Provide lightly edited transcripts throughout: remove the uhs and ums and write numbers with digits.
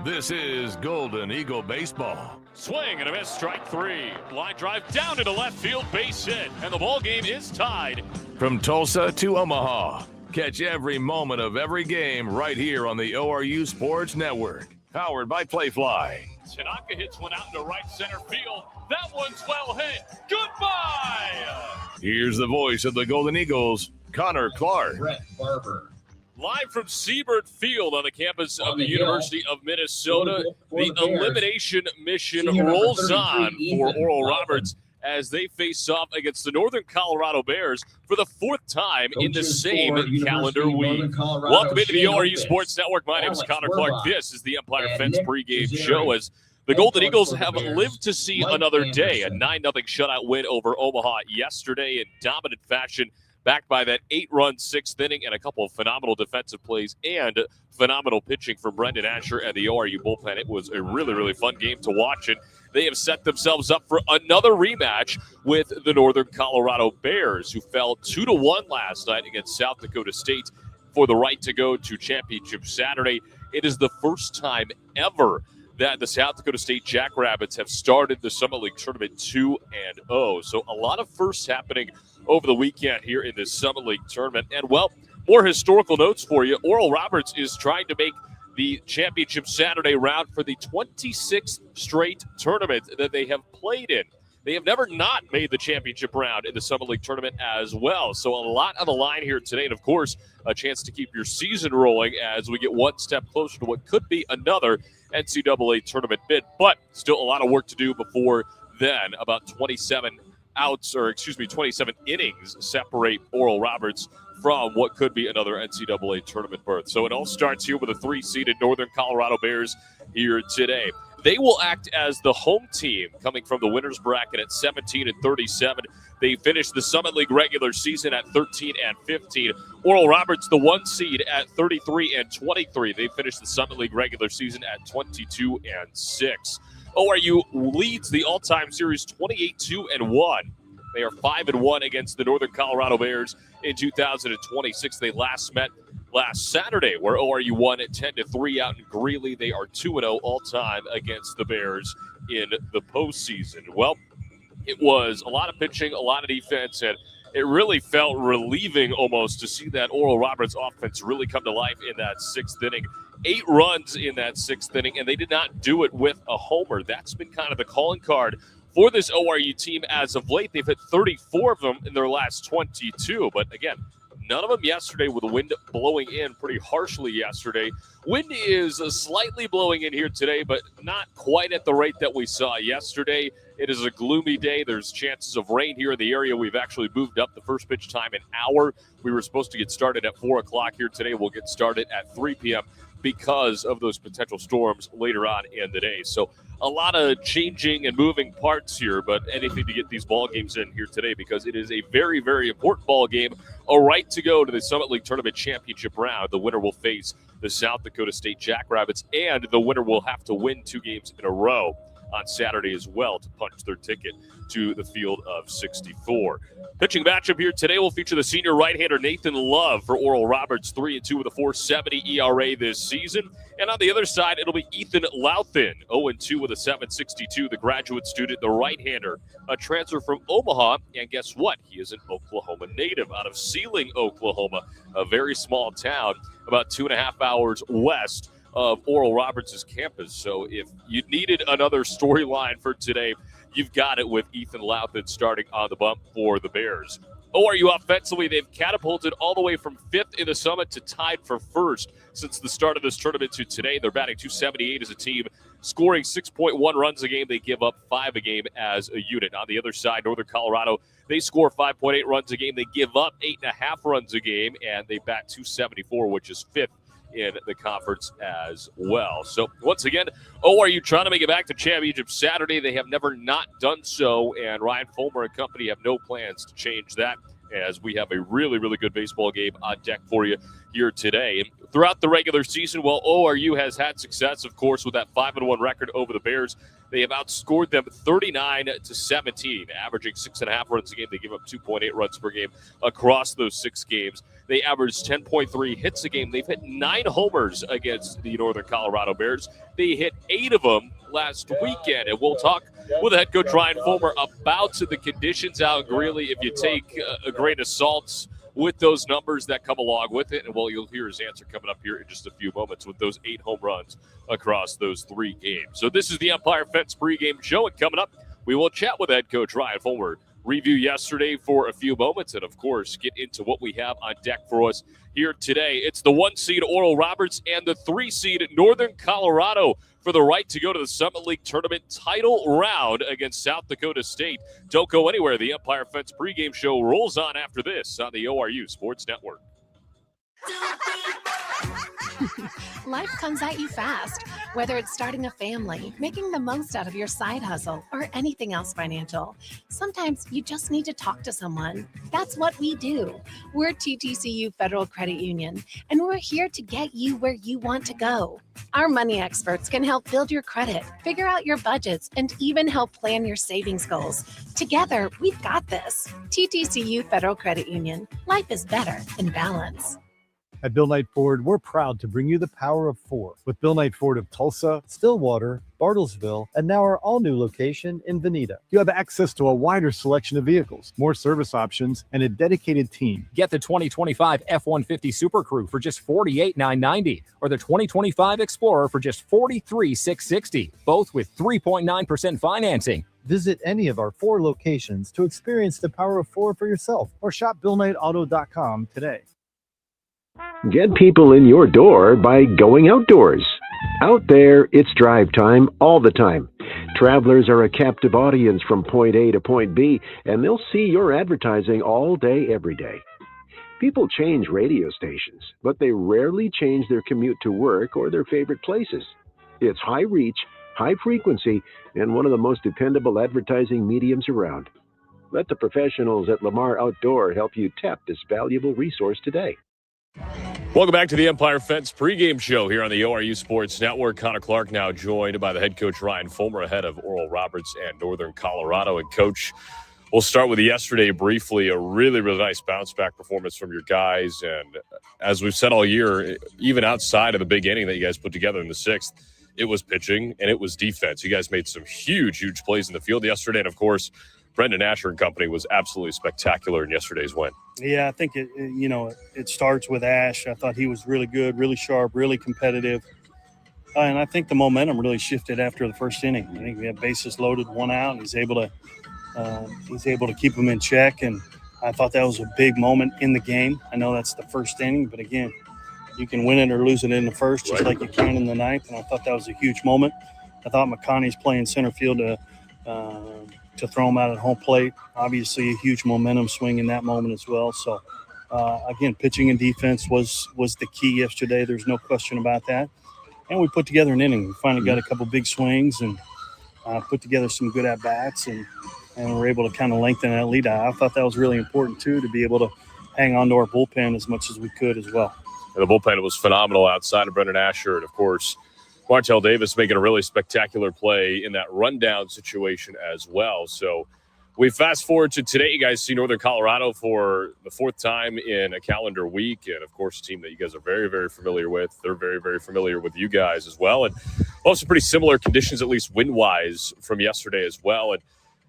This is Golden Eagle Baseball. Swing and a miss, strike three. Line drive down into left field, base hit, and the ball game is tied. From Tulsa to Omaha, catch every moment of every game right here on the ORU Sports Network. Powered by Playfly. Tanaka hits one out into right center field. That one's well hit. Goodbye! Here's the voice of the Golden Eagles, Connor Clark. Brett Barber. Live from Siebert Field on the campus of the University of Minnesota, the elimination mission rolls on for Oral Roberts as they face off against the Northern Colorado Bears for the fourth time in the same calendar week. Welcome into the ORU Sports Network. My name is Connor Clark. This is the Empire Fence pregame show as the Golden Eagles have lived to see another day. A 9-0 shutout win over Omaha yesterday in dominant fashion, backed by that 8-run sixth inning and a couple of phenomenal defensive plays and phenomenal pitching from Brendan Asher and the ORU bullpen. It was a really, really fun game to watch, and they have set themselves up for another rematch with the Northern Colorado Bears, who fell 2-1 last night against South Dakota State for the right to go to Championship Saturday. It is the first time ever that the South Dakota State Jackrabbits have started the Summit League Tournament 2-0. So a lot of firsts happening over the weekend here in this Summit League Tournament. And, well, more historical notes for you. Oral Roberts is trying to make the Championship Saturday round for the 26th straight tournament that they have played in. They have never not made the championship round in the Summit League Tournament as well. So a lot on the line here today. And, of course, a chance to keep your season rolling as we get one step closer to what could be another NCAA tournament bid. But still a lot of work to do before then. About 27 innings separate Oral Roberts from what could be another NCAA tournament berth. So it all starts here with the 3-seeded Northern Colorado Bears here today. They will act as the home team coming from the winner's bracket at 17-37. They finished the Summit League regular season at 13-15. Oral Roberts, the 1 seed, at 33-23. They finished the Summit League regular season at 22-6. ORU leads the all-time series 28-2-1. They are 5-1 against the Northern Colorado Bears in 2026. They last met last Saturday, where ORU won at 10-3 out in Greeley. They are 2-0 all-time against the Bears in the postseason. Well, it was a lot of pitching, a lot of defense, and it really felt relieving almost to see that Oral Roberts offense really come to life in that sixth inning. 8 runs in that sixth inning, and they did not do it with a homer. That's been kind of the calling card for this ORU team as of late. They've hit 34 of them in their last 22, but again, none of them yesterday with the wind blowing in pretty harshly yesterday. Wind is slightly blowing in here today, but not quite at the rate that we saw yesterday. It is a gloomy day. There's chances of rain here in the area. We've actually moved up the first pitch time an hour. We were supposed to get started at 4 o'clock here today. We'll get started at 3 p.m. because of those potential storms later on in the day. So a lot of changing and moving parts here, but anything to get these ball games in here today because it is a very, very important ball game. A right to go to the Summit League Tournament Championship round. The winner will face the South Dakota State Jackrabbits, and the winner will have to win 2 games in a row on Saturday as well to punch their ticket to the field of 64. Pitching matchup here today will feature the senior right-hander Nathan Love for Oral Roberts, 3-2 with a 4.70 ERA this season. And on the other side, it'll be Ethan Louthan, 0-2 with a 7.62, the graduate student, the right-hander, a transfer from Omaha. And guess what? He is an Oklahoma native out of Sealing, Oklahoma, a very small town about 2.5 hours west of Oral Roberts' campus. So if you needed another storyline for today, you've got it with Ethan Louthan starting on the bump for the Bears. ORU offensively, they've catapulted all the way from 5th in the Summit to tied for 1st since the start of this tournament to today. They're batting .278 as a team, scoring 6.1 runs a game. They give up 5 a game as a unit. On the other side, Northern Colorado, they score 5.8 runs a game. They give up 8.5 runs a game, and they bat .274, which is 5th in the conference as well. So once again, ORU trying to make it back to Championship Saturday. They have never not done so, and Ryan Fulmer and company have no plans to change that as we have a really, really good baseball game on deck for you here today. And throughout the regular season, well, ORU has had success, of course, with that 5-1 record over the Bears. They have outscored them 39-17, averaging 6.5 runs a game. They give up 2.8 runs per game across those 6 games. They average 10.3 hits a game. They've hit 9 homers against the Northern Colorado Bears. They hit 8 of them last weekend. And we'll talk with head coach Ryan Fulmer about the conditions out in Greeley if you take a grain of salt with those numbers that come along with it. And well, you'll hear his answer coming up here in just a few moments with those 8 home runs across those 3 games. So this is the Empire Fence pregame show. And coming up, we will chat with head coach Ryan Fulmer, review yesterday for a few moments, and of course, get into what we have on deck for us here today. It's the 1 seed Oral Roberts and the 3 seed Northern Colorado for the right to go to the Summit League Tournament title round against South Dakota State. Don't go anywhere. The Empire Fence pregame show rolls on after this on the ORU Sports Network. Life comes at you fast, whether it's starting a family, making the most out of your side hustle, or anything else financial. Sometimes you just need to talk to someone. That's what we do. We're TTCU Federal Credit Union, and we're here to get you where you want to go. Our money experts can help build your credit, figure out your budgets, and even help plan your savings goals. Together, we've got this. TTCU Federal Credit Union. Life is better in balance. At Bill Knight Ford, we're proud to bring you the power of 4 with Bill Knight Ford of Tulsa, Stillwater, Bartlesville, and now our all-new location in Veneta. You have access to a wider selection of vehicles, more service options, and a dedicated team. Get the 2025 F-150 Super Crew for just $48,990 or the 2025 Explorer for just $43,660, both with 3.9% financing. Visit any of our 4 locations to experience the power of 4 for yourself or shop BillKnightAuto.com today. Get people in your door by going outdoors. Out there, it's drive time all the time. Travelers are a captive audience from point A to point B, and they'll see your advertising all day, every day. People change radio stations, but they rarely change their commute to work or their favorite places. It's high reach, high frequency, and one of the most dependable advertising mediums around. Let the professionals at Lamar Outdoor help you tap this valuable resource today. Welcome back to the Empire Fence pregame show here on the ORU Sports Network. Connor Clark now joined by the head coach Ryan Fulmer ahead of Oral Roberts and Northern Colorado. And coach, we'll start with yesterday briefly. A really, really nice bounce back performance from your guys. And as we've said all year, even outside of the big inning that you guys put together in the 6th, it was pitching and it was defense. You guys made some huge, huge plays in the field yesterday. And of course, Brendan Asher and company was absolutely spectacular in yesterday's win. Yeah, I think it starts with Ash. I thought he was really good, really sharp, really competitive. And I think the momentum really shifted after the first inning. I think we had bases loaded, 1 out, and he's able to keep them in check. And I thought that was a big moment in the game. I know that's the first inning, but again, you can win it or lose it in the first, just like you can in the 9th. And I thought that was a huge moment. I thought McConaughey's playing center field to throw him out at home plate. Obviously, a huge momentum swing in that moment as well. So, again, pitching and defense was the key yesterday. There's no question about that. And we put together an inning. We finally got a couple big swings and put together some good at-bats, and we're able to kind of lengthen that lead. I thought that was really important, too, to be able to hang on to our bullpen as much as we could as well. And the bullpen was phenomenal outside of Brendan Asher. And, of course, Martell Davis making a really spectacular play in that rundown situation as well. So we fast forward to today. You guys see Northern Colorado for the 4th time in a calendar week. And, of course, a team that you guys are very, very familiar with. They're very, very familiar with you guys as well. And also pretty similar conditions, at least wind-wise, from yesterday as well. And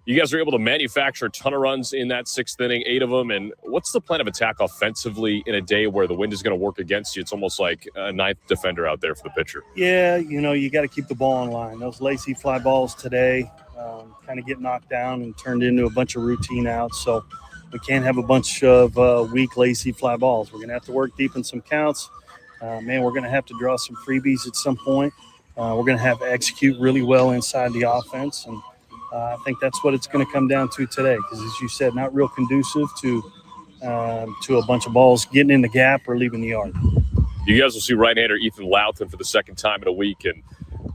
you guys are able to manufacture a ton of runs in that 6th inning, 8 of them. And what's the plan of attack offensively in a day where the wind is going to work against you? It's almost like a 9th defender out there for the pitcher. Yeah, you got to keep the ball in line. Those lacy fly balls today kind of get knocked down and turned into a bunch of routine outs. So we can't have a bunch of weak, lacy fly balls. We're going to have to work deep in some counts. We're going to have to draw some freebies at some point. We're going to have to execute really well inside the offense. And I think that's what it's going to come down to today, because, as you said, not real conducive to a bunch of balls getting in the gap or leaving the yard. You guys will see right-hander Ethan Louthan for the 2nd time in a week, and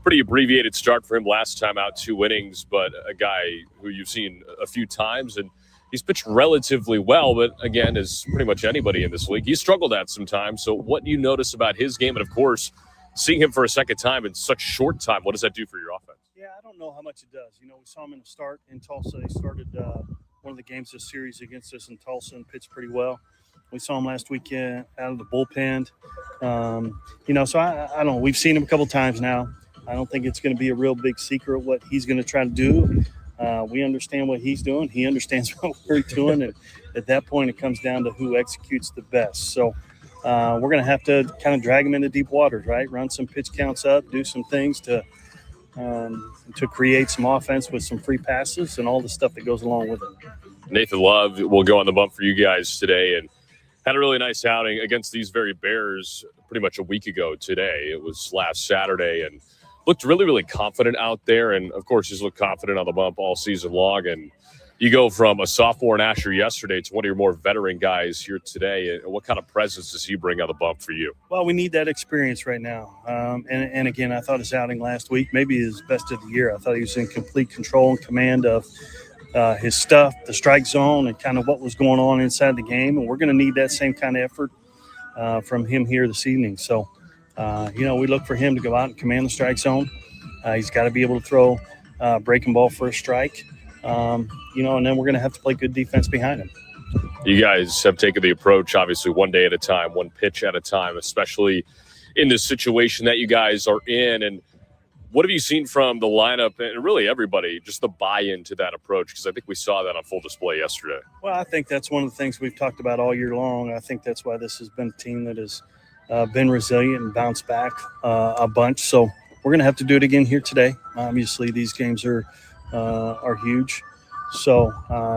pretty abbreviated start for him last time out, 2 innings, but a guy who you've seen a few times, and he's pitched relatively well, but again, as pretty much anybody in this league, he's struggled at some time. So what do you notice about his game? And, of course, seeing him for a 2nd time in such short time, what does that do for your offense? Yeah, I don't know how much it does. You know, we saw him in the start in Tulsa. He started one of the games this series against us in Tulsa and pitched pretty well. We saw him last weekend out of the bullpen. You know, so I don't know. We've seen him a couple times now. I don't think it's going to be a real big secret what he's going to try to do. We understand what he's doing. He understands what we're doing. And at that point, it comes down to who executes the best. So we're going to have to kind of drag him into deep waters, right? Run some pitch counts up, do some things to create some offense with some free passes and all the stuff that goes along with it. Nathan Love will go on the bump for you guys today and had a really nice outing against these very Bears pretty much a week ago today. It was last Saturday and looked really, really confident out there. And, of course, he's looked confident on the bump all season long. And you go from a sophomore in Asher yesterday to one of your more veteran guys here today. What kind of presence does he bring on the bump for you? Well, we need that experience right now. And again, I thought his outing last week, maybe his best of the year. I thought he was in complete control and command of his stuff, the strike zone, and kind of what was going on inside the game. And we're going to need that same kind of effort from him here this evening. So, you know, we look for him to go out and command the strike zone. He's got to be able to throw breaking ball for a strike. You know, and then we're going to have to play good defense behind him. You guys have taken the approach, obviously, one day at a time, one pitch at a time, especially in this situation that you guys are in. And what have you seen from the lineup and really everybody, just the buy-in to that approach? Because I think we saw that on full display yesterday. Well, I think that's one of the things we've talked about all year long. I think that's why this has been a team that has been resilient and bounced back a bunch. So we're going to have to do it again here today. Obviously, these games are huge. So,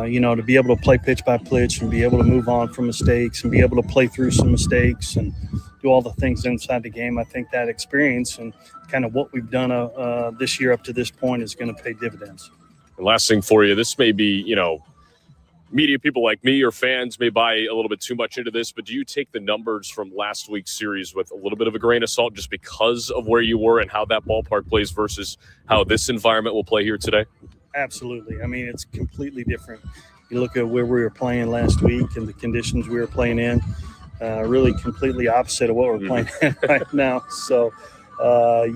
you know, to be able to play pitch by pitch and be able to move on from mistakes and be able to play through some mistakes and do all the things inside the game, I think that experience and kind of what we've done this year up to this point is going to pay dividends. And last thing for you, this may be, you know, media people like me or fans may buy a little bit too much into this, but do you take the numbers from last week's series with a little bit of a grain of salt just because of where you were and how that ballpark plays versus how this environment will play here today? Absolutely. I mean, it's completely different. You look at where we were playing last week and the conditions we were playing in, really completely opposite of what we're playing in right now. So,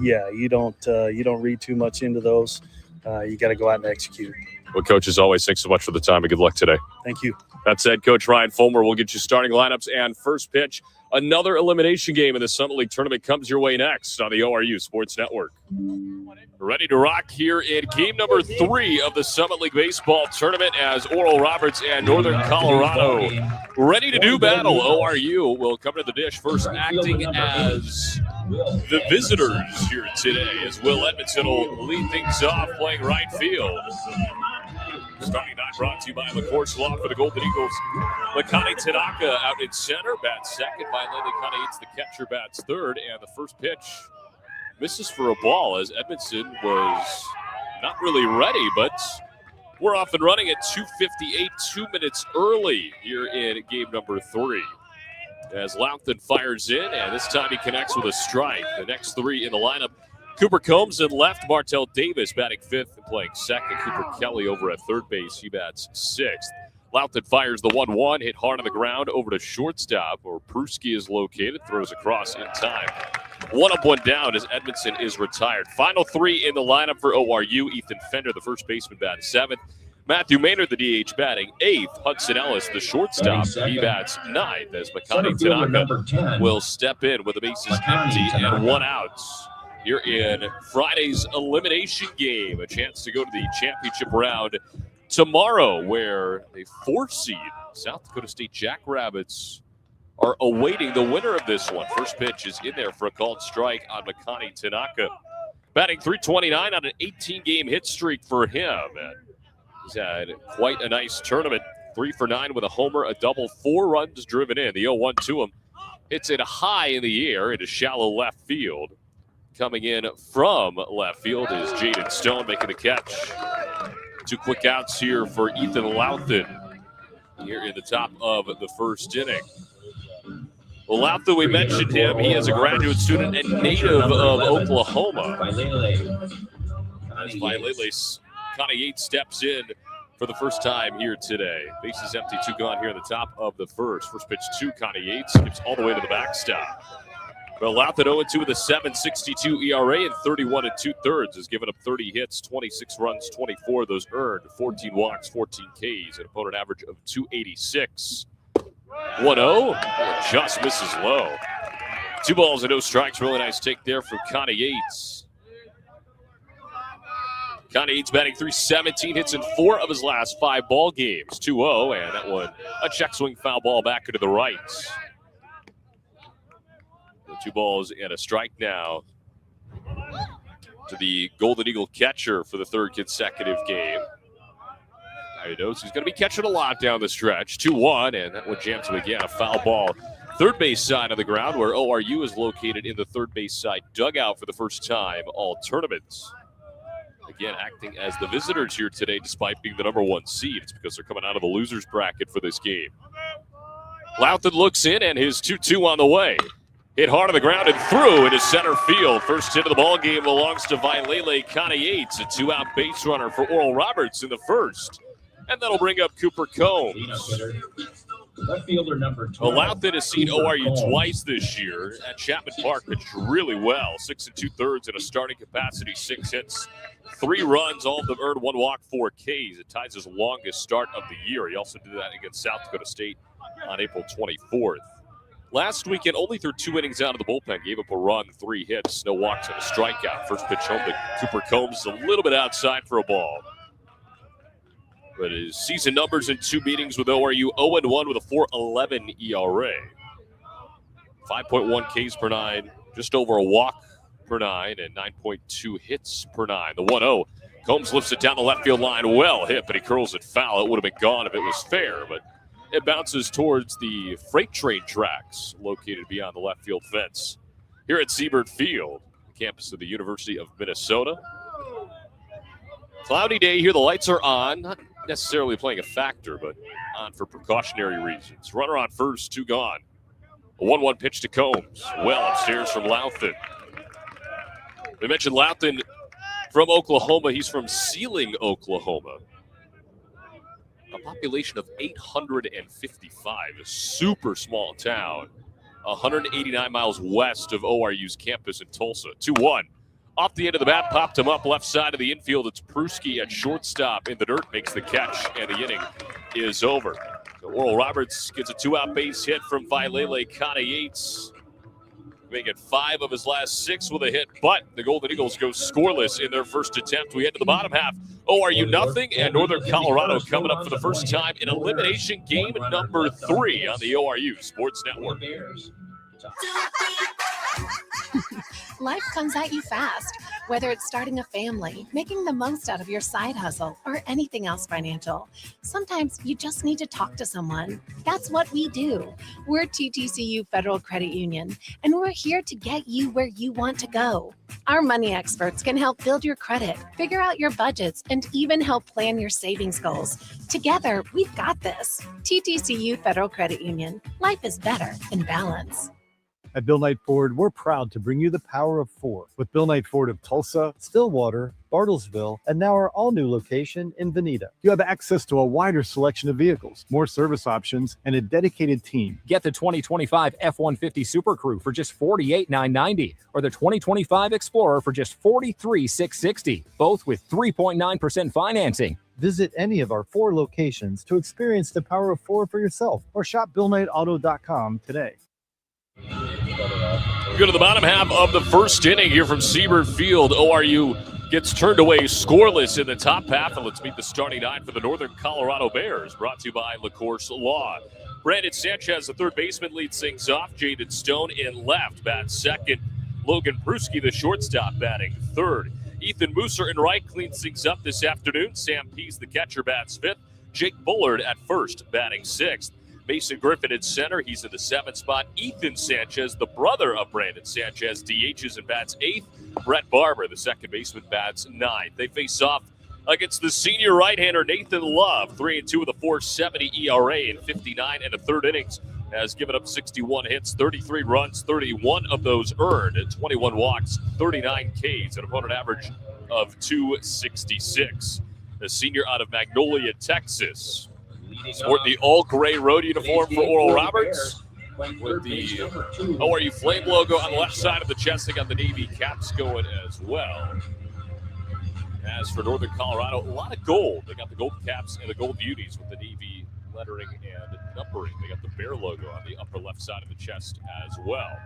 yeah, you don't read too much into those. You got to go out and execute. Well, Coach, as always, thanks so much for the time and good luck today. Thank you. That said, Coach Ryan Fulmer will get you starting lineups and first pitch. Another elimination game in the Summit League tournament comes your way next on the ORU Sports Network. Ready to rock here in game number 3 of the Summit League Baseball Tournament as Oral Roberts and Northern Colorado ready to do battle. ORU will come to the dish first acting as the visitors here today as Will Edmondson will lead things off playing right field. Starting 9 brought to you by LaCourse Law for the Golden Eagles. Makani Tanaka out in center, bats second. Violently Kana eats the catcher, bats third. And the first pitch misses for a ball as Edmondson was not really ready, but we're off and running at 2:58, 2 minutes early here in game number 3. As Loughton fires in, and this time he connects with a strike. The next 3 in the lineup. Cooper Combs in left, Martell Davis batting 5th and playing second. Cooper Kelly over at third base, he bats 6th. Loughton fires the 1-1, hit hard on the ground over to shortstop, where Pruski is located, throws across in time. 1 up, 1 down as Edmondson is retired. Final 3 in the lineup for ORU. Ethan Fender, the first baseman, batting 7th. Matthew Maynard, the DH, batting 8th. Hudson Ellis, the shortstop, he bats 9th as Makani Tanaka will step in with the bases empty and 1 out. Here in Friday's elimination game, a chance to go to the championship round tomorrow, where a 4th seed, South Dakota State Jackrabbits, are awaiting the winner of this one. First pitch is in there for a called strike on Makani Tanaka. Batting .329 on an 18-game hit streak for him. And he's had quite a nice tournament. 3 for 9 with a homer, a double, 4 runs driven in. The 0-1 to him. Hits it high in the air into shallow left field. Coming in from left field is Jaden Stone making the catch. 2 quick outs here for Ethan Loughton here in the top of the first inning. Well, Loughton, we mentioned him. He is a graduate student and native of Oklahoma. As Vailele Connie Yates steps in for the first time here today. Bases empty, 2 gone here in the top of the first. First pitch to Connie Yates, skips all the way to the backstop. Well, Louth at 0-2 with a 7.62 ERA and 31 2/3 has given up 30 hits, 26 runs, 24 of those earned, 14 walks, 14 Ks, an opponent average of 286. 1-0, just misses low. 2 balls and no strikes. Really nice take there from Connie Yates. Connie Yates batting .317, hits in 4 of his last 5 ball games. 2-0, and that one a check swing foul ball back into the right. 2 balls and a strike now to the Golden Eagle catcher for the 3rd consecutive game. He knows he's going to be catching a lot down the stretch. 2-1, and that one jams him again. A foul ball. 3rd base side of the ground where ORU is located in the 3rd base side dugout for the first time all tournaments. Again, acting as the visitors here today despite being the number 1 seed. It's because they're coming out of the loser's bracket for this game. Louthon looks in, and his 2-2 on the way. Hit hard on the ground and through into center field. First hit of the ball game belongs to Vailele Connie Yates, a 2-out base runner for Oral Roberts in the 1st. And that'll bring up Cooper Combs. Left fielder number 12. Louthon has seen ORU twice this year at Chapman Park, pitched really well. 6 2/3 in a starting capacity, 6 hits, 3 runs, all of them earned 1 walk, 4 Ks. It ties his longest start of the year. He also did that against South Dakota State on April 24th. Last weekend, only threw 2 innings out of the bullpen, gave up a run, 3 hits, no walks, and a strikeout. First pitch home to Cooper Combs, a little bit outside for a ball. But his season numbers in 2 meetings with ORU, 0-1 with a 4.11 ERA. 5.1 Ks per 9, just over a walk per 9, and 9.2 hits per 9. The 1-0, Combs lifts it down the left field line, well hit, but he curls it foul. It would have been gone if it was fair, but it bounces towards the freight train tracks located beyond the left field fence here at Siebert Field, campus of the University of Minnesota. Cloudy day here. The lights are on. Not necessarily playing a factor, but on for precautionary reasons. Runner on first, 2 gone. A 1-1 pitch to Combs. Well upstairs from Louthon. We mentioned Louthon from Oklahoma. He's from Sealing, Oklahoma. A population of 855, a super small town, 189 miles west of ORU's campus in Tulsa. 2-1. Off the end of the bat, popped him up left side of the infield. It's Pruski at shortstop in the dirt, makes the catch, and the inning is over. So Oral Roberts gets a 2-out base hit from Vailele Connie Yates, making 5 of his last 6 with a hit, but the Golden Eagles go scoreless in their first attempt. We head to the bottom half. ORU nothing, and Northern Colorado coming up for the first time in elimination game number 3 on the ORU Sports Network. Life comes at you fast, whether it's starting a family, making the most out of your side hustle, or anything else financial. Sometimes you just need to talk to someone. That's what we do. We're TTCU Federal Credit Union, and we're here to get you where you want to go. Our money experts can help build your credit, figure out your budgets, and even help plan your savings goals. Together, we've got this. TTCU Federal Credit Union. Life is better in balance. At Bill Knight Ford, we're proud to bring you the power of 4 with Bill Knight Ford of Tulsa, Stillwater, Bartlesville, and now our all-new location in Veneta. You have access to a wider selection of vehicles, more service options, and a dedicated team. Get the 2025 F-150 Super Crew for just $48,990 or the 2025 Explorer for just $43,660, both with 3.9% financing. Visit any of our 4 locations to experience the power of 4 for yourself or shop BillKnightAuto.com today. We go to the bottom half of the first inning here from Siebert Field. ORU gets turned away scoreless in the top half. And let's meet the starting 9 for the Northern Colorado Bears, brought to you by LaCourse Law. Brandon Sanchez, the third baseman, leads things off. Jaden Stone in left, bats second. Logan Pruski, the shortstop, batting third. Ethan Mooser in right cleans things up this afternoon. Sam Pease, the catcher, bats fifth. Jake Bullard at first, batting sixth. Mason Griffin at center. He's in the 7th spot. Ethan Sanchez, the brother of Brandon Sanchez, DHs and bats 8th. Brett Barber, the second baseman, bats 9th. They face off against the senior right-hander Nathan Love, 3-2 with a 4.70 ERA in 59 and a third innings. Has given up 61 hits, 33 runs, 31 of those earned, and 21 walks, 39 Ks, an opponent average of 266. The senior out of Magnolia, Texas. Sport the all-gray road uniform for Oral Roberts. with the ORU Flame logo on the left side of the chest. They got the Navy caps going as well. As for Northern Colorado, a lot of gold. They got the gold caps and the gold beauties with the Navy lettering and numbering. They got the Bear logo on the upper left side of the chest as well.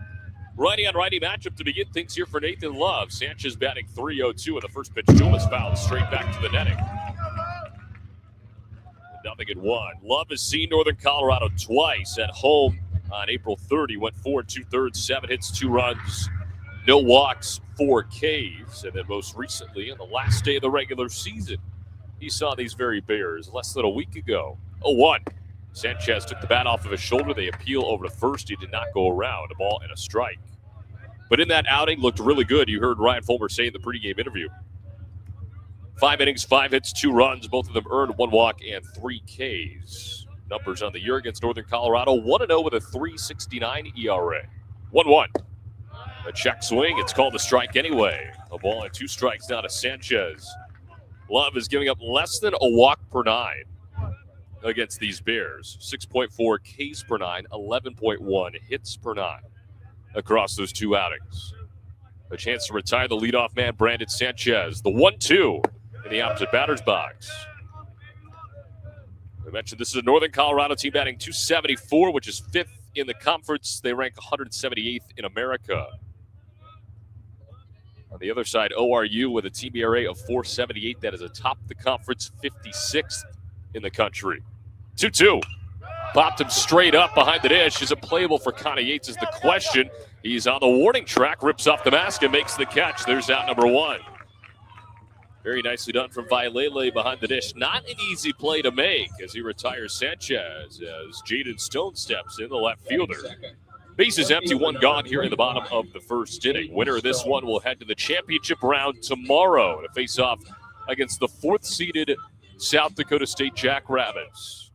Righty on righty matchup to begin things here for Nathan Love. Sanchez batting .302 and the first pitch to him is fouled straight back to the netting. 0-1. Love has seen Northern Colorado twice at home on April 3rd. He went 4 2/3, 7 hits, 2 runs, no walks, 4 Ks. And then most recently, on the last day of the regular season, he saw these very Bears less than a week ago. 0-1. Sanchez took the bat off of his shoulder. They appeal over to first. He did not go around. A ball and a strike. But in that outing, looked really good. You heard Ryan Fulmer say in the pregame interview. 5 innings, 5 hits, 2 runs. Both of them earned 1 walk and 3 Ks. Numbers on the year against Northern Colorado. 1-0 with a .369 ERA. 1-1. A check swing. It's called a strike anyway. A ball and 2 strikes now to Sanchez. Love is giving up less than a walk per 9 against these Bears. 6.4 Ks per 9, 11.1 hits per 9 across those 2 outings. A chance to retire the leadoff man, Brandon Sanchez. The 1-2 in the opposite batter's box. I mentioned this is a Northern Colorado team batting .274, which is 5th in the conference. They rank 178th in America. On the other side, ORU with a team ERA of .478. That is atop the conference, 56th in the country. 2-2. Popped him straight up behind the dish. Is it playable for Connie Yates is the question. He's on the warning track, rips off the mask and makes the catch. There's out number 1. Very nicely done from Vailele behind the dish. Not an easy play to make as he retires Sanchez as Jaden Stone steps in, the left fielder. Base is empty, 1 gone here in the bottom of the first inning. Winner of this one will head to the championship round tomorrow to face off against the 4th-seeded South Dakota State Jackrabbits.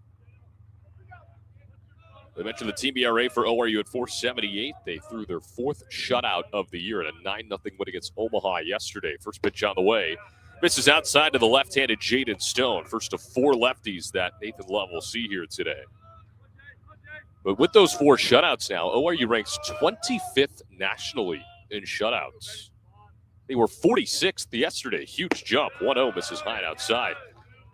I mentioned the team ERA for ORU at .478. They threw their 4th shutout of the year at a 9-0 win against Omaha yesterday. First pitch on the way. Misses outside to the left-handed Jaden Stone. First of 4 lefties that Nathan Love will see here today. But with those 4 shutouts now, ORU ranks 25th nationally in shutouts. They were 46th yesterday. Huge jump. 1-0 misses high and outside.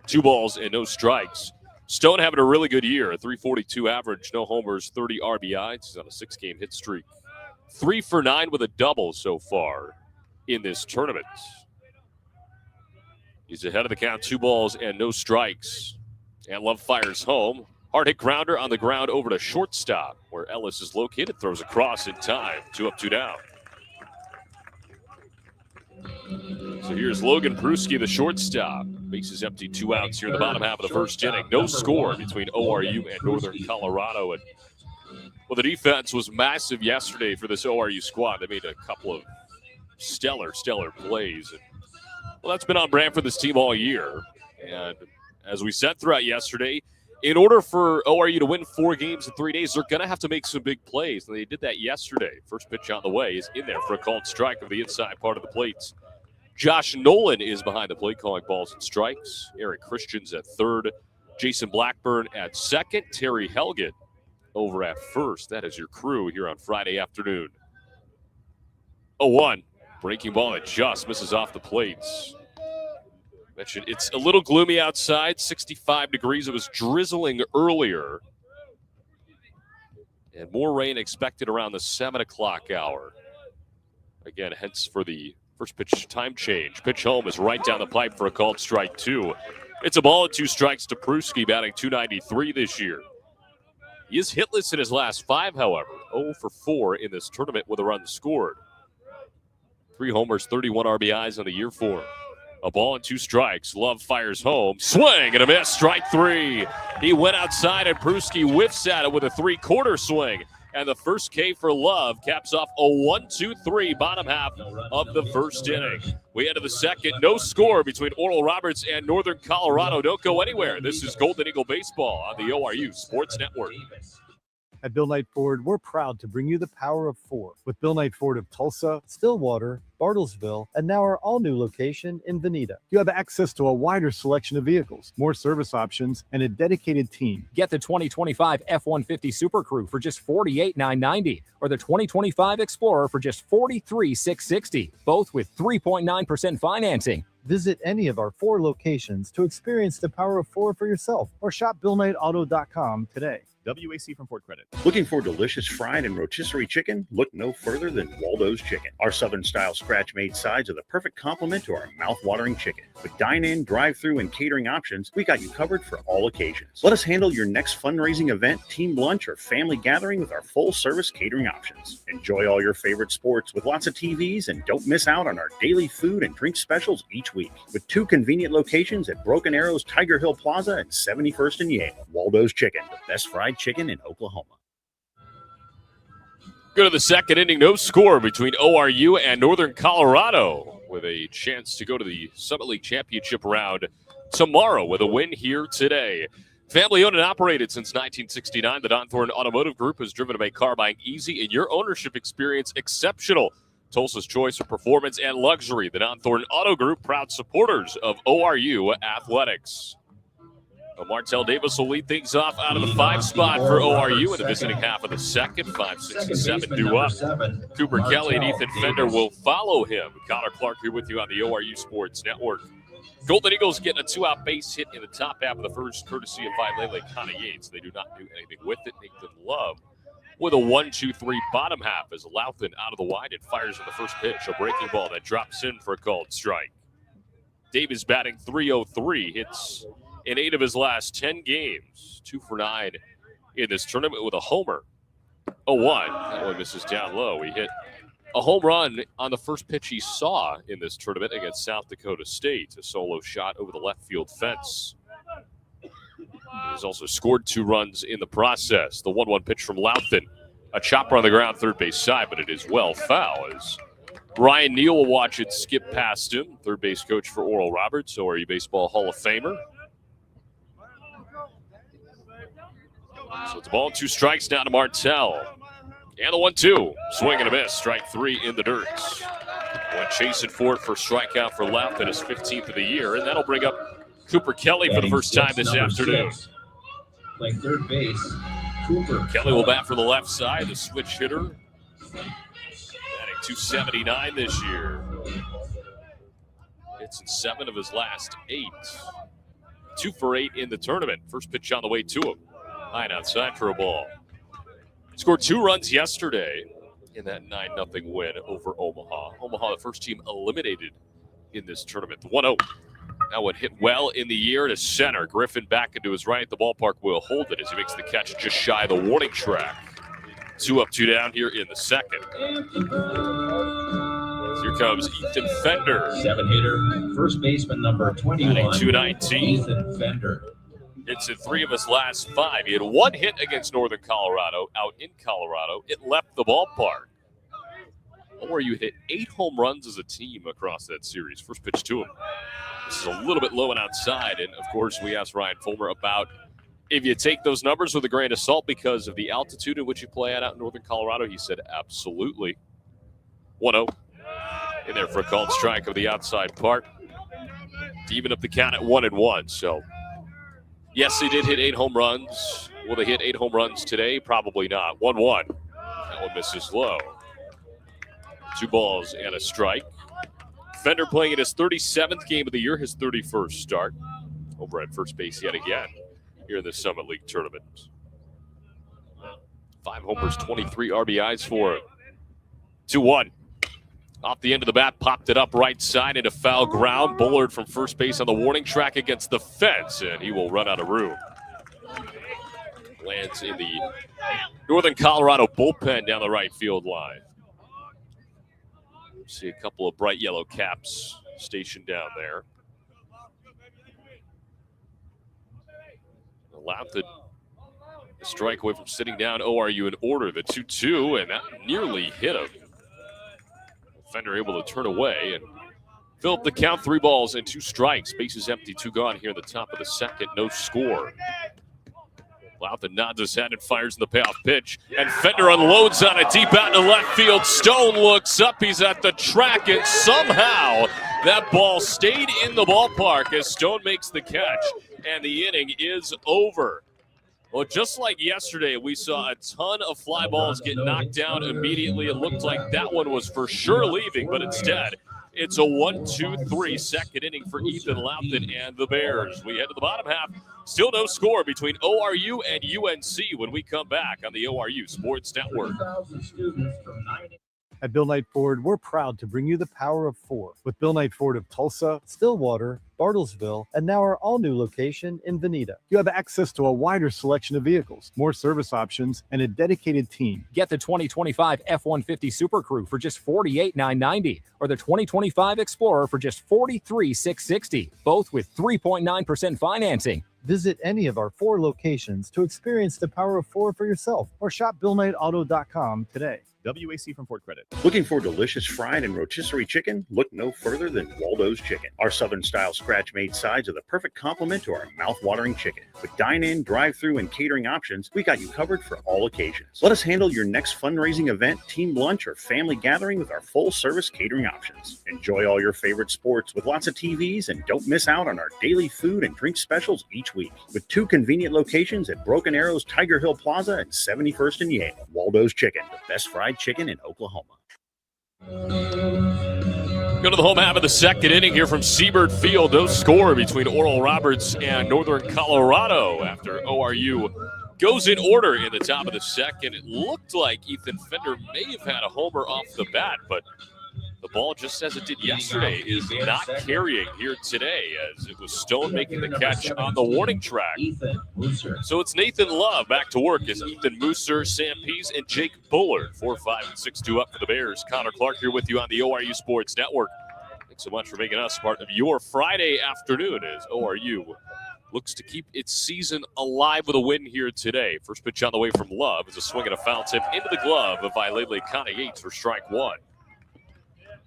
2 balls and no strikes. Stone having a really good year, a .342 average, no homers, 30 RBIs. He's on a 6-game hit streak. 3 for 9 with a double so far in this tournament. He's ahead of the count, 2 balls and no strikes. And Love fires home. Hard hit grounder on the ground over to shortstop, where Ellis is located. Throws across in time. 2 up, 2 down. So here's Logan Pruski, the shortstop. Bases empty, 2 outs here in the bottom half of the first inning. No score between ORU and Northern Colorado. And, well, the defense was massive yesterday for this ORU squad. They made a couple of stellar plays. And, well, that's been on brand for this team all year. And as we said throughout yesterday, in order for ORU to win 4 games in 3 days, they're going to have to make some big plays. And they did that yesterday. First pitch on the way is in there for a called strike of the inside part of the plates. Josh Nolan is behind the plate calling balls and strikes. Eric Christians at third. Jason Blackburn at second. Terry Helget over at first. That is your crew here on Friday afternoon. 0-1. Breaking ball that just misses off the plates. Mentioned it's a little gloomy outside, 65 degrees. It was drizzling earlier. And more rain expected around the 7 o'clock hour. Again, hence for the first pitch time change. Pitch home is right down the pipe for a called strike 2. It's a ball and 2 strikes to Pruski, batting .293 this year. He is hitless in his last 5, however. 0 for 4 in this tournament with a run scored. 3 homers, 31 RBIs on the year for him. A ball and 2 strikes. Love fires home. Swing and a miss. Strike 3. He went outside and Pruski whiffs at it with a 3/4 swing. And the first K for Love caps off a 1-2-3 bottom half of the first inning. We head to the second. No score between Oral Roberts and Northern Colorado. Don't go anywhere. This is Golden Eagle Baseball on the ORU Sports Network. At Bill Knight Ford, we're proud to bring you the power of 4 with Bill Knight Ford of Tulsa, Stillwater, Bartlesville, and now our all-new location in Veneta. You have access to a wider selection of vehicles, more service options, and a dedicated team. Get the 2025 F-150 Super Crew for just $48,990 or the 2025 Explorer for just $43,660, both with 3.9% financing. Visit any of our 4 locations to experience the power of 4 for yourself or shop BillKnightAuto.com today. WAC from Ford Credit. Looking for delicious fried and rotisserie chicken? Look no further than Waldo's Chicken. Our Southern-style scratch-made sides are the perfect complement to our mouth-watering chicken. With dine-in, drive-through, and catering options, we got you covered for all occasions. Let us handle your next fundraising event, team lunch, or family gathering with our full-service catering options. Enjoy all your favorite sports with lots of TVs, and don't miss out on our daily food and drink specials each week. With 2 convenient locations at Broken Arrow's Tiger Hill Plaza and 71st and Yale. Waldo's Chicken, the best fried chicken in Oklahoma. Go to the second inning, no score between ORU and Northern Colorado, with a chance to go to the Summit League Championship round tomorrow with a win here today. Family owned and operated since 1969, the Don Thornton Automotive Group has driven to make car buying easy and your ownership experience exceptional. Tulsa's choice of performance and luxury. The Don Thornton Auto Group, proud supporters of ORU athletics. Martell Davis will lead things off out of the 5 spot for ORU in the visiting half of the second. 5:67 due up. Cooper Kelly and Ethan Fender will follow him. Connor Clark here with you on the ORU Sports Network. Golden Eagles getting a 2-out base hit in the top half of the first, courtesy of Vailele Connor Yates. They do not do anything with it. Nathan Love with a 1-2-3 bottom half as Louthan out of the wide and fires in the first pitch. A breaking ball that drops in for a called strike. Davis batting .303, hits in 8 of his last 10 games. 2 for 9 in this tournament with a homer. 0-1. That one misses down low. He hit a home run on the first pitch he saw in this tournament against South Dakota State. A solo shot over the left field fence. He's also scored 2 runs in the process. The 1-1 pitch from Louthan. A chopper on the ground, third base side, but it is well foul as Ryan Neal will watch it skip past him. Third base coach for Oral Roberts, ORU Baseball Hall of Famer. So it's a ball, 2 strikes down to Martell. And the 1-2. Swing and a miss. Strike 3 in the dirt. Went chasing for it for strikeout for Louthan, his 15th of the year. And that'll bring up Cooper Kelly for the first time this afternoon. Playing third base, Cooper Kelly will bat for the left side, the switch hitter. Batting .279 this year. Hits in 7 of his last 8. 2 for 8 in the tournament. First pitch on the way to him. High and outside for a ball. Scored 2 runs yesterday in that 9-0 win over Omaha. Omaha, the first team eliminated in this tournament. The 1-0. That one hit well in the air to center. Griffin back into his right. The ballpark will hold it as he makes the catch just shy of the warning track. 2 up, 2 down here in the second. Here comes Ethan Fender. 7-hitter, first baseman number 21. .219. Ethan Fender. Hits in 3 of his last 5. He had 1 hit against Northern Colorado out in Colorado. It left the ballpark. ORU hit 8 home runs as a team across that series. First pitch to him. This is a little bit low and outside. And, of course, we asked Ryan Fulmer about if you take those numbers with a grain of salt because of the altitude in which you play out in Northern Colorado. He said absolutely. 1-0. In there for a called strike of the outside part. To even up the count at 1-1. So, yes, they did hit 8 home runs. Will they hit 8 home runs today? Probably not. 1-1. That one misses low. 2 balls and a strike. Fender playing in his 37th game of the year, his 31st start. Over at first base yet again here in the Summit League tournament. 5 homers, 23 RBIs for him. 2-1. Off the end of the bat, popped it up right side into foul ground. Bullard from first base on the warning track against the fence, and he will run out of room. Lands in the Northern Colorado bullpen down the right field line. See a couple of bright yellow caps stationed down there. Allowed the strike away from sitting down ORU in order. The 2-2, and that nearly hit him. Fender able to turn away and fill up the count. 3 balls and 2 strikes. Bases empty, 2 gone here in the top of the second. No score. Loughton nods his head and fires in the payoff pitch. And Fender unloads on it deep out to left field. Stone looks up. He's at the track, and somehow that ball stayed in the ballpark as Stone makes the catch, and the inning is over. Well, just like yesterday, we saw a ton of fly balls get knocked down immediately. It looked like that one was for sure leaving, but instead, it's a 1-2-3 second inning for Ethan Loughton and the Bears. We head to the bottom half. Still no score between ORU and UNC when we come back on the ORU Sports Network. At Bill Knight Ford, we're proud to bring you the power of 4 with Bill Knight Ford of Tulsa, Stillwater, Bartlesville, and now our all-new location in Veneta. You have access to a wider selection of vehicles, more service options, and a dedicated team. Get the 2025 F-150 Super Crew for just $48,990 or the 2025 Explorer for just $43,660, both with 3.9% financing. Visit any of our 4 locations to experience the power of 4 for yourself or shop BillKnightAuto.com today. WAC from Ford Credit. Looking for delicious fried and rotisserie chicken? Look no further than Waldo's Chicken. Our Southern-style scratch-made sides are the perfect complement to our mouth-watering chicken. With dine-in, drive-through, and catering options, we got you covered for all occasions. Let us handle your next fundraising event, team lunch, or family gathering with our full-service catering options. Enjoy all your favorite sports with lots of TVs, and don't miss out on our daily food and drink specials each week. With 2 convenient locations at Broken Arrow's Tiger Hill Plaza and 71st and Yale. Waldo's Chicken, the best fried chicken in Oklahoma. Go to the home half of the second inning here from Seabird Field. No score between Oral Roberts and Northern Colorado after ORU goes in order in the top of the second. It looked like Ethan Fender may have had a homer off the bat, but the ball, just as it did yesterday, is not carrying here today, as it was Stone making the catch on the warning track. So it's Nathan Love back to work as Ethan Mooser, Sam Pease, and Jake Bullard. 4-5 and 6-2 up for the Bears. Connor Clark here with you on the ORU Sports Network. Thanks so much for making us part of your Friday afternoon as ORU looks to keep its season alive with a win here today. First pitch on the way from Love is a swing and a foul tip into the glove of Vailele Kana-Yates for strike 1.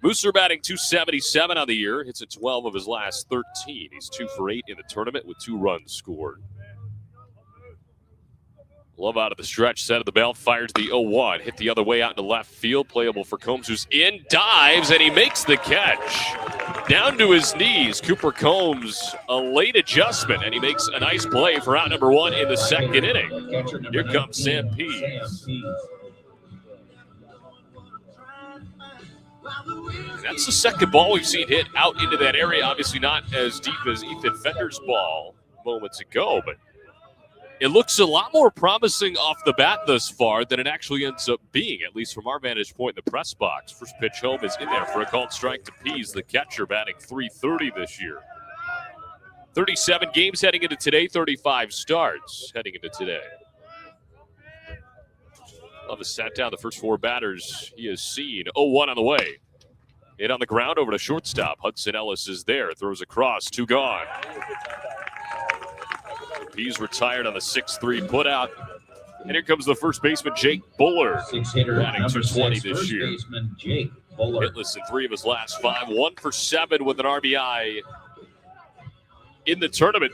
Mooser batting .277 on the year. Hits at 12 of his last 13. He's 2 for 8 in the tournament with 2 runs scored. Love out of the stretch, set of the belt, fires the 0-1. Hit the other way out into left field. Playable for Combs, who's in, dives, and he makes the catch. Down to his knees, Cooper Combs, a late adjustment, and he makes a nice play for out number 1 in the second inning. Here comes Sam Pease. That's the second ball we've seen hit out into that area. Obviously not as deep as Ethan Fender's ball moments ago, but it looks a lot more promising off the bat thus far than it actually ends up being, at least from our vantage point in the press box. First pitch home is in there for a called strike to Pease, the catcher, batting .330 this year. 37 games heading into today, 35 starts heading into today. Love has sat down the first 4 batters he has seen. 0-1 on the way. Hit on the ground over to shortstop. Hudson Ellis is there. Throws across. 2 gone. He's retired on the 6-3 putout. And here comes the first baseman, Jake Bullard. Batting .220 this year. Hitless in 3 of his last 5. 1 for 7 with an RBI in the tournament.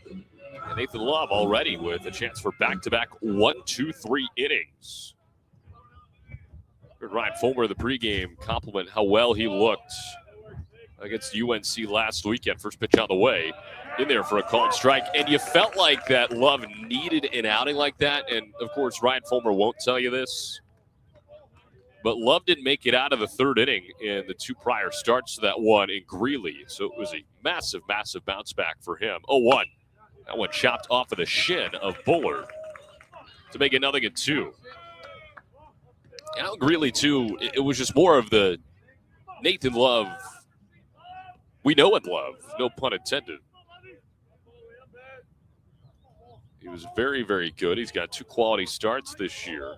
And Nathan Love already with a chance for back-to-back 1-2-3 innings. Heard Ryan Fulmer, the pregame, compliment how well he looked against UNC last weekend. First pitch on the way. In there for a called strike. And you felt like that Love needed an outing like that. And, of course, Ryan Fulmer won't tell you this. But Love didn't make it out of the 3rd inning in the 2 prior starts to that one in Greeley. So it was a massive, massive bounce back for him. 0-1. That one chopped off of the shin of Bullard to make it 0-2. Out Greeley, too, it was just more of the Nathan Love we know and love, no pun intended. He was very, very good. He's got 2 quality starts this year.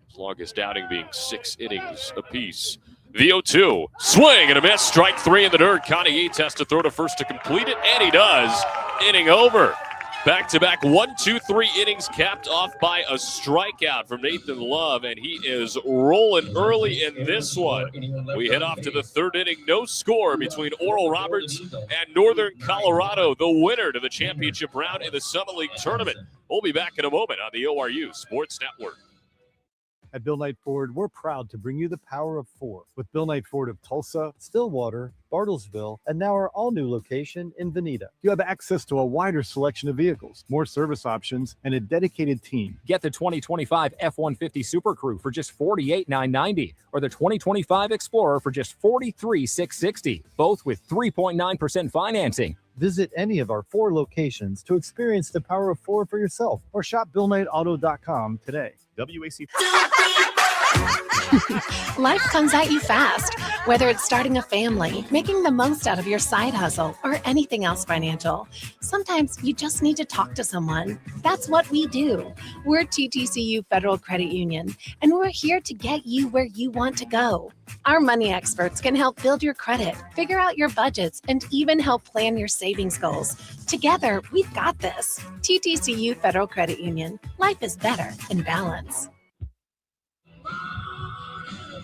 His longest outing being 6 innings apiece. The 0-2. Swing and a miss. Strike 3 in the dirt. Kana-Yates has to throw to first to complete it, and he does. Inning over. Back-to-back 1-2-3 innings capped off by a strikeout from Nathan Love, and he is rolling early in this one. We head off to the 3rd inning. No score between Oral Roberts and Northern Colorado, the winner to the championship round in the Summit League tournament. We'll be back in a moment on the ORU Sports Network. At Bill Knight Ford, we're proud to bring you the power of 4 with Bill Knight Ford of Tulsa, Stillwater, Bartlesville, and now our all-new location in Veneta. You have access to a wider selection of vehicles, more service options, and a dedicated team. Get the 2025 F-150 Super Crew for just $48,990 or the 2025 Explorer for just $43,660, both with 3.9% financing. Visit any of our 4 locations to experience the power of 4 for yourself or shop BillKnightAuto.com today. WAC. Life comes at you fast, whether it's starting a family, making the most out of your side hustle, or anything else financial. Sometimes you just need to talk to someone. That's what we do. We're TTCU Federal Credit Union, and we're here to get you where you want to go. Our money experts can help build your credit, figure out your budgets, and even help plan your savings goals. Together, we've got this. TTCU Federal Credit Union. Life is better in balance.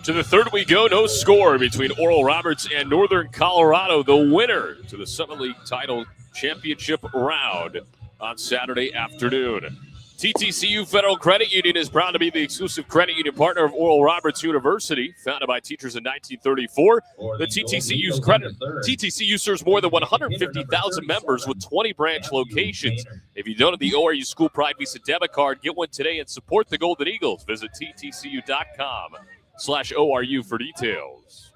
To the third we go, no score between Oral Roberts and Northern Colorado. The winner to the Summit League title championship round on Saturday afternoon. TTCU Federal Credit Union is proud to be the exclusive credit union partner of Oral Roberts University. Founded by teachers in 1934, the TTCU serves more than 150,000 members with 20 branch locations. If you don't have the ORU School Pride Visa debit card, get one today and support the Golden Eagles. Visit ttcu.com/ORU for details.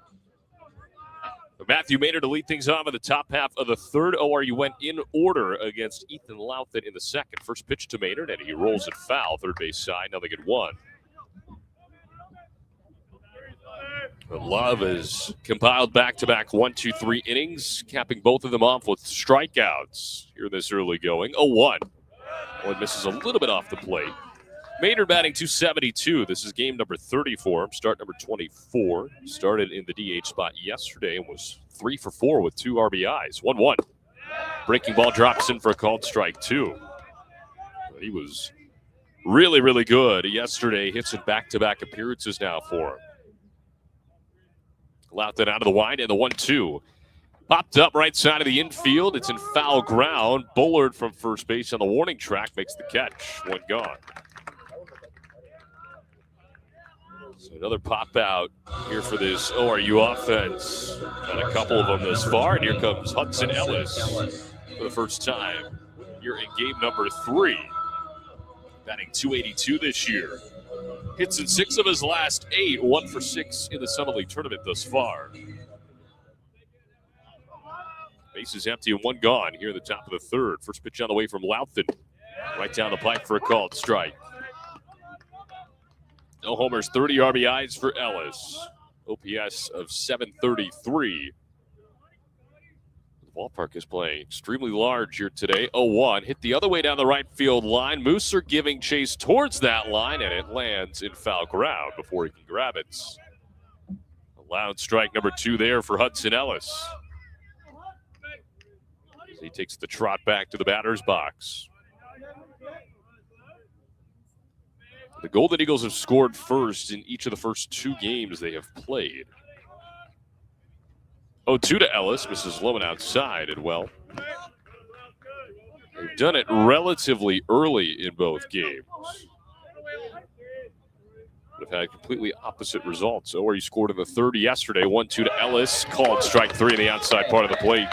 Matthew Maynard to lead things off in the top half of the third. ORU went in order against Ethan Louthan in the second. First pitch to Maynard, and he rolls it foul. Third base side, nothing at 1. But Love has compiled back-to-back 1-2-3 innings, capping both of them off with strikeouts here this early going. 0-1. One misses a little bit off the plate. Maynard batting .272. This is game number 34. Start number 24. Started in the DH spot yesterday and was 3 for 4 with 2 RBIs. 1-1. Breaking ball drops in for a called strike 2. He was really, really good yesterday. Hits in back-to-back appearances now for him. Louthan out of the wind and the 1-2. Popped up right side of the infield. It's in foul ground. Bullard from first base on the warning track makes the catch. One gone. So another pop out here for this ORU offense. Got a couple of them this far, and here comes Hudson Ellis for the first time here in game number 3. Batting .282 this year. Hits in 6 of his last 8, 1 for 6 in the Summit League tournament thus far. Bases empty and 1 gone here at the top of the third. First pitch on the way from Louthan. Right down the pipe for a called strike. No homers, 30 RBIs for Ellis. OPS of .733. The ballpark is playing extremely large here today. 0-1. Hit the other way down the right field line. Mooser giving chase towards that line, and it lands in foul ground before he can grab it. A loud strike number 2 there for Hudson Ellis. As he takes the trot back to the batter's box. The Golden Eagles have scored first in each of the first 2 games they have played. 0-2 to Ellis. Misses low and outside and well. They've done it relatively early in both games. But have had completely opposite results. ORU scored in the third yesterday. 1-2 to Ellis. Called strike 3 in the outside part of the plate.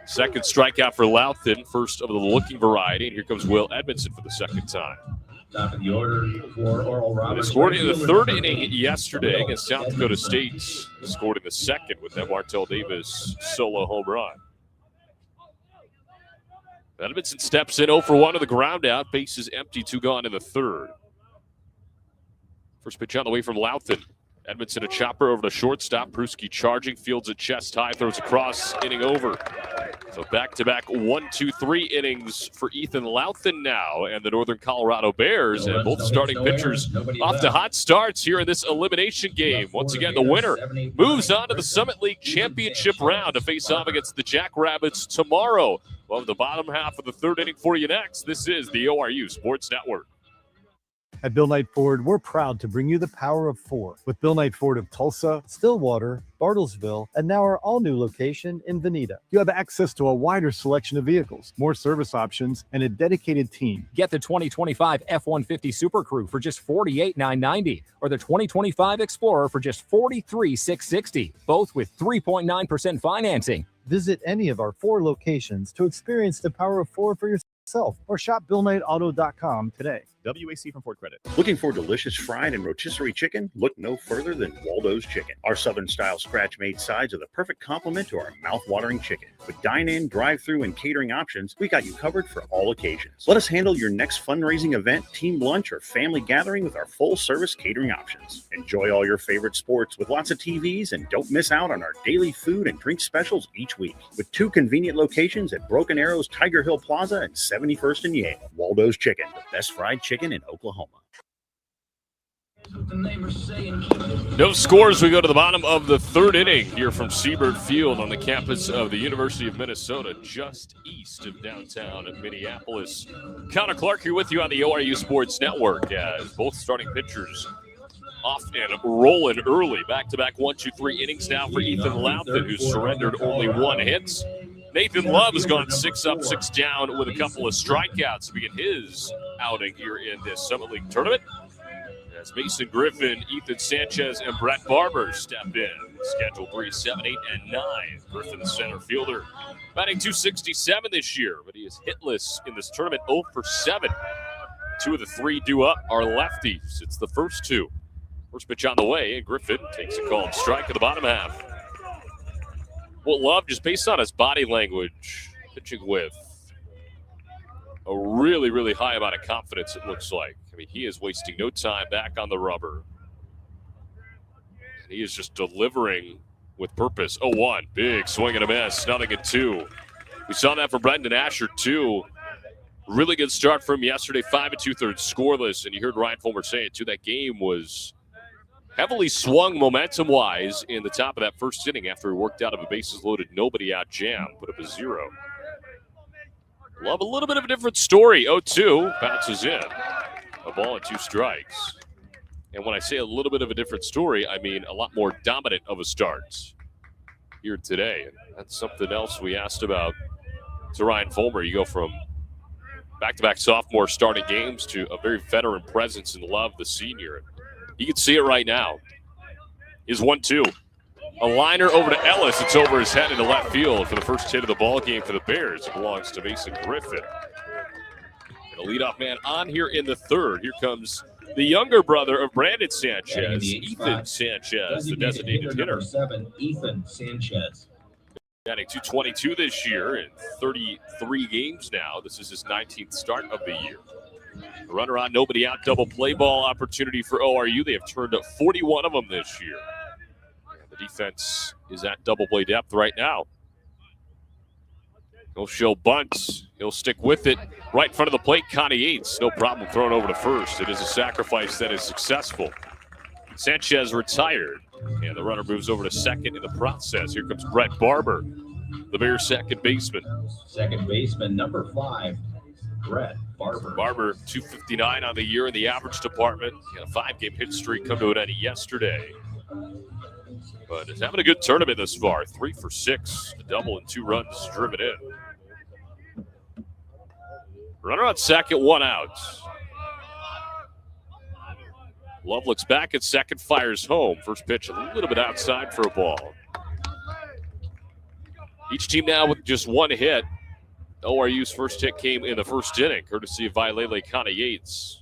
Second strikeout for Louthan. First of the looking variety. And here comes Will Edmondson for the second time. Top of the order for Oral Roberts. They scored in the third inning yesterday against South Dakota State. Scored in the second with that Martell Davis solo home run. Edmondson steps in 0 for 1 to the ground out. Bases empty, 2 gone in the third. First pitch on the way from Louthan. Edmondson a chopper over to shortstop. Pruski charging, fields it chest high, throws across, inning over. So back-to-back 1-2-3 innings for Ethan Louthan now and the Northern Colorado Bears. And both starting pitchers off to hot starts here in this elimination game. Once again, the winner moves on to the Summit League championship round to face off against the Jackrabbits tomorrow. Well, the bottom half of the third inning for you next. This is the ORU Sports Network. At Bill Knight Ford, we're proud to bring you the power of 4 with Bill Knight Ford of Tulsa, Stillwater, Bartlesville, and now our all-new location in Veneta. You have access to a wider selection of vehicles, more service options, and a dedicated team. Get the 2025 F-150 Super Crew for just $48,990 or the 2025 Explorer for just $43,660, both with 3.9% financing. Visit any of our 4 locations to experience the power of 4 for yourself or shop BillKnightAuto.com today. WAC from Ford Credit. Looking for delicious fried and rotisserie chicken? Look no further than Waldo's Chicken. Our Southern-style scratch-made sides are the perfect complement to our mouth-watering chicken. With dine-in, drive-through, and catering options, we got you covered for all occasions. Let us handle your next fundraising event, team lunch, or family gathering with our full-service catering options. Enjoy all your favorite sports with lots of TVs, and don't miss out on our daily food and drink specials each week. With 2 convenient locations at Broken Arrow's Tiger Hill Plaza and 71st and Yale. Waldo's Chicken, the best fried chicken in Oklahoma. No scores. We go to the bottom of the 3rd inning here from Seabird Field on the campus of the University of Minnesota, just east of downtown Minneapolis. Connor Clark here with you on the ORU Sports Network as both starting pitchers off and rolling early. Back-to-back 1-2-3 innings now for Ethan Loughton, who surrendered only 1 hit. Nathan Love has gone 6 up, 6 down with a couple of strikeouts to begin his outing here in this Summit League tournament. As Mason Griffin, Ethan Sanchez, and Brett Barber step in. Schedule 3, 7, 8, and 9. Griffin, the center fielder, batting .267 this year, but he is hitless in this tournament, 0 for 7. 2 of the 3 due up are lefties. It's the first 2. First pitch on the way, and Griffin takes a called strike in the bottom half. Well, Love, just based on his body language, pitching with a really, really high amount of confidence, it looks like. I mean, he is wasting no time back on the rubber. And he is just delivering with purpose. 0-1, big swing and a miss, 0-2. We saw that for Brendan Asher, too. Really good start from yesterday, 5 2/3 scoreless. And you heard Ryan Fulmer say it, too. That game was heavily swung momentum-wise in the top of that first inning after he worked out of a bases-loaded, nobody-out jam, put up a 0. Love a little bit of a different story. 0-2, bounces in. A ball and 2 strikes. And when I say a little bit of a different story, I mean a lot more dominant of a start here today. And that's something else we asked about to Ryan Fulmer. You go from back-to-back sophomore starting games to a very veteran presence in Love, the senior. You can see it right now. Is 1-2. A liner over to Ellis. It's over his head into left field for the first hit of the ball game for the Bears. It belongs to Mason Griffin. And a leadoff man on here in the 3rd. Here comes the younger brother of Brandon Sanchez, Ethan Sanchez, the designated hitter. 7, Ethan Sanchez. Batting .222 this year in 33 games now. This is his 19th start of the year. A runner on, nobody out, double play ball opportunity for ORU. They have turned up 41 of them this year. And the defense is at double play depth right now. He'll show bunts. He'll stick with it. Right in front of the plate, Connie Yates. No problem throwing over to first. It is a sacrifice that is successful. Sanchez retired. And the runner moves over to second in the process. Here comes Brett Barber, the Bears' second baseman. Second baseman, number 5. Brett Barber. Barber, 259 on the year in the average department. He had a 5-game hit streak come to an end yesterday. But is having a good tournament this far. 3 for 6, a double and 2 runs driven in. Runner on second, 1 out. Love looks back at second, fires home. First pitch a little bit outside for a ball. Each team now with just 1 hit. ORU's first hit came in the first inning, courtesy of Vailele Connie Yates.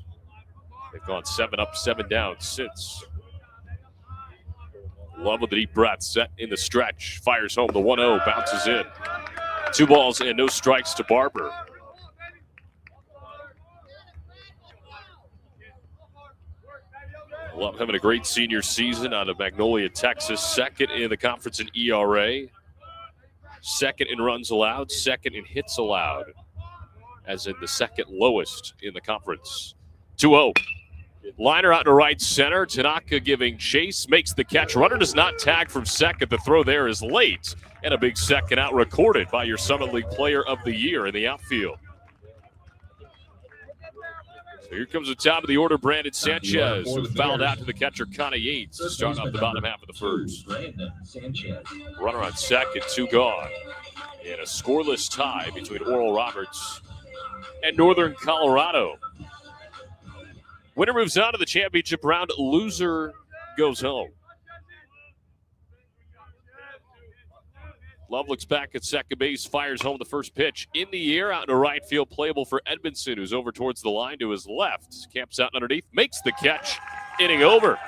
They've gone 7 up, 7 down since. Love with the deep breath, set in the stretch. Fires home, the 1-0, bounces in. 2 balls and no strikes to Barber. Love having a great senior season out of Magnolia, Texas. Second in the conference in ERA. Second in runs allowed, second in hits allowed, as in the second lowest in the conference. 2-0. Liner out to right center. Tanaka giving chase, makes the catch. Runner does not tag from second. The throw there is late. And a big second out recorded by your Summit League Player of the Year in the outfield. Here comes the top of the order, Brandon Sanchez, who fouled out to the catcher, Connor Yates, to start off the bottom half of the first. Runner on second, 2 gone. And a scoreless tie between Oral Roberts and Northern Colorado. Winner moves on to the championship round. Loser goes home. Love looks back at second base, fires home the first pitch. In the air, out into right field, playable for Edmondson, who's over towards the line to his left. Camps out underneath, makes the catch, inning over.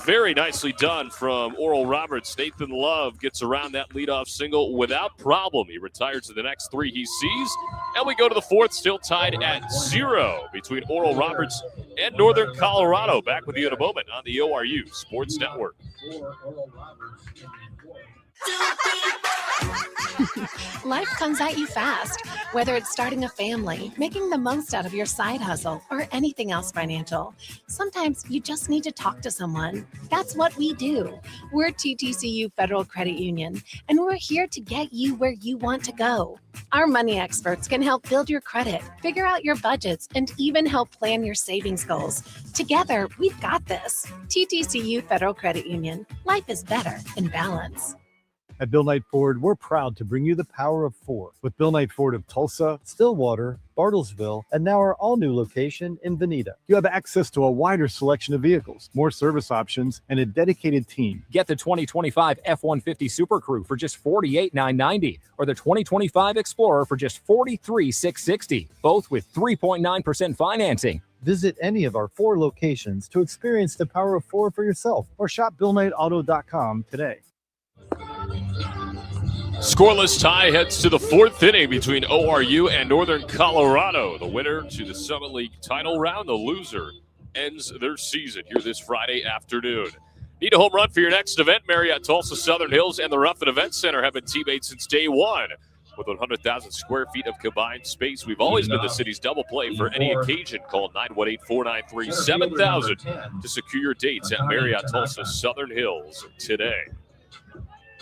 Very nicely done from Oral Roberts. Nathan Love gets around that leadoff single without problem. He retires to the next 3 he sees. And we go to the fourth, still tied at 0 between Oral Roberts and Northern Colorado. Back with you in a moment on the ORU Sports Network. Life comes at you fast, whether it's starting a family, making the most out of your side hustle, or anything else financial. Sometimes you just need to talk to someone. That's what we do. We're TTCU Federal Credit Union, and we're here to get you where you want to go. Our money experts can help build your credit, figure out your budgets, and even help plan your savings goals. Together, we've got this. TTCU Federal Credit Union. Life is better in balance. At Bill Knight Ford, we're proud to bring you the power of 4 with Bill Knight Ford of Tulsa, Stillwater, Bartlesville, and now our all-new location in Veneta. You have access to a wider selection of vehicles, more service options, and a dedicated team. Get the 2025 F-150 Super Crew for just $48,990 or the 2025 Explorer for just $43,660, both with 3.9% financing. Visit any of our 4 locations to experience the power of 4 for yourself or shop BillKnightAuto.com today. Scoreless tie heads to the 4th inning between ORU and Northern Colorado. The winner to the Summit League title round, the loser ends their season here this Friday afternoon. Need a home run for your next event? Marriott Tulsa Southern Hills and the Ruffin Event Center have been teammates since day one. With 100,000 square feet of combined space, we've always been the city's double play for any occasion. Call 918-493-7000 to secure your dates at Marriott Tulsa Southern Hills today.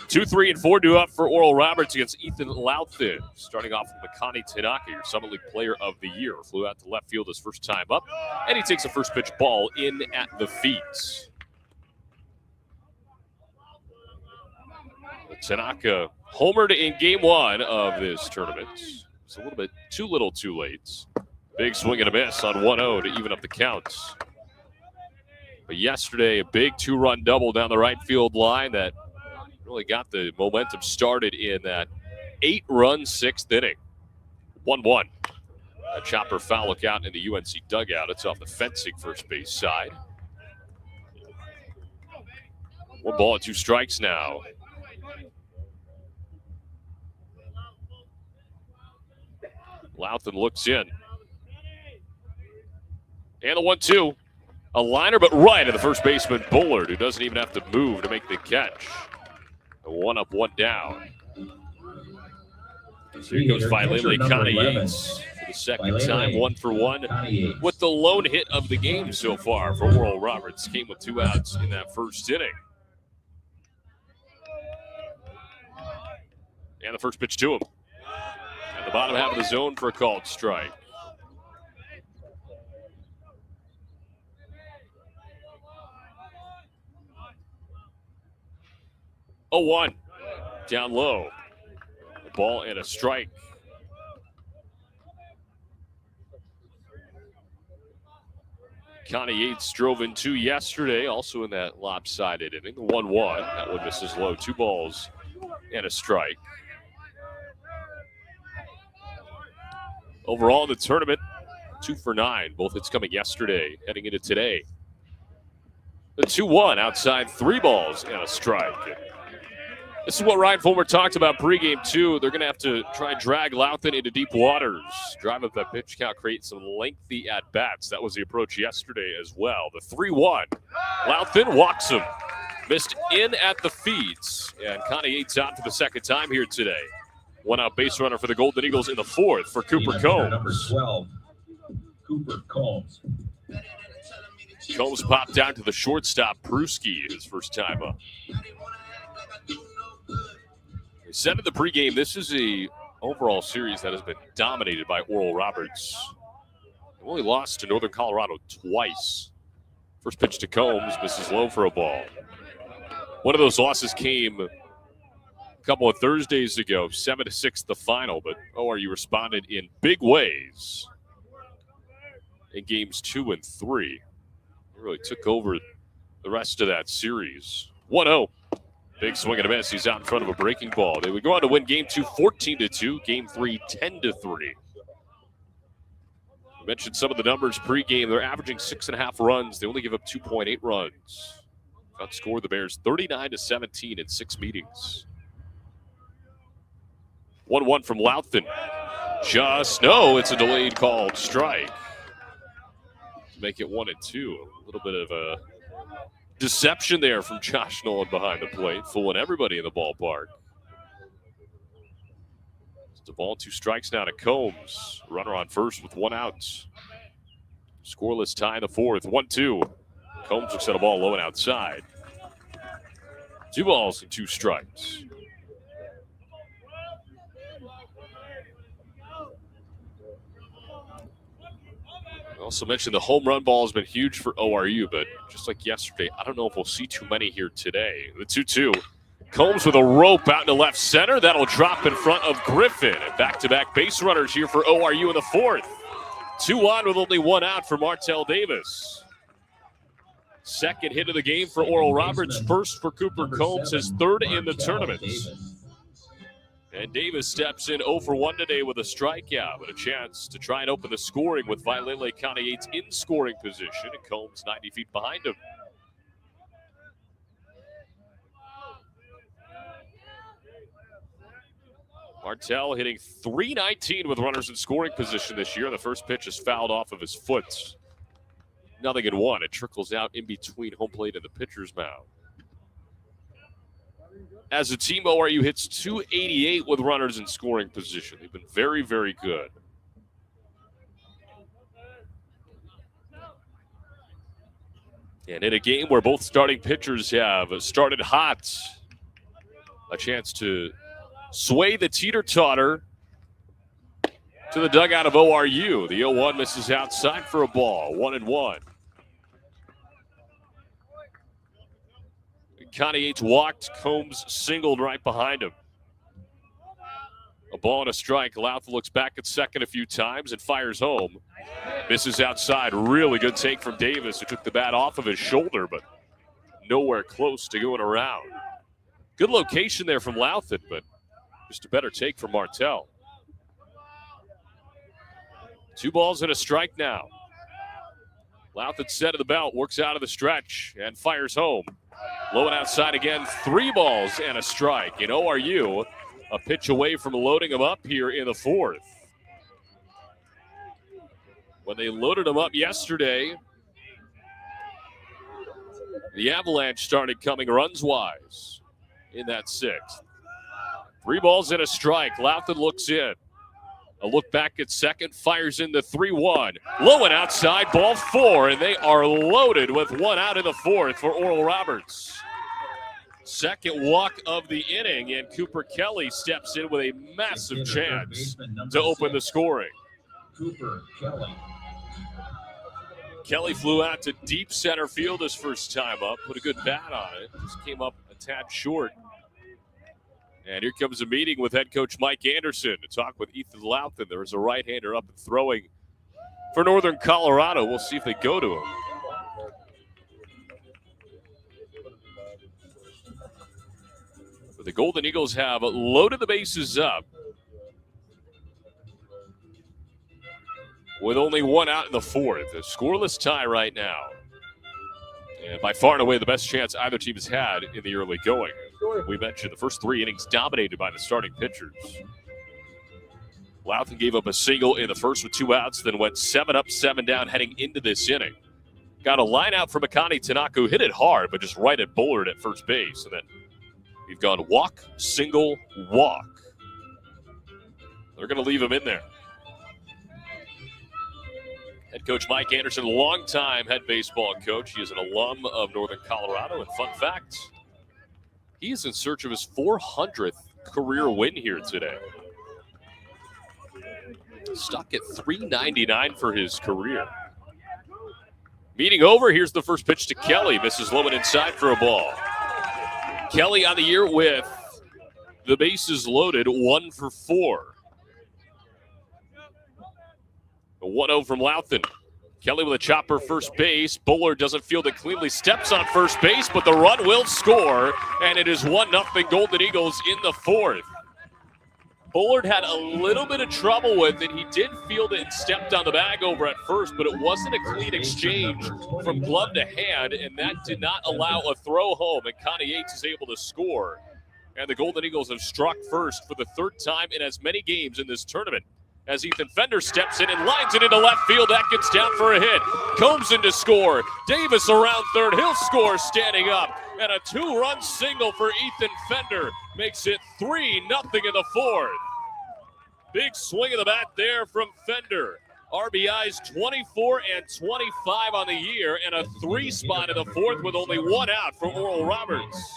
2, 3, and 4 due up for Oral Roberts against Ethan Louthin. Starting off with Makani Tanaka, your Summit League Player of the Year. Flew out to left field his first time up, and he takes a first pitch ball in at the feet. Tanaka homered in game 1 of this tournament. It's a little bit too little too late. Big swing and a miss on 1-0 to even up the counts. But yesterday, a big 2-run double down the right field line that really got the momentum started in that 8-run 6th inning. 1-1. A chopper foul look out in the UNC dugout. It's off the fencing first base side. 1 ball and 2 strikes now. Louthin looks in. And the 1-2. A liner, but right at the first baseman, Bullard, who doesn't even have to move to make the catch. 1 up, 1 down. So here goes Vailele Connor Yates for the second time, 1 for 1 with the lone hit of the game so far for Oral Roberts. Came with 2 outs in that first inning. And the first pitch to him. At the bottom half of the zone for a called strike. Oh, 1 down low. A ball and a strike. Connie Yates drove in 2 yesterday, also in that lopsided inning. The 1-1. That one misses low. 2 balls and a strike. Overall in the tournament, 2 for 9. Both hits coming yesterday, heading into today. The 2-1 outside, 3 balls and a strike. This is what Ryan Fulmer talked about pregame, too. They're going to have to try and drag Louthin into deep waters, drive up that pitch count, create some lengthy at-bats. That was the approach yesterday as well. The 3-1. Louthin walks him. Missed in at the feet. And Connie Yates out for the second time here today. 1 out base runner for the Golden Eagles in the 4th for Cooper Combs. Number 12, Cooper Combs. Combs popped down to the shortstop, Pruski, his first time up. We said in the pregame, this is a overall series that has been dominated by Oral Roberts. Only lost to Northern Colorado twice. First pitch to Combs, misses low for a ball. One of those losses came a couple of Thursdays ago, 7-6 the final, but ORU responded in big ways in games 2 and 3. They really took over the rest of that series. 1-0. Big swing and a miss. He's out in front of a breaking ball. They would go on to win game 2 14-2, game 3 10-3. I mentioned some of the numbers pregame. They're averaging 6.5 runs. They only give up 2.8 runs. Outscored the Bears 39-17 in 6 meetings. 1-1 from Louthan. It's a delayed called strike. To make it 1-2. A little bit of a deception there from Josh Nolan behind the plate, fooling everybody in the ballpark. It's a ball, 2 strikes now to Combs. Runner on first with 1 out. Scoreless tie in the 4th, 1-2. Combs looks at a ball low and outside. 2 balls and 2 strikes. I also mentioned the home run ball has been huge for ORU, but just like yesterday, I don't know if we'll see too many here today. The 2-2. Combs with a rope out into left center. That'll drop in front of Griffin. And back-to-back base runners here for ORU in the 4th. 2 on with only 1 out for Martell Davis. Second hit of the game for Oral Roberts. First for Cooper Combs, his 3rd in the tournament. And Davis steps in 0 for 1 today with a strikeout, but a chance to try and open the scoring with Vailele County Yates in scoring position, and Combs 90 feet behind him. Martell hitting .319 with runners in scoring position this year. The first pitch is fouled off of his foot. 0-1. It trickles out in between home plate and the pitcher's mound. As a team, ORU hits .288 with runners in scoring position. They've been very, very good. And in a game where both starting pitchers have started hot, a chance to sway the teeter-totter to the dugout of ORU. The 0-1 misses outside for a ball, 1-1. Connie Yates walked, Combs singled right behind him. A ball and a strike. Louthan looks back at second a few times and fires home. Misses outside. Really good take from Davis, who took the bat off of his shoulder, but nowhere close to going around. Good location there from Louthan, but just a better take from Martell. 2 balls and a strike now. Louthan set of the belt, works out of the stretch, and fires home. Low and outside again, 3 balls and a strike. In ORU, a pitch away from loading him up here in the 4th. When they loaded him up yesterday, the Avalanche started coming runs-wise in that 6th. 3 balls and a strike. Louthan looks in. A look back at second, fires in the 3-1. Low and outside, ball 4, and they are loaded with 1 out in the 4th for Oral Roberts. Second walk of the inning, and Cooper Kelly steps in with a massive chance to open the scoring. Cooper Kelly. Kelly flew out to deep center field his first time up, put a good bat on it, just came up a tad short. And here comes a meeting with head coach Mike Anderson to talk with Ethan Louthan. There is a right-hander up and throwing for Northern Colorado. We'll see if they go to him. But the Golden Eagles have loaded the bases up with only 1 out in the 4th. A scoreless tie right now. And by far and away the best chance either team has had in the early going. We mentioned the first 3 innings dominated by the starting pitchers. Louthan gave up a single in the first with 2 outs, then went 7 up, 7 down heading into this inning. Got a line out from Akane Tanaka, who hit it hard, but just right at Bullard at first base. And then we've gone walk, single, walk. They're going to leave him in there. Head coach Mike Anderson, longtime head baseball coach. He is an alum of Northern Colorado. And fun fact, he is in search of his 400th career win here today. stuck at .399 for his career. Meeting over, here's the first pitch to Kelly. Misses low and inside for a ball. Kelly on the year with the bases loaded, 1 for 4. A 1-0 from Louthan. Kelly with a chopper first base. Bullard doesn't field it cleanly, steps on first base, but the run will score, and it is 1-0 Golden Eagles in the 4th. Bullard had a little bit of trouble with it. He did field it and stepped on the bag over at first, but it wasn't a clean exchange from glove to hand, and that did not allow a throw home, and Connie Yates is able to score. And the Golden Eagles have struck first for the 3rd time in as many games in this tournament. As Ethan Fender steps in and lines it into left field, that gets down for a hit. Combs in to score. Davis around third. He'll score standing up. And a 2-run single for Ethan Fender makes it 3-0 in the 4th. Big swing of the bat there from Fender. RBIs 24 and 25 on the year, and a 3 spot in the 4th with only 1 out for Oral Roberts.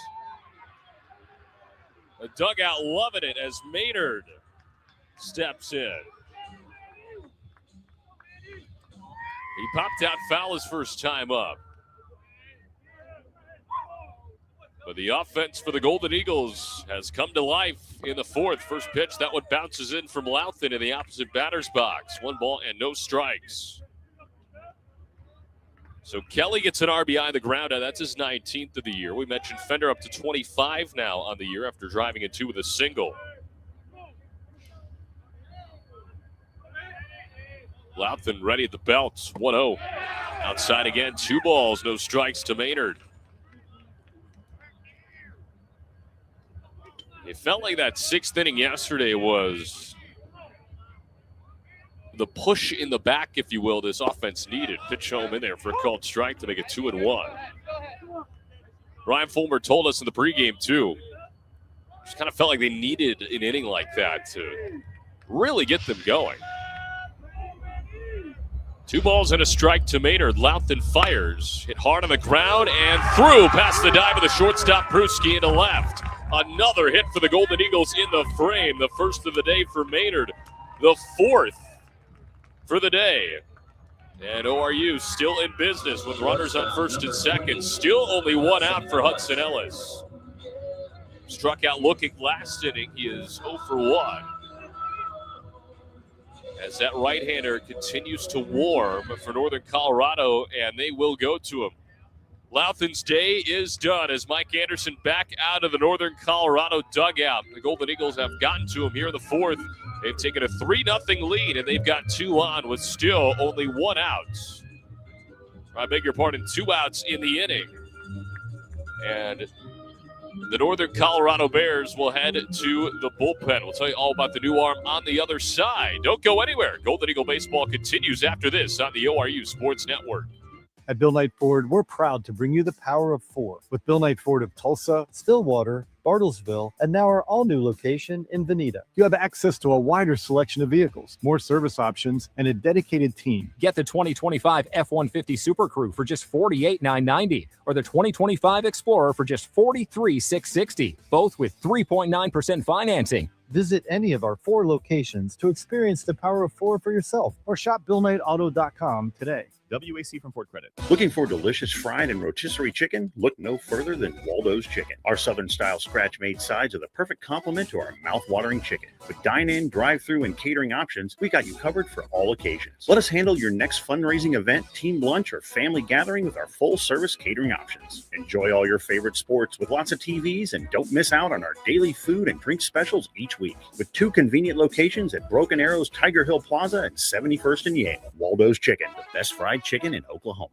The dugout loving it as Maynard steps in. He popped out foul his first time up. But the offense for the Golden Eagles has come to life in the 4th. First pitch, that one bounces in from Louthan in the opposite batter's box. 1 ball and no strikes. So Kelly gets an RBI on the ground. That's his 19th of the year. We mentioned Fender up to 25 now on the year after driving in 2 with a single. Louthan ready at the belt. 1-0. Outside again. 2 balls, no strikes to Maynard. It felt like that 6th inning yesterday was the push in the back, if you will, this offense needed. Pitch home in there for a called strike to make it 2-1. Ryan Fulmer told us in the pregame, too. Just kind of felt like they needed an inning like that to really get them going. 2 balls and a strike to Maynard. Louthan fires. Hit hard on the ground and through past the dive of the shortstop Pruski into left. Another hit for the Golden Eagles in the frame. The first of the day for Maynard. The 4th for the day. And ORU still in business with runners on first and second. Still only 1 out for Hudson Ellis. Struck out looking last inning. He is 0 for 1. As that right-hander continues to warm for Northern Colorado, and they will go to him. Louthan's day is done as Mike Anderson back out of the Northern Colorado dugout. The Golden Eagles have gotten to him here in the 4th. They've taken a 3-0 lead, and they've got 2 on with still only 1 out. I beg your pardon, 2 outs in the inning. And the Northern Colorado Bears will head to the bullpen. We'll tell you all about the new arm on the other side. Don't go anywhere. Golden Eagle baseball continues after this on the ORU Sports Network. At Bill Knight Ford, we're proud to bring you the power of 4 with Bill Knight Ford of Tulsa, Stillwater, Bartlesville, and now our all-new location in Veneta. You have access to a wider selection of vehicles, more service options, and a dedicated team. Get the 2025 F-150 Super Crew for just $48,990 or the 2025 Explorer for just $43,660, both with 3.9% financing. Visit any of our 4 locations to experience the power of 4 for yourself or shop BillKnightAuto.com today. WAC from Ford Credit. Looking for delicious fried and rotisserie chicken? Look no further than Waldo's Chicken. Our Southern-style scratch-made sides are the perfect complement to our mouth-watering chicken. With dine-in, drive-through, and catering options, we got you covered for all occasions. Let us handle your next fundraising event, team lunch, or family gathering with our full-service catering options. Enjoy all your favorite sports with lots of TVs, and don't miss out on our daily food and drink specials each week. With 2 convenient locations at Broken Arrow's Tiger Hill Plaza and 71st and Yale. Waldo's Chicken, the best fried chicken in Oklahoma.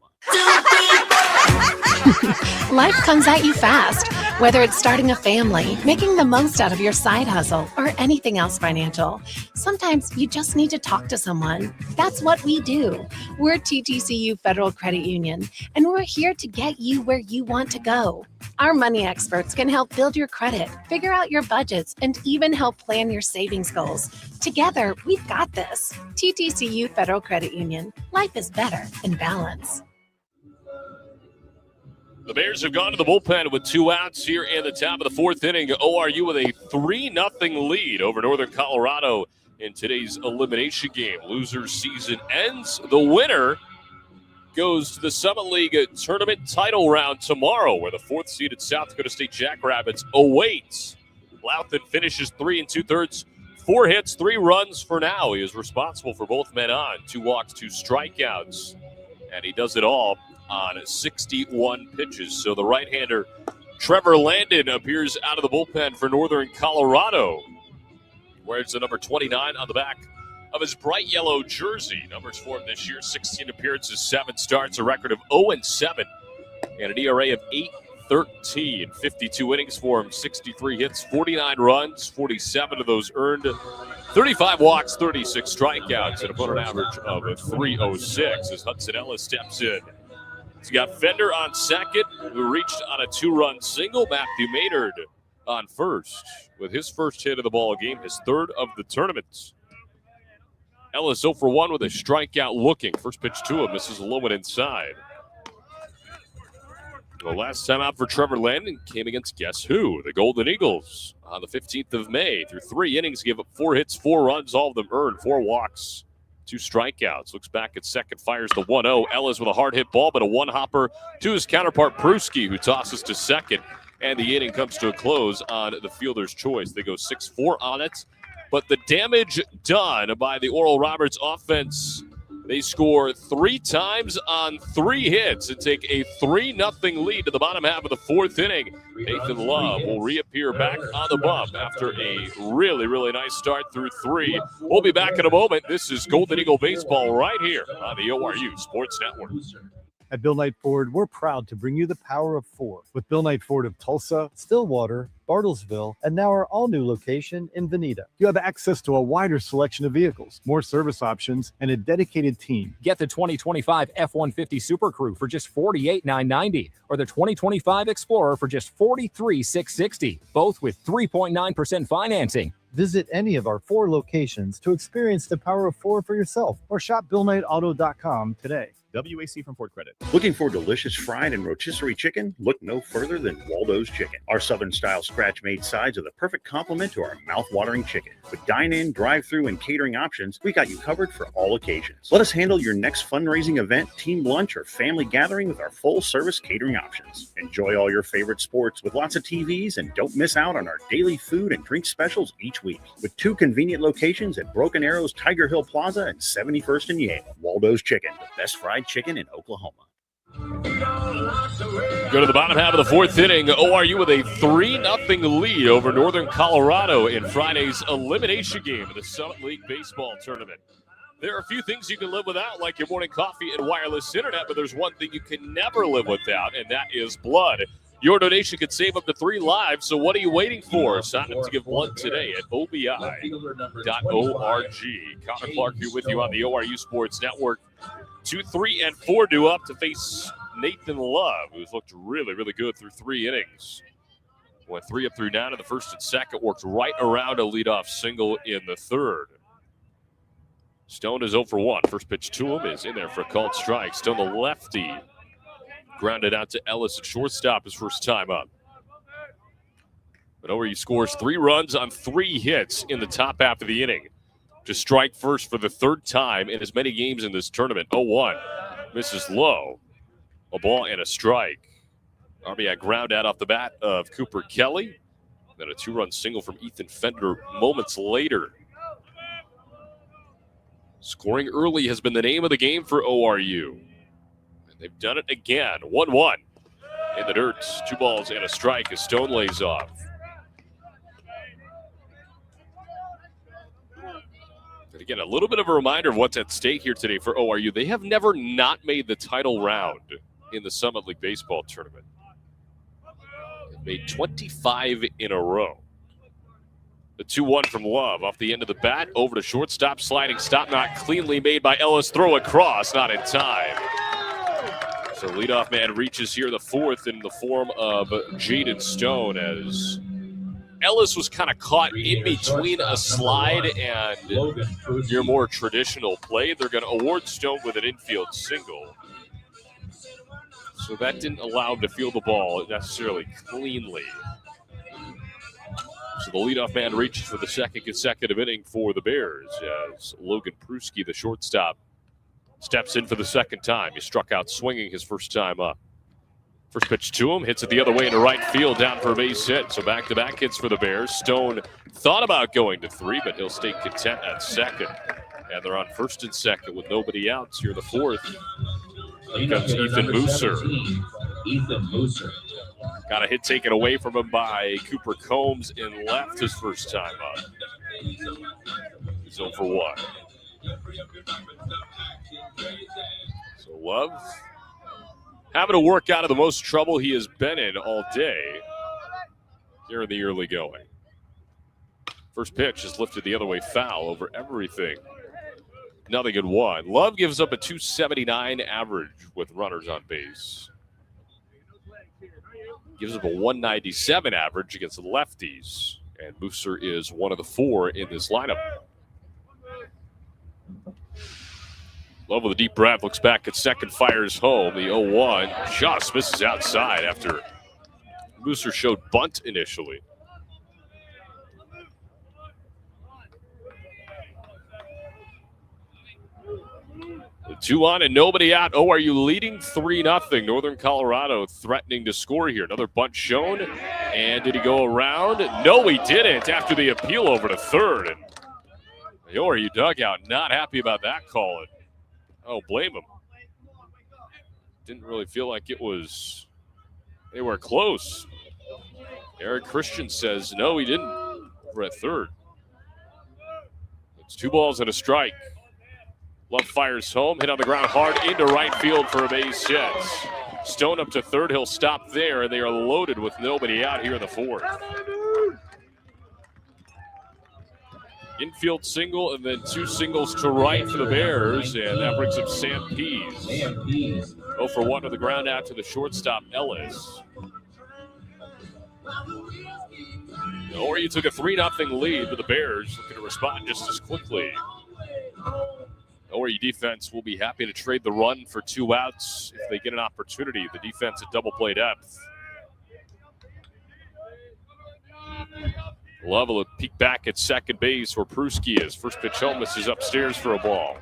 Life comes at you fast, whether it's starting a family, making the most out of your side hustle, or anything else financial. Sometimes you just need to talk to someone. That's what we do. We're TTCU Federal Credit Union, and we're here to get you where you want to go. Our money experts can help build your credit, figure out your budgets, and even help plan your savings goals. Together, we've got this. TTCU Federal Credit Union. Life is better in balance. The Bears have gone to the bullpen with 2 outs here in the top of the 4th inning. ORU with a 3-0 lead over Northern Colorado in today's elimination game. Loser's season ends. The winner goes to the Summit League tournament title round tomorrow, where the 4th-seeded South Dakota State Jackrabbits awaits. Louthan finishes 3 2/3, 4 hits, 3 runs for now. He is responsible for both men on, 2 walks, 2 strikeouts, and he does it all on 61 pitches. So the right-hander Trevor Landon appears out of the bullpen for Northern Colorado, wears the number 29 on the back of his bright yellow jersey. Numbers for him this year: 16 appearances, 7 starts, a record of 0-7, and an ERA of 8.13. 52 innings for him, 63 hits, 49 runs, 47 of those earned, 35 walks, 36 strikeouts, and opponent average of 3.06 as Hudson Ellis steps in. He's got Fender on second, who reached on a 2-run single. Matthew Maynard on first with his first hit of the ball game, his 3rd of the tournament. Ellis 0 for 1 with a strikeout looking. First pitch to him, misses low and inside. The last time out for Trevor Landon came against guess who? The Golden Eagles on the 15th of May. Through 3 innings, gave up 4 hits, 4 runs, all of them earned, 4 walks, 2 strikeouts. Looks back at second, fires the 1-0. Ellis with a hard hit ball, but a 1-hopper to his counterpart Pruski, who tosses to second. And the inning comes to a close on the fielder's choice. They go 6-4 on it. But the damage done by the Oral Roberts offense, they score 3 times on 3 hits and take a 3-0 lead to the bottom half of the 4th inning. Nathan Love will reappear back on the bump after a really, really nice start through 3. We'll be back in a moment. This is Golden Eagle Baseball right here on the ORU Sports Network. At Bill Knight Ford, we're proud to bring you the power of 4 with Bill Knight Ford of Tulsa, Stillwater, Bartlesville, and now our all-new location in Veneta. You have access to a wider selection of vehicles, more service options, and a dedicated team. Get the 2025 F-150 Super Crew for just $48,990 or the 2025 Explorer for just $43,660, both with 3.9% financing. Visit any of our 4 locations to experience the power of 4 for yourself or shop BillKnightAuto.com today. WAC from Ford Credit. Looking for delicious fried and rotisserie chicken? Look no further than Waldo's Chicken. Our Southern-style scratch-made sides are the perfect complement to our mouth-watering chicken. With dine-in, drive-through, and catering options, we got you covered for all occasions. Let us handle your next fundraising event, team lunch, or family gathering with our full-service catering options. Enjoy all your favorite sports with lots of TVs, and don't miss out on our daily food and drink specials each week. With 2 convenient locations at Broken Arrows, Tiger Hill Plaza, and 71st and Yale. Waldo's Chicken, the best fried chicken in Oklahoma. Go to the bottom half of the 4th inning. ORU with a 3-0 lead over Northern Colorado in Friday's elimination game of the Summit League Baseball Tournament. There are a few things you can live without, like your morning coffee and wireless internet, but there's one thing you can never live without, and that is blood. Your donation could save up to 3 lives, so what are you waiting for? Sign up to give blood today at obi.org. Connor Clark here with you on the ORU Sports Network. 2, 3, and 4 due up to face Nathan Love, who's looked really, really good through 3 innings. Went 3 up through 9 in the 1st and 2nd, worked right around a leadoff single in the 3rd. Stone is 0 for 1. First pitch to him is in there for a called strike. Stone, the lefty, grounded out to Ellis at shortstop his first time up. But ORU scores 3 runs on 3 hits in the top half of the inning to strike first for the 3rd time in as many games in this tournament. 0-1, misses low. A ball and a strike. RBI ground out off the bat of Cooper Kelly. Then a 2-run single from Ethan Fender moments later. Scoring early has been the name of the game for ORU. And they've done it again. 1-1 in the dirt. 2 balls and a strike as Stone lays off. And again, a little bit of a reminder of what's at stake here today for ORU. They have never not made the title round in the Summit League Baseball Tournament. They've made 25 in a row. The 2-1 from Love off the end of the bat, over to shortstop, sliding stop, not cleanly made by Ellis, throw across, not in time. So leadoff man reaches here the 4th in the form of Jaden Stone, as Ellis was kind of caught in between a slide and your more traditional play. They're going to award Stone with an infield single. So that didn't allow him to field the ball necessarily cleanly. So the leadoff man reaches for the second consecutive inning for the Bears as Logan Pruski, the shortstop, steps in for the second time. He struck out swinging his first time up. First pitch to him, hits it the other way into right field, down for a base hit. So back-to-back hits for the Bears. Stone thought about going to 3, but he'll stay content at second. And they're on first and second with nobody outs here in the fourth. Here comes Ethan Mooser. Got a hit taken away from him by Cooper Combs in left his first time up. He's 0 for 1. So Love having to work out of the most trouble he has been in all day here in the early going. First pitch is lifted the other way, foul over everything. 0-1. Love gives up a 279 average with runners on base. Gives up a 197 average against the lefties. And Mooser is one of the 4 in this lineup. Love with a deep breath, looks back at second, fires home. The 0-1 just misses outside after Mooser showed bunt initially. The 2 on and nobody out. ORU leading 3-0. Northern Colorado threatening to score here. Another bunt shown. And did he go around? No, he didn't after the appeal over to third. And the ORU dugout not happy about that call. And I don't blame him. Didn't really feel like it was anywhere close. Eric Christian says, no, he didn't. We're at third. It's 2 balls and a strike. Love fires home, hit on the ground hard into right field for a base hit. Stone up to third, he'll stop there, and they are loaded with nobody out here in the fourth. Infield single and then 2 singles to right for the Bears, and that brings up Sam Pease. 0 for 1 to the ground out to the shortstop, Ellis. ORU took a 3-0 lead, but the Bears looking to respond just as quickly. ORU defense will be happy to trade the run for 2 outs if they get an opportunity. The defense at double play depth. Love will peek back at second base where Pruski is. First pitch home, misses upstairs for a ball.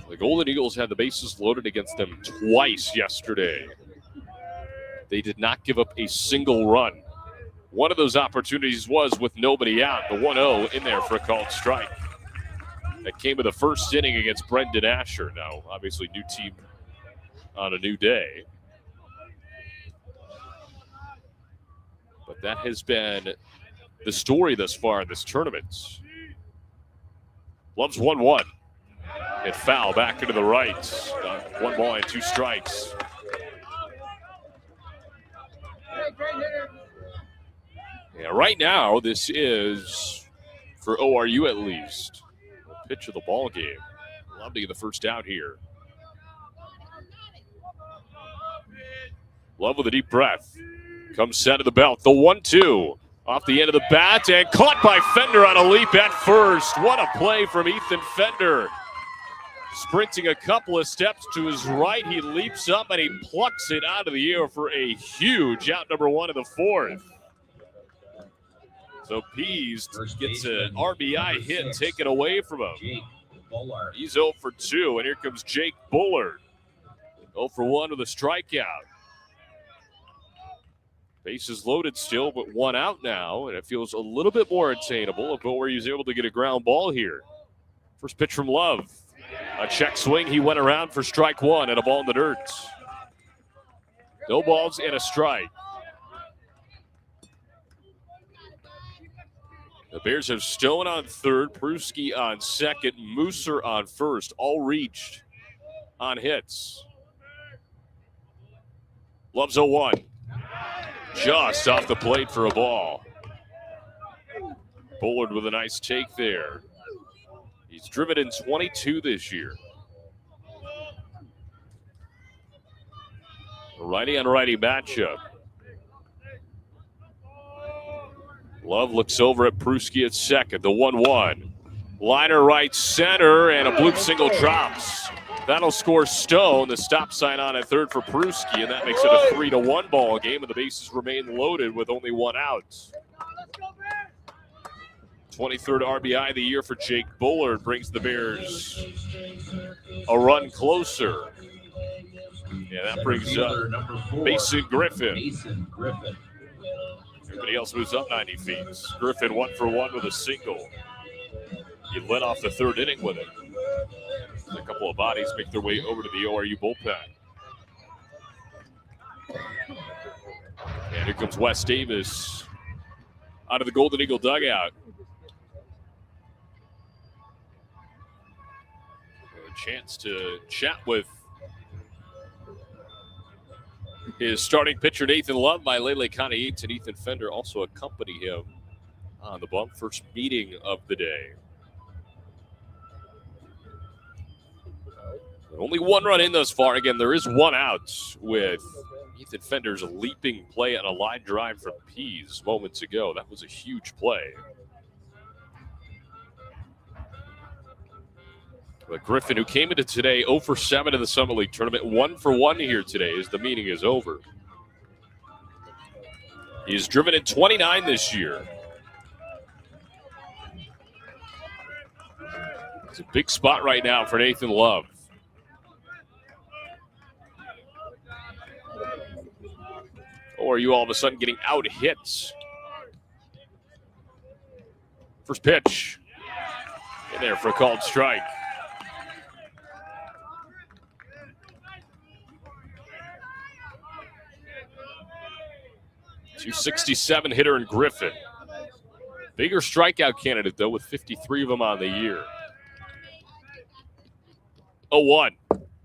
The Golden Eagles had the bases loaded against them twice yesterday. They did not give up a single run. One of those opportunities was with nobody out, the 1-0 in there for a called strike. That came in the first inning against Brendan Asher. Now, obviously, new team on a new day. But that has been the story thus far in this tournament. Love's 1-1. Hit foul back into the right. 1 ball and 2 strikes. Yeah, right now, this is, for ORU at least, a pitch of the ball game. Love to get the first out here. Love with a deep breath. Comes set of the belt. The 1-2 off the end of the bat and caught by Fender on a leap at first. What a play from Ethan Fender. Sprinting a couple of steps to his right. He leaps up and he plucks it out of the air for a huge out number 1 of the 4th. So Pease gets an RBI hit taken away from him. He's 0 for 2, and here comes Jake Bullard. 0 for 1 with a strikeout. Bases loaded still, but 1 out now, and it feels a little bit more attainable if ORU's able to get a ground ball here. First pitch from Love. A check swing. He went around for strike 1 and a ball in the dirt. No balls and a strike. The Bears have Stone on third, Pruski on second, Mooser on first, all reached on hits. Love's 0-1. Just off the plate for a ball. Bullard with a nice take there. He's driven in 22 this year. A righty-on-righty matchup. Love looks over at Pruski at second. The 1-1. Liner right center, and a bloop single drops. That'll score Stone. The stop sign on at third for Pruski, and that makes it a 3-1 ball game, and the bases remain loaded with only one out. 23rd RBI of the year for Jake Bullard brings the Bears a run closer. Yeah, that brings up Mason Griffin. Everybody else moves up 90 feet. Griffin 1 for 1 with a single. He led off the third inning with it. A couple of bodies make their way over to the ORU bullpen. And here comes Wes Davis out of the Golden Eagle dugout. A chance to chat with his starting pitcher, Nathan Love, by Lele Yates, and Ethan Fender also accompany him on the bump. First meeting of the day. Only one run in thus far. Again, there is one out with Ethan Fender's leaping play on a line drive from Pease moments ago. That was a huge play. But Griffin, who came into today 0 for 7 in the Summit League tournament, 1 for 1 here today as the meeting is over. He's driven in 29 this year. It's a big spot right now for Nathan Love. Or are you all of a sudden getting out hits? First pitch. In there for a called strike. .267 hitter in Griffin. Bigger strikeout candidate, though, with 53 of them on the year. 0-1.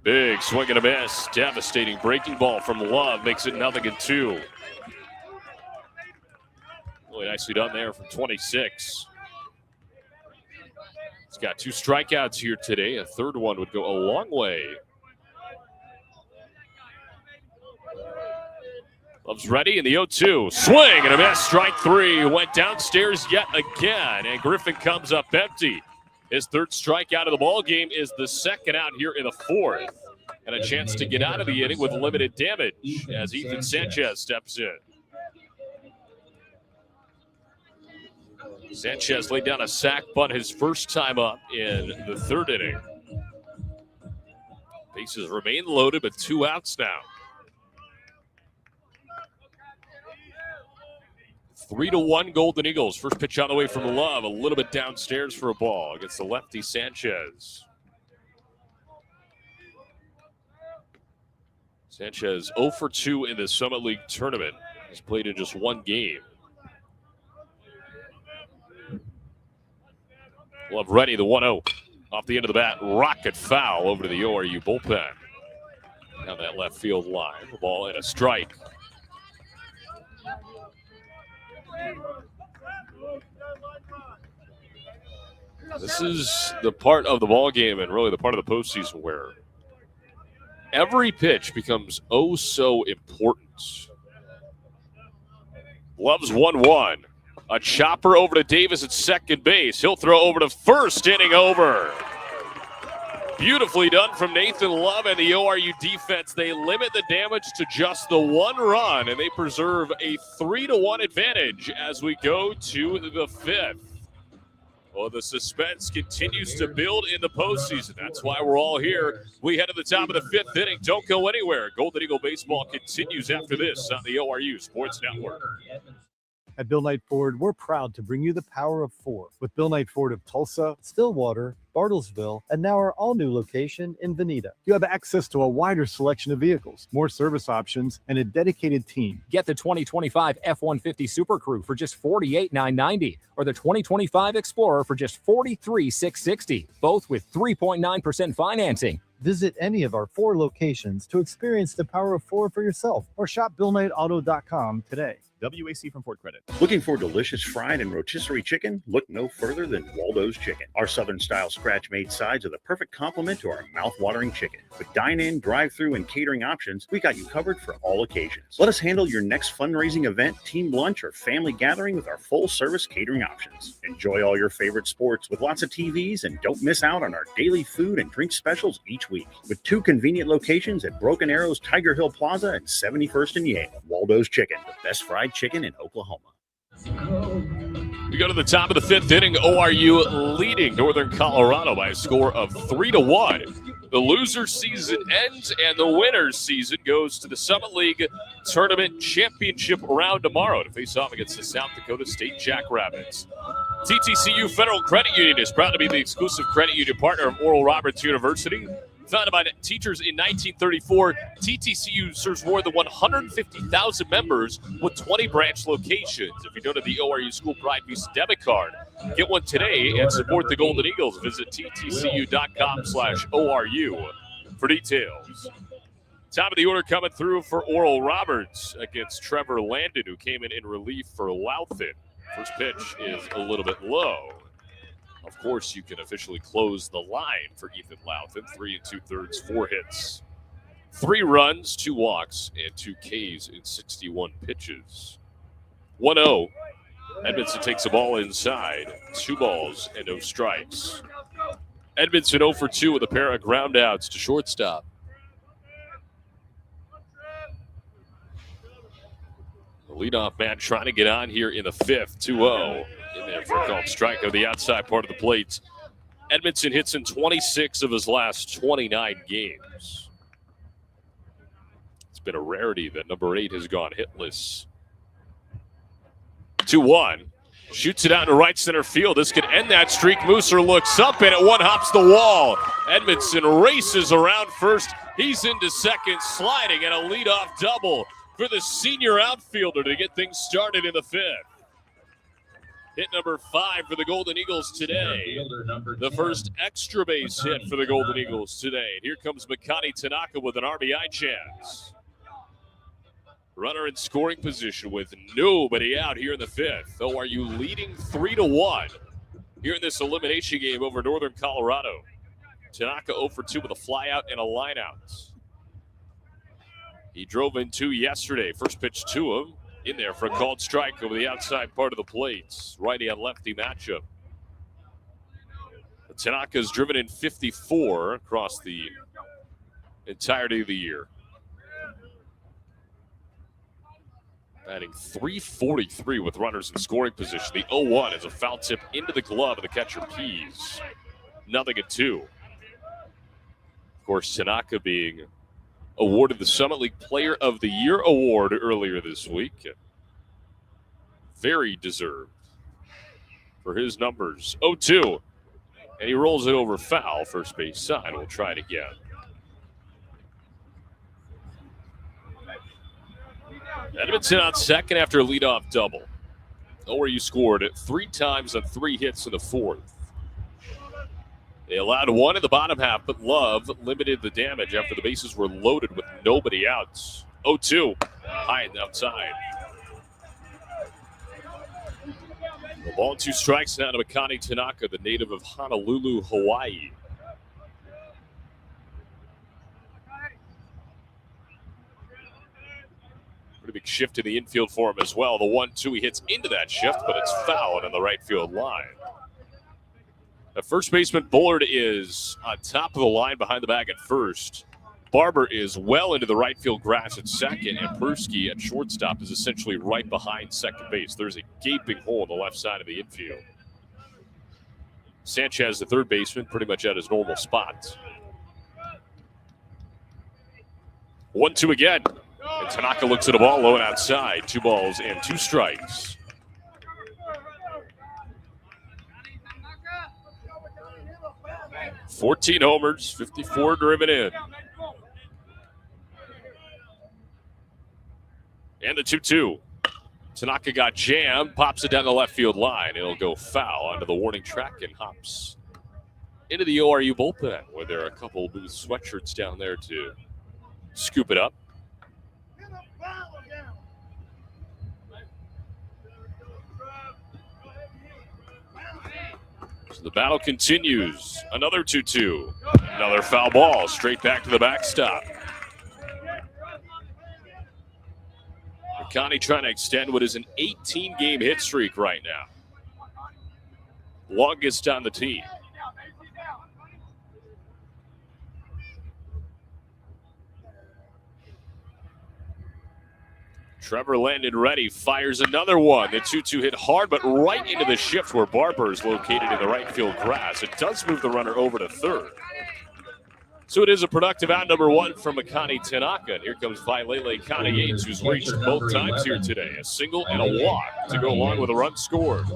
Big swing and a miss. Devastating breaking ball from Love. Makes it 0-2. Really nicely done there from 26. He's got 2 strikeouts here today. A third one would go a long way. Love's ready in the 0-2. Swing and a miss. Strike 3. Went downstairs yet again. And Griffin comes up empty. His third strikeout of the ball game is the second out here in the fourth. And a chance to get out of the inning with limited damage as Ethan Sanchez steps in. Sanchez laid down a sac bunt his first time up in the third inning. Bases remain loaded, but 2 outs now. 3-1 Golden Eagles. First pitch on the way from Love. A little bit downstairs for a ball against the lefty Sanchez. Sanchez 0 for 2 in the Summit League tournament. He's played in just 1 game. Love ready, the 1-0. Off the end of the bat, rocket foul over to the ORU bullpen. Down that left field line. The ball and a strike. This is the part of the ball game and really the part of the postseason where every pitch becomes oh so important. Love's 1-1. A chopper over to Davis at second base. He'll throw over to first, inning over. Beautifully done from Nathan Love and the ORU defense. They limit the damage to just the 1 run, and they preserve a 3-1 advantage as we go to the 5th. Well, the suspense continues to build in the postseason. That's why we're all here. We head to the top of the 5th inning. Don't go anywhere. Golden Eagle baseball continues after this on the ORU Sports Network. At Bill Knight Ford, we're proud to bring you the power of 4 with Bill Knight Ford of Tulsa, Stillwater, Bartlesville, and now our all-new location in Veneta. You have access to a wider selection of vehicles, more service options, and a dedicated team. Get the 2025 F-150 Super Crew for just $48,990 or the 2025 Explorer for just $43,660, both with 3.9% financing. Visit any of our 4 locations to experience the power of 4 for yourself or shop BillKnightAuto.com today. WAC from Ford Credit. Looking for delicious fried and rotisserie chicken? Look no further than Waldo's Chicken. Our Southern-style scratch-made sides are the perfect complement to our mouth-watering chicken. With dine-in, drive-through, and catering options, we got you covered for all occasions. Let us handle your next fundraising event, team lunch, or family gathering with our full-service catering options. Enjoy all your favorite sports with lots of TVs, and don't miss out on our daily food and drink specials each week. With 2 convenient locations at Broken Arrows, Tiger Hill Plaza, and 71st and Yale. Waldo's Chicken, the best fried chicken in Oklahoma. We go to the top of the 5th inning. ORU leading Northern Colorado by a score of 3-1. The loser season ends, and the winner's season goes to the Summit League Tournament Championship round tomorrow to face off against the South Dakota State Jackrabbits. TTCU Federal Credit Union is proud to be the exclusive credit union partner of Oral Roberts University. Founded by teachers in 1934, TTCU serves more than 150,000 members with 20 branch locations. If you go to the ORU School Pride Visa debit card, get one today and support the Golden Eagles. Visit ttcu.com/ORU for details. Top of the order coming through for Oral Roberts against Trevor Landon, who came in relief for Louthen. First pitch is a little bit low. Of course, you can officially close the line for Ethan Louthen. 3 2/3, 4 hits, 3 runs, 2 walks, and 2 Ks in 61 pitches. 1-0. Edmondson takes the ball inside. 2 balls and no strikes. Edmondson 0 for 2 with a pair of groundouts to shortstop. The leadoff man trying to get on here in the 5th. 2-0. In there for a called strike on the outside part of the plate. Edmondson hits in 26 of his last 29 games. It's been a rarity that number 8 has gone hitless. 2-1. Shoots it out in right center field. This could end that streak. Mooser looks up and it one-hops the wall. Edmondson races around first. He's into second, sliding, and a leadoff double for the senior outfielder to get things started in the 5th. Hit number 5 for the Golden Eagles today. The first extra base hit for the Golden Eagles today. And here comes Makani Tanaka with an RBI chance. Runner in scoring position with nobody out here in the 5th. ORU leading 3-1 here in this elimination game over Northern Colorado. Tanaka 0 for 2 with a flyout and a lineout. He drove in 2 yesterday. First pitch to him. In there for a called strike over the outside part of the plate. Righty on lefty matchup. Tanaka's driven in 54 across the entirety of the year. Batting .343 with runners in scoring position. The 0-1 is a foul tip into the glove of the catcher Pease. 0-2. Of course, Tanaka being awarded the Summit League Player of the Year award earlier this week. Very deserved for his numbers. 0-2. And he rolls it over foul. First base side. We'll try it again. Edmondson on second after a leadoff double. ORU scored 3 times on 3 hits in the 4th. They allowed 1 in the bottom half, but Love limited the damage after the bases were loaded with nobody out. 0-2, high and outside. The ball and 2 strikes now to Makani Tanaka, the native of Honolulu, Hawaii. Pretty big shift in the infield for him as well. The 1-2, he hits into that shift, but it's foul on the right field line. The first baseman Bullard is on top of the line behind the bag at first. Barber is well into the right field grass at second, and Persky at shortstop is essentially right behind second base. There's a gaping hole on the left side of the infield. Sanchez, the third baseman, pretty much at his normal spot. 1-2 again. And Tanaka looks at the ball low and outside. 2 balls and 2 strikes. $14 homers, 54 driven in. And the 2-2. Tanaka got jammed, pops it down the left field line. It'll go foul onto the warning track and hops into the ORU bullpen, where there are a couple of blue sweatshirts down there to scoop it up. So the battle continues. Another 2-2. Another foul ball straight back to the backstop. McConney trying to extend what is an 18-game hit streak right now. Longest on the team. Trevor Landon ready, fires another one. The 2-2 hit hard, but right into the shift where Barber is located in the right field grass. It does move the runner over to third. So it is a productive out number one from Makani Tanaka. And here comes Vailele Kana-Yates, who's reached both times here today. A single and a walk to go along with a run scored.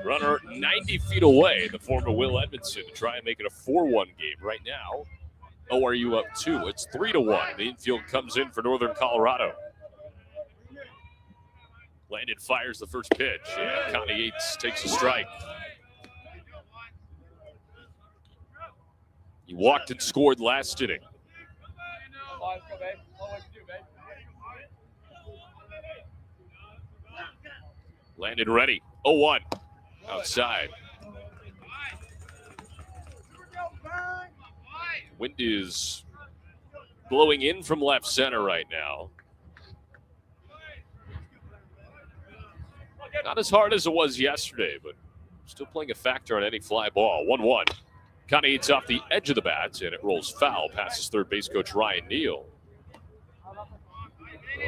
Runner 90 feet away, the former Will Edmondson, to try and make it a 4-1 game. Right now, ORU up 2. It's 3-1. The infield comes in for Northern Colorado. Landon fires the first pitch, and Kana-Yates takes a strike. He walked and scored last inning. Landon ready. 0-1. Outside. Wind is blowing in from left center right now. Not as hard as it was yesterday, but still playing a factor on any fly ball. 1-1. Kana-Yates off the edge of the bat, and it rolls foul. Passes third base coach Ryan Neal.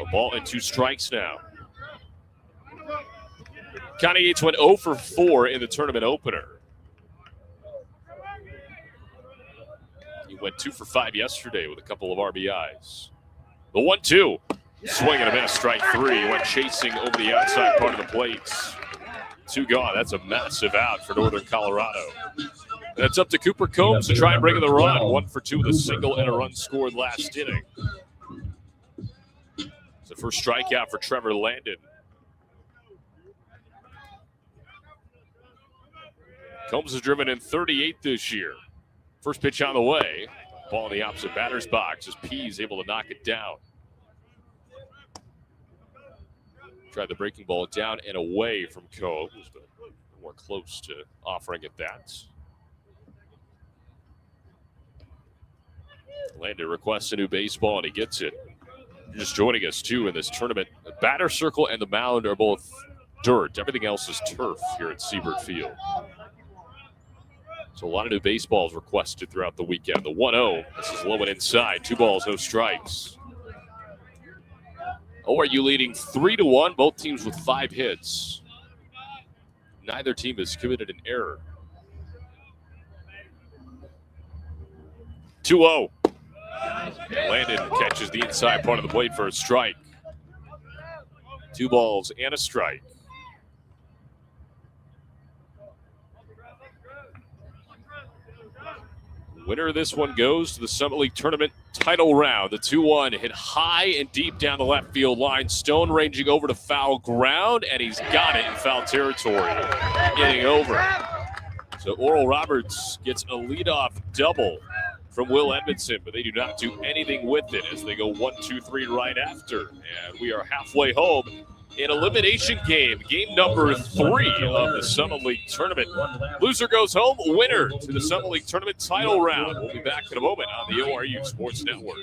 A ball and 2 strikes now. Kana-Yates went 0 for 4 in the tournament opener. He went 2 for 5 yesterday with a couple of RBIs. The 1-2. Swing and a miss, strike 3. Went chasing over the outside part of the plate. 2 gone. That's a massive out for Northern Colorado. And it's up to Cooper Combs to try and bring in the run. 1 for 2 with a single and a run scored last inning. It's the first strikeout for Trevor Landon. Combs has driven in 38 this year. First pitch on the way. Ball in the opposite batter's box as P is able to knock it down. Tried the breaking ball down and away from Combs, but more close to offering it that. Landon requests a new baseball, and he gets it. You're just joining us, too, in this tournament. The batter circle and the mound are both dirt. Everything else is turf here at Siebert Field. So a lot of new baseballs requested throughout the weekend. The 1-0, this is low and inside. 2 balls, no strikes. ORU leading 3-1, both teams with 5 hits. Neither team has committed an error. 2-0. Landon catches the inside part of the plate for a strike. 2 balls and a strike. Winner of this one goes to the Summit League Tournament title round. The 2-1 hit high and deep down the left field line. Stone ranging over to foul ground, and he's got it in foul territory. Getting over. So Oral Roberts gets a leadoff double from Will Edmondson, but they do not do anything with it as they go 1-2-3 right after. And we are halfway home in elimination game number 3 of the Summit League Tournament. Loser goes home, winner to the Summit League Tournament title round. We'll be back in a moment on the ORU Sports Network.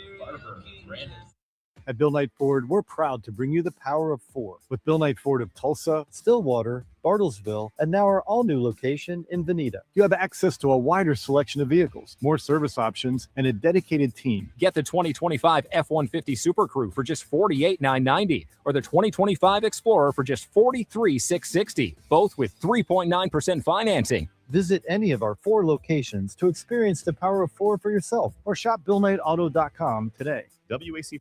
At Bill Knight Ford, we're proud to bring you the power of 4 with Bill Knight Ford of Tulsa, Stillwater, Bartlesville, and now our all-new location in Veneta. You have access to a wider selection of vehicles, more service options, and a dedicated team. Get the 2025 F-150 Super Crew for just $48,990 or the 2025 Explorer for just $43,660, both with 3.9% financing. Visit any of our 4 locations to experience the power of 4 for yourself or shop BillKnightAuto.com today. WAC.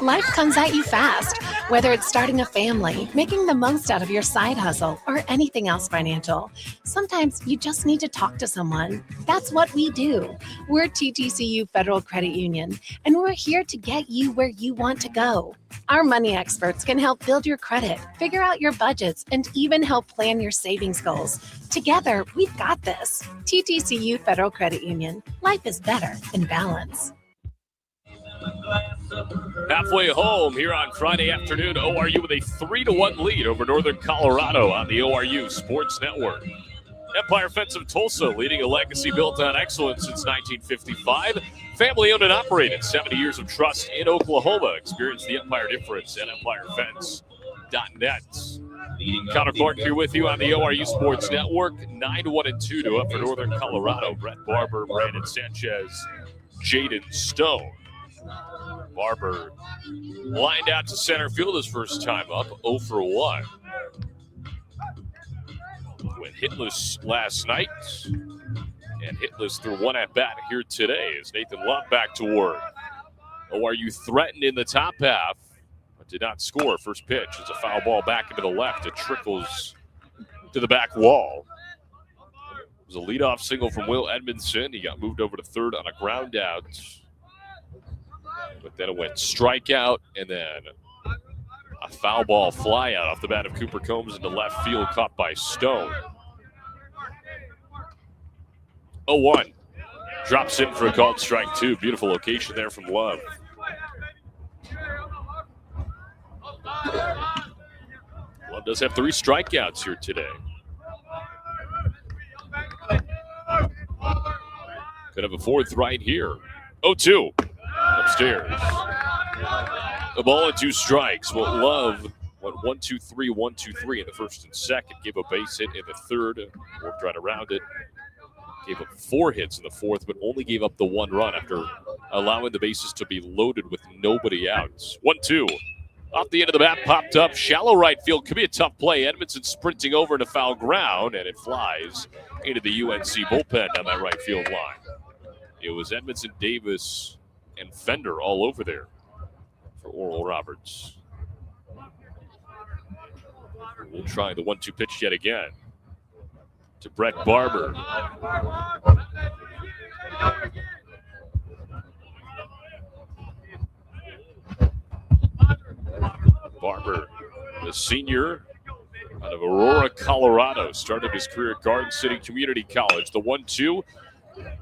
Life comes at you fast, whether it's starting a family, making the most out of your side hustle, or anything else financial. Sometimes you just need to talk to someone. That's what we do. We're TTCU Federal Credit Union, and we're here to get you where you want to go. Our money experts can help build your credit, figure out your budgets, and even help plan your savings goals. Together, we've got this. TTCU Federal Credit Union. Life is better in balance. Halfway home here on Friday afternoon, ORU with a 3-1 lead over Northern Colorado on the ORU Sports Network. Empire Fence of Tulsa leading a legacy built on excellence since 1955. Family owned and operated, 70 years of trust in Oklahoma. Experience the Empire difference at empirefence.net. Connor Clark here with you on the ORU Sports Network. 9-1-2 to up for Northern Colorado. Brett Barber, Brandon Sanchez, Jaden Stone. Barber lined out to center field his first time up, 0 for 1. Went hitless last night and hitless through one at bat here today as Nathan Love back to work. ORU threatened in the top half, but did not score. First pitch is a foul ball back into the left. It trickles to the back wall. It was a leadoff single from Will Edmondson. He got moved over to third on a ground out. But then it went strikeout and then a foul ball fly out off the bat of Cooper Combs into left field, caught by Stone. 0-1. Drops in for a called strike two. Beautiful location there from Love. Love does have 3 strikeouts here today. Could have a 4th right here. 0-2. Upstairs. A ball and 2 strikes. Well, Love went 1-2-3, 1-2-3 in the first and second. Gave a base hit in the third. Worked right around it. Gave up 4 hits in the fourth, but only gave up the 1 run after allowing the bases to be loaded with nobody out. 1-2. Off the end of the bat, popped up. Shallow right field. Could be a tough play. Edmondson sprinting over into foul ground, and it flies into the UNC bullpen down that right field line. It was Edmondson, Davis, and Fender all over there for Oral Roberts. We'll try the 1-2 pitch yet again to Brett Barber. Barber, the senior out of Aurora, Colorado, started his career at Garden City Community College. The 1-2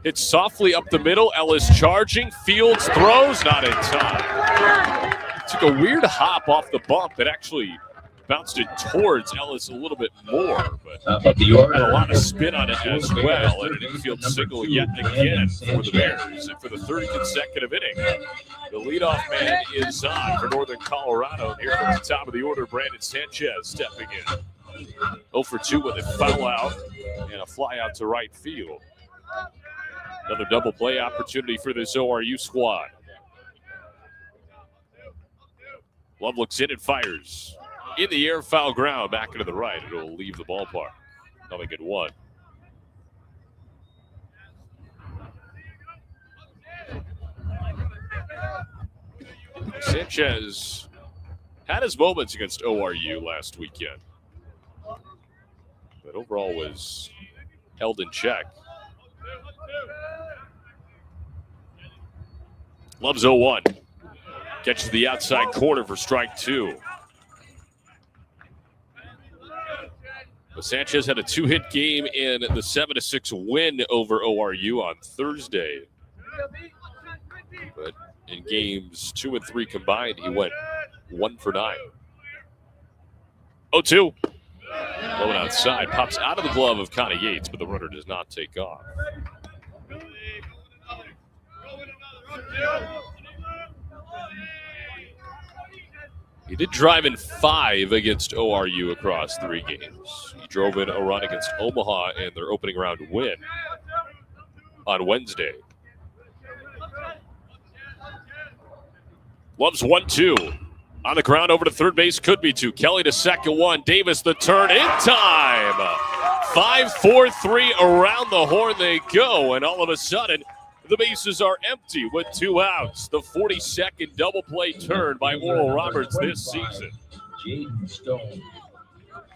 hits softly up the middle. Ellis charging. Fields throws, not in time. Took a weird hop off the bump. It actually bounced it towards Ellis a little bit more, but had a lot of spin on it as well. And an infield single yet again for the Bears. And for the third consecutive inning, the leadoff man is on for Northern Colorado. And here comes the top of the order, Brandon Sanchez stepping in. 0 for 2 with a foul out and a fly out to right field. Another double play opportunity for this ORU squad. Love looks in and fires. In the air, foul ground, back into the right. It'll leave the ballpark. Nothing at 1. Sanchez had his moments against ORU last weekend, but overall was held in check. Love's 0-1. Catches the outside corner for strike 2. But Sanchez had a 2-hit game in the 7-6 win over ORU on Thursday. But in games 2 and 3 combined, he went 1 for 9. 0-2. Going outside, pops out of the glove of Connie Yates, but the runner does not take off. He did drive in 5 against ORU across 3 games. He drove in a run against Omaha in their opening round win on Wednesday. Love's 1-2. On the ground over to third base, could be 2. Kelly to second 1. Davis the turn in time. 5-4-3 around the horn they go, and all of a sudden, the bases are empty with 2 outs. The 42nd double play turn by Oral Roberts this season. Jaden Stone.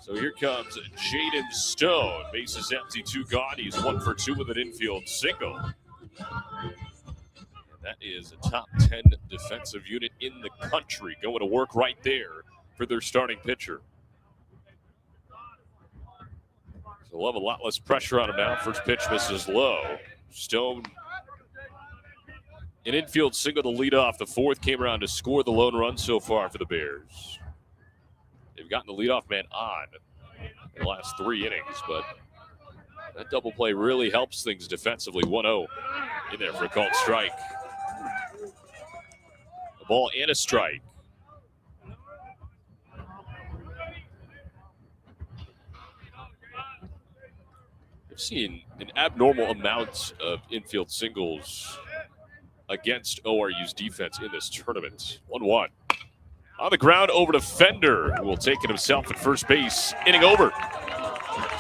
So here comes Jaden Stone. Bases empty, 2 gone. He's 1 for 2 with an infield single. And that is a top 10 defensive unit in the country going to work right there for their starting pitcher. So we'll have a lot less pressure on him now. First pitch misses low. Stone An infield single to lead off. The fourth came around to score the lone run so far for the Bears. They've gotten the leadoff man on in the last 3 innings, but that double play really helps things defensively. 1-0 in there for a called strike. A ball and a strike. I've seen an abnormal amount of infield singles against ORU's defense in this tournament. 1-1. On the ground, over to Fender, who will take it himself at first base. Inning over.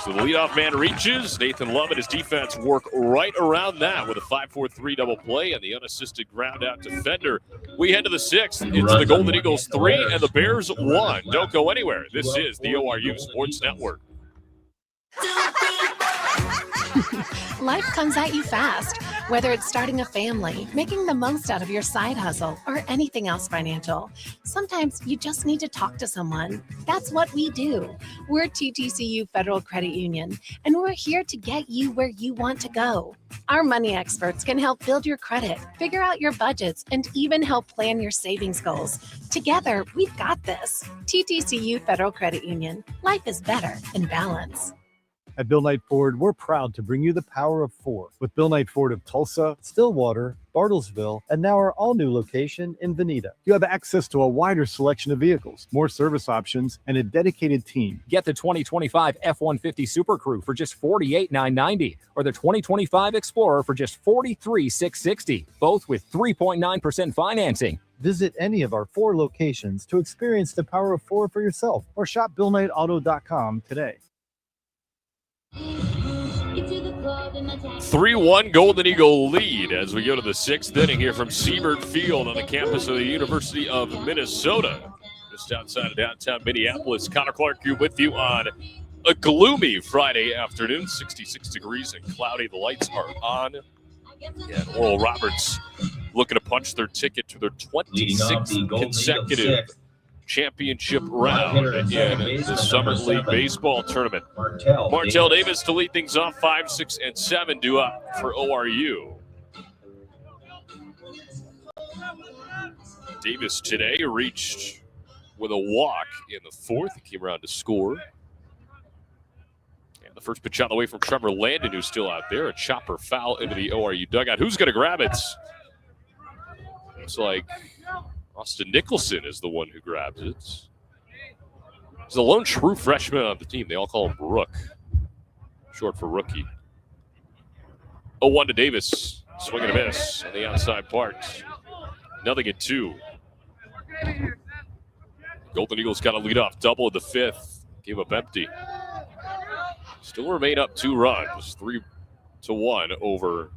So the leadoff man reaches. Nathan Love and his defense work right around that with a 5-4-3 double play and the unassisted ground out to Fender. We head to the 6th. It's the Golden Eagles 3 and the Bears 1. Don't go anywhere. This is the ORU Sports Network. Life comes at you fast, whether it's starting a family, making the most out of your side hustle, or anything else financial. Sometimes you just need to talk to someone. That's what we do. We're TTCU Federal Credit Union, and we're here to get you where you want to go. Our money experts can help build your credit, figure out your budgets, and even help plan your savings goals. Together, we've got this. TTCU Federal Credit Union. Life is better in balance. At Bill Knight Ford, we're proud to bring you the power of 4 with Bill Knight Ford of Tulsa, Stillwater, Bartlesville, and now our all-new location in Veneta. You have access to a wider selection of vehicles, more service options, and a dedicated team. Get the 2025 F-150 Super Crew for just $48,990 or the 2025 Explorer for just $43,660, both with 3.9% financing. Visit any of our 4 locations to experience the power of 4 for yourself or shop BillKnightAuto.com today. 3-1 Golden Eagle lead as we go to the 6th inning here from Siebert Field on the campus of the University of Minnesota. Just outside of downtown Minneapolis. Connor Clark, you with you on a gloomy Friday afternoon. 66 degrees and cloudy. The lights are on. And Oral Roberts looking to punch their ticket to their 26th consecutive championship round in the Summer League Baseball Tournament. Martell Davis to lead things off, 5, 6, and 7 due up for ORU. Davis today reached with a walk in the 4th. He came around to score. And the first pitch on the way from Trevor Landon, who's still out there. A chopper foul into the ORU dugout. Who's going to grab it? Looks like Austin Nicholson is the one who grabs it. He's the lone true freshman on the team. They all call him Rook, short for rookie. 0-1 to Davis. Swing and a miss on the outside part. 0-2. Golden Eagles got a leadoff double in the 5th. Gave up empty. Still remain up 2 runs. 3-1 over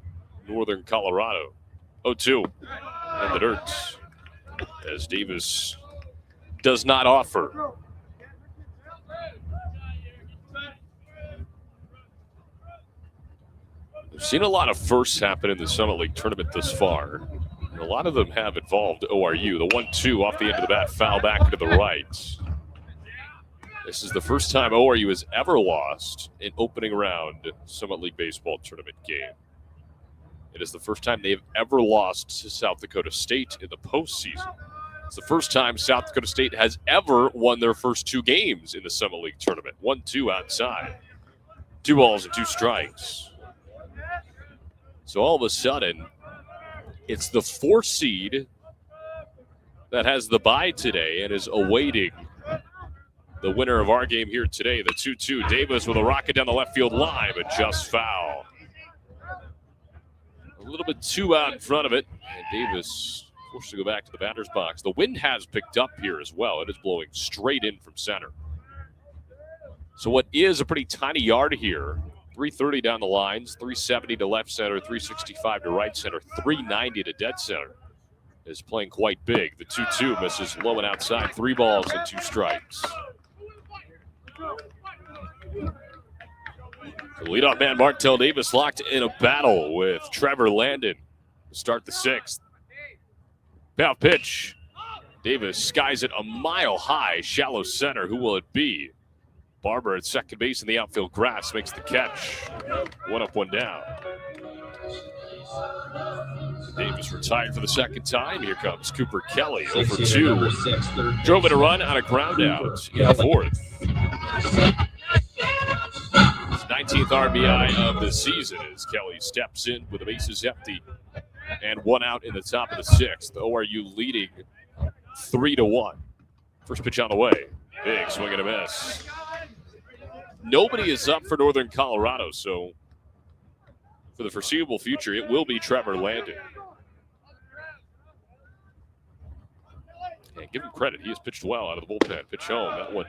Northern Colorado. 0-2 in the dirt, as Davis does not offer. We've seen a lot of firsts happen in the Summit League tournament thus far. And a lot of them have involved ORU. The 1-2 off the end of the bat, foul back to the right. This is the first time ORU has ever lost an opening round Summit League baseball tournament game. It is the first time they've ever lost to South Dakota State in the postseason. It's the first time South Dakota State has ever won their first 2 games in the Summit League tournament. 1-2 outside. 2 balls and 2 strikes. So all of a sudden, it's the 4 seed that has the bye today and is awaiting the winner of our game here today. The 2-2. Davis with a rocket down the left field line, but just foul. A little bit too out in front of it, and Davis forced to go back to the batter's box. The wind has picked up here as well. It is blowing straight in from center. So what is a pretty tiny yard here, 330 down the lines, 370 to left center, 365 to right center, 390 to dead center, is playing quite big. The 2-2 misses low and outside, 3 balls and 2 strikes. The leadoff man, Martell Davis, locked in a battle with Trevor Landon to start the 6th. Foul pitch. Davis skies it a mile high, shallow center. Who will it be? Barber at second base in the outfield grass makes the catch. 1 up, 1 down. Davis retired for the second time. Here comes Cooper Kelly, over 2. Drove in a run on a ground out in the fourth. His 19th RBI of the season as Kelly steps in with the bases empty and 1 out in the top of the 6th. ORU leading 3-1. First pitch on the way. Big swing and a miss. Nobody is up for Northern Colorado, so for the foreseeable future, it will be Trevor Landon. And give him credit. He has pitched well out of the bullpen. Pitch home. That one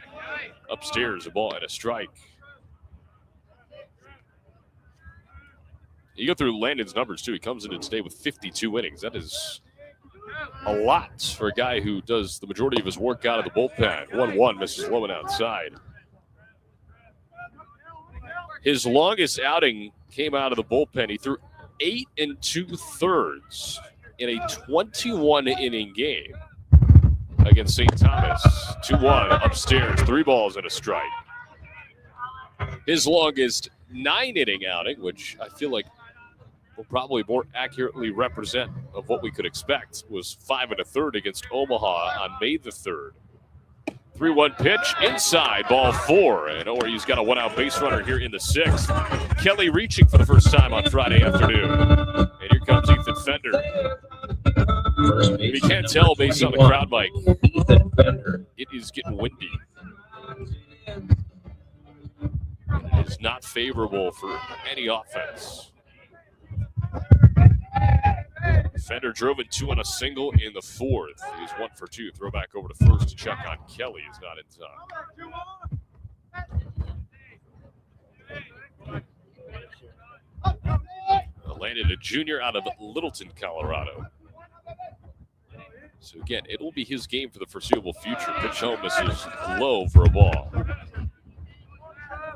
upstairs, a ball and a strike. You go through Landon's numbers, too. He comes into today with 52 innings. That is a lot for a guy who does the majority of his work out of the bullpen. 1-1, misses low and outside. His longest outing came out of the bullpen. He threw 8 2/3 in a 21-inning game against St. Thomas. 2-1 upstairs, 3 balls and a strike. His longest 9-inning outing, which I feel like will probably more accurately represent of what we could expect, was 5 1/3 against Omaha on May the 3rd. 3-1 pitch inside, ball 4, and ORU's got a 1-out base runner here in the 6th. Kelly reaching for the first time on Friday afternoon. And here comes Ethan Fender. If you can't tell based on the crowd mic, it is getting windy. It is not favorable for any offense. Fender drove in 2 on a single in the 4th. He's 1 for 2. Throw back over to first to check on Kelly. He's not in time. Landed a junior out of Littleton, Colorado. So again, it will be his game for the foreseeable future. Pitch home misses low for a ball.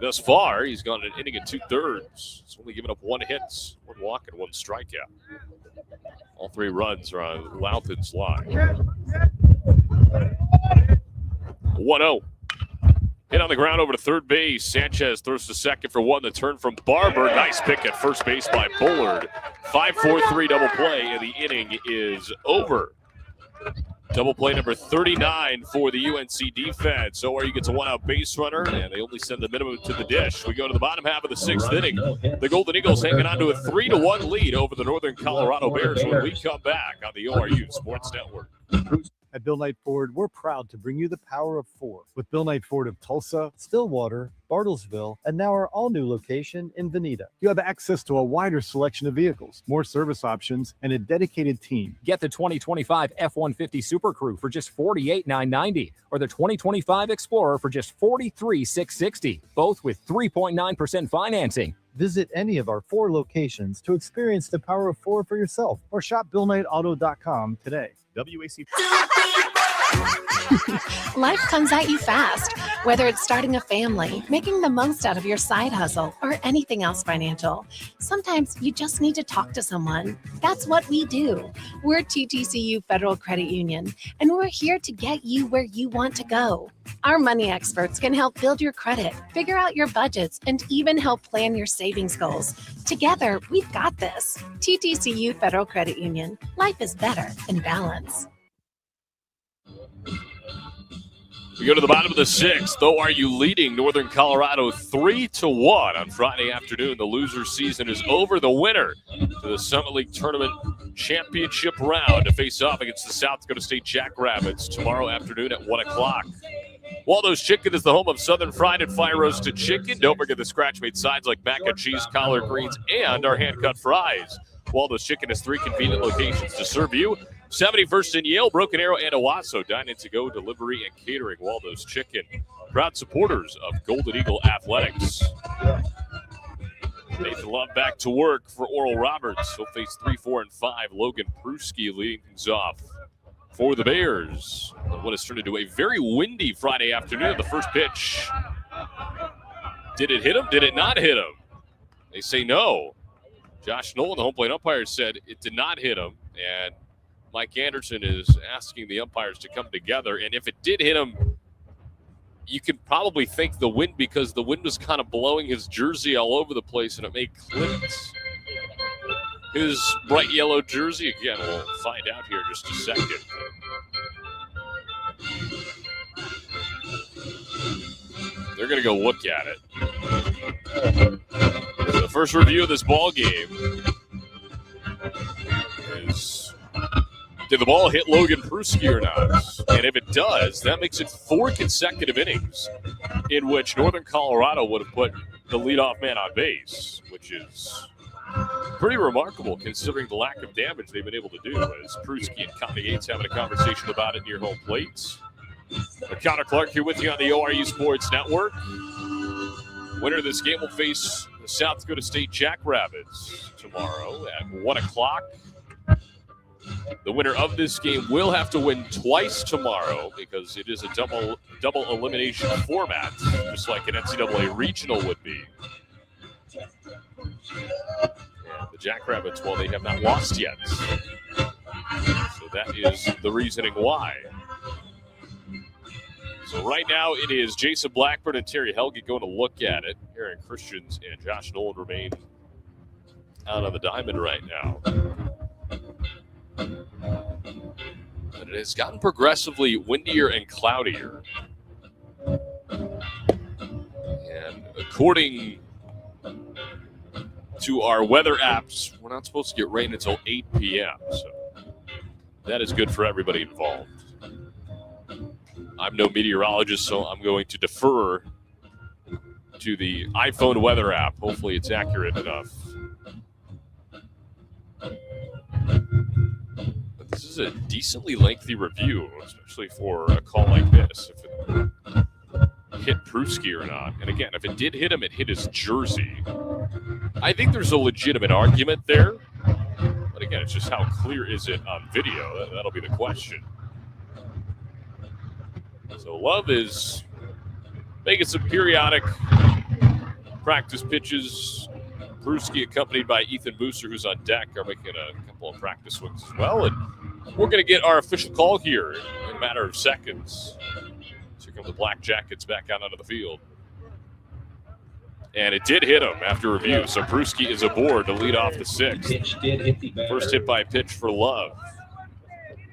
Thus far, he's gone an inning and 2/3. He's only given up 1 hit, 1 walk, and 1 strikeout. All 3 runs are on Louthan's line. 1-0. Hit on the ground over to third base. Sanchez throws to second for 1. The turn from Barber. Nice pick at first base by Bullard. 5-4-3 double play, and the inning is over. Double play number 39 for the UNC defense. ORU gets a 1-out base runner, and they only send the minimum to the dish. We go to the bottom half of the 6th inning. The Golden Eagles hanging on to a 3-1 lead over the Northern Colorado Bears when we come back on the ORU Sports Network. At Bill Knight Ford, we're proud to bring you the power of 4 with Bill Knight Ford of Tulsa, Stillwater, Bartlesville, and now our all-new location in Veneta. You have access to a wider selection of vehicles, more service options, and a dedicated team. Get the 2025 F-150 Super Crew for just $48,990 or the 2025 Explorer for just $43,660, both with 3.9% financing. Visit any of our 4 locations to experience the power of 4 for yourself or shop BillKnightAuto.com today. WAC. Life comes at you fast, whether it's starting a family, making the most out of your side hustle, or anything else financial. Sometimes you just need to talk to someone. That's what we do. We're TTCU Federal Credit Union, and we're here to get you where you want to go. Our money experts can help build your credit, figure out your budgets, and even help plan your savings goals. Together, we've got this. TTCU Federal Credit Union. Life is better in balance. We go to the bottom of the 6th. ORU leading Northern Colorado 3-1 on Friday afternoon. The loser season is over. The winner to the Summit League Tournament Championship round to face off against the South Dakota State Jackrabbits tomorrow afternoon at 1 o'clock. Waldo's Chicken is the home of Southern Fried and Fire Roasted Chicken. Don't forget the scratch-made sides like mac and cheese, collard greens, and our hand-cut fries. Waldo's Chicken has 3 convenient locations to serve you. 71st and Yale, Broken Arrow, and Owasso. Dine in to go, delivery, and catering. Waldo's Chicken. Proud supporters of Golden Eagle Athletics. Nathan Love back to work for Oral Roberts. He'll face 3, 4, and 5. Logan Pruski leading things off for the Bears. What has turned into a very windy Friday afternoon. The first pitch. Did it hit him? Did it not hit him? They say no. Josh Nolan, the home plate umpire, said it did not hit him. And Mike Anderson is asking the umpires to come together. And if it did hit him, you could probably think the wind, because the wind was kind of blowing his jersey all over the place and it made clips. his bright yellow jersey. Again, we'll find out here in just a second. They're going to go look at it. So the first review of this ball game is, did the ball hit Logan Pruski or not? And if it does, that makes it 4 consecutive innings in which Northern Colorado would have put the leadoff man on base, which is pretty remarkable considering the lack of damage they've been able to do, as Pruski and Connie Yates having a conversation about it near home plate. Connor Clark here with you on the ORU Sports Network. Winner of this game will face the South Dakota State Jackrabbits tomorrow at 1 o'clock. The winner of this game will have to win twice tomorrow because it is a double elimination format, just like an NCAA regional would be. And the Jackrabbits, well, they have not lost yet. So that is the reasoning why. So right now it is Jason Blackburn and Terry Helge going to look at it. Aaron Christians and Josh Nolan remain out on the diamond right now. But it has gotten progressively windier and cloudier. And according to our weather apps, we're not supposed to get rain until 8 p.m. So that is good for everybody involved. I'm no meteorologist, so I'm going to defer to the iPhone weather app. Hopefully it's accurate enough. But this is a decently lengthy review, especially for a call like this. If it hit Pruski or not. And again, if it did hit him, it hit his jersey. I think there's a legitimate argument there. But again, it's just how clear is it on video? That'll be the question. So Love is making some periodic practice pitches. Pruski, accompanied by Ethan Booster, who's on deck, are making a couple of practice swings as well. And we're going to get our official call here in a matter of seconds. So here come the Black Jackets back out onto the field. And it did hit him after review. So Pruski is aboard to lead off the sixth. First hit by pitch for Love.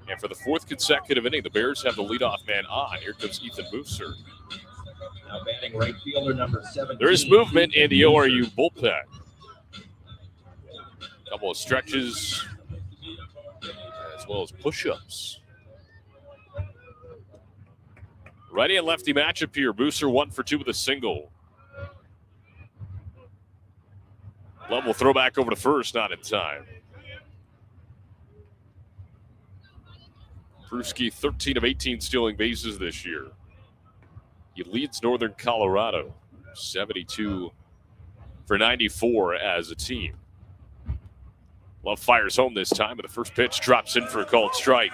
And for the 4th consecutive inning, the Bears have the leadoff man on. Here comes Ethan Booster. Now batting right fielder number 17. There is movement in the ORU bullpen. A couple of stretches, as well as push-ups. Righty and lefty matchup here. Booster 1 for 2 with a single. Love will throw back over to first, not in time. Pruski, 13 of 18 stealing bases this year. He leads Northern Colorado, 72 for 94 as a team. Love fires home this time, but the first pitch drops in for a called strike.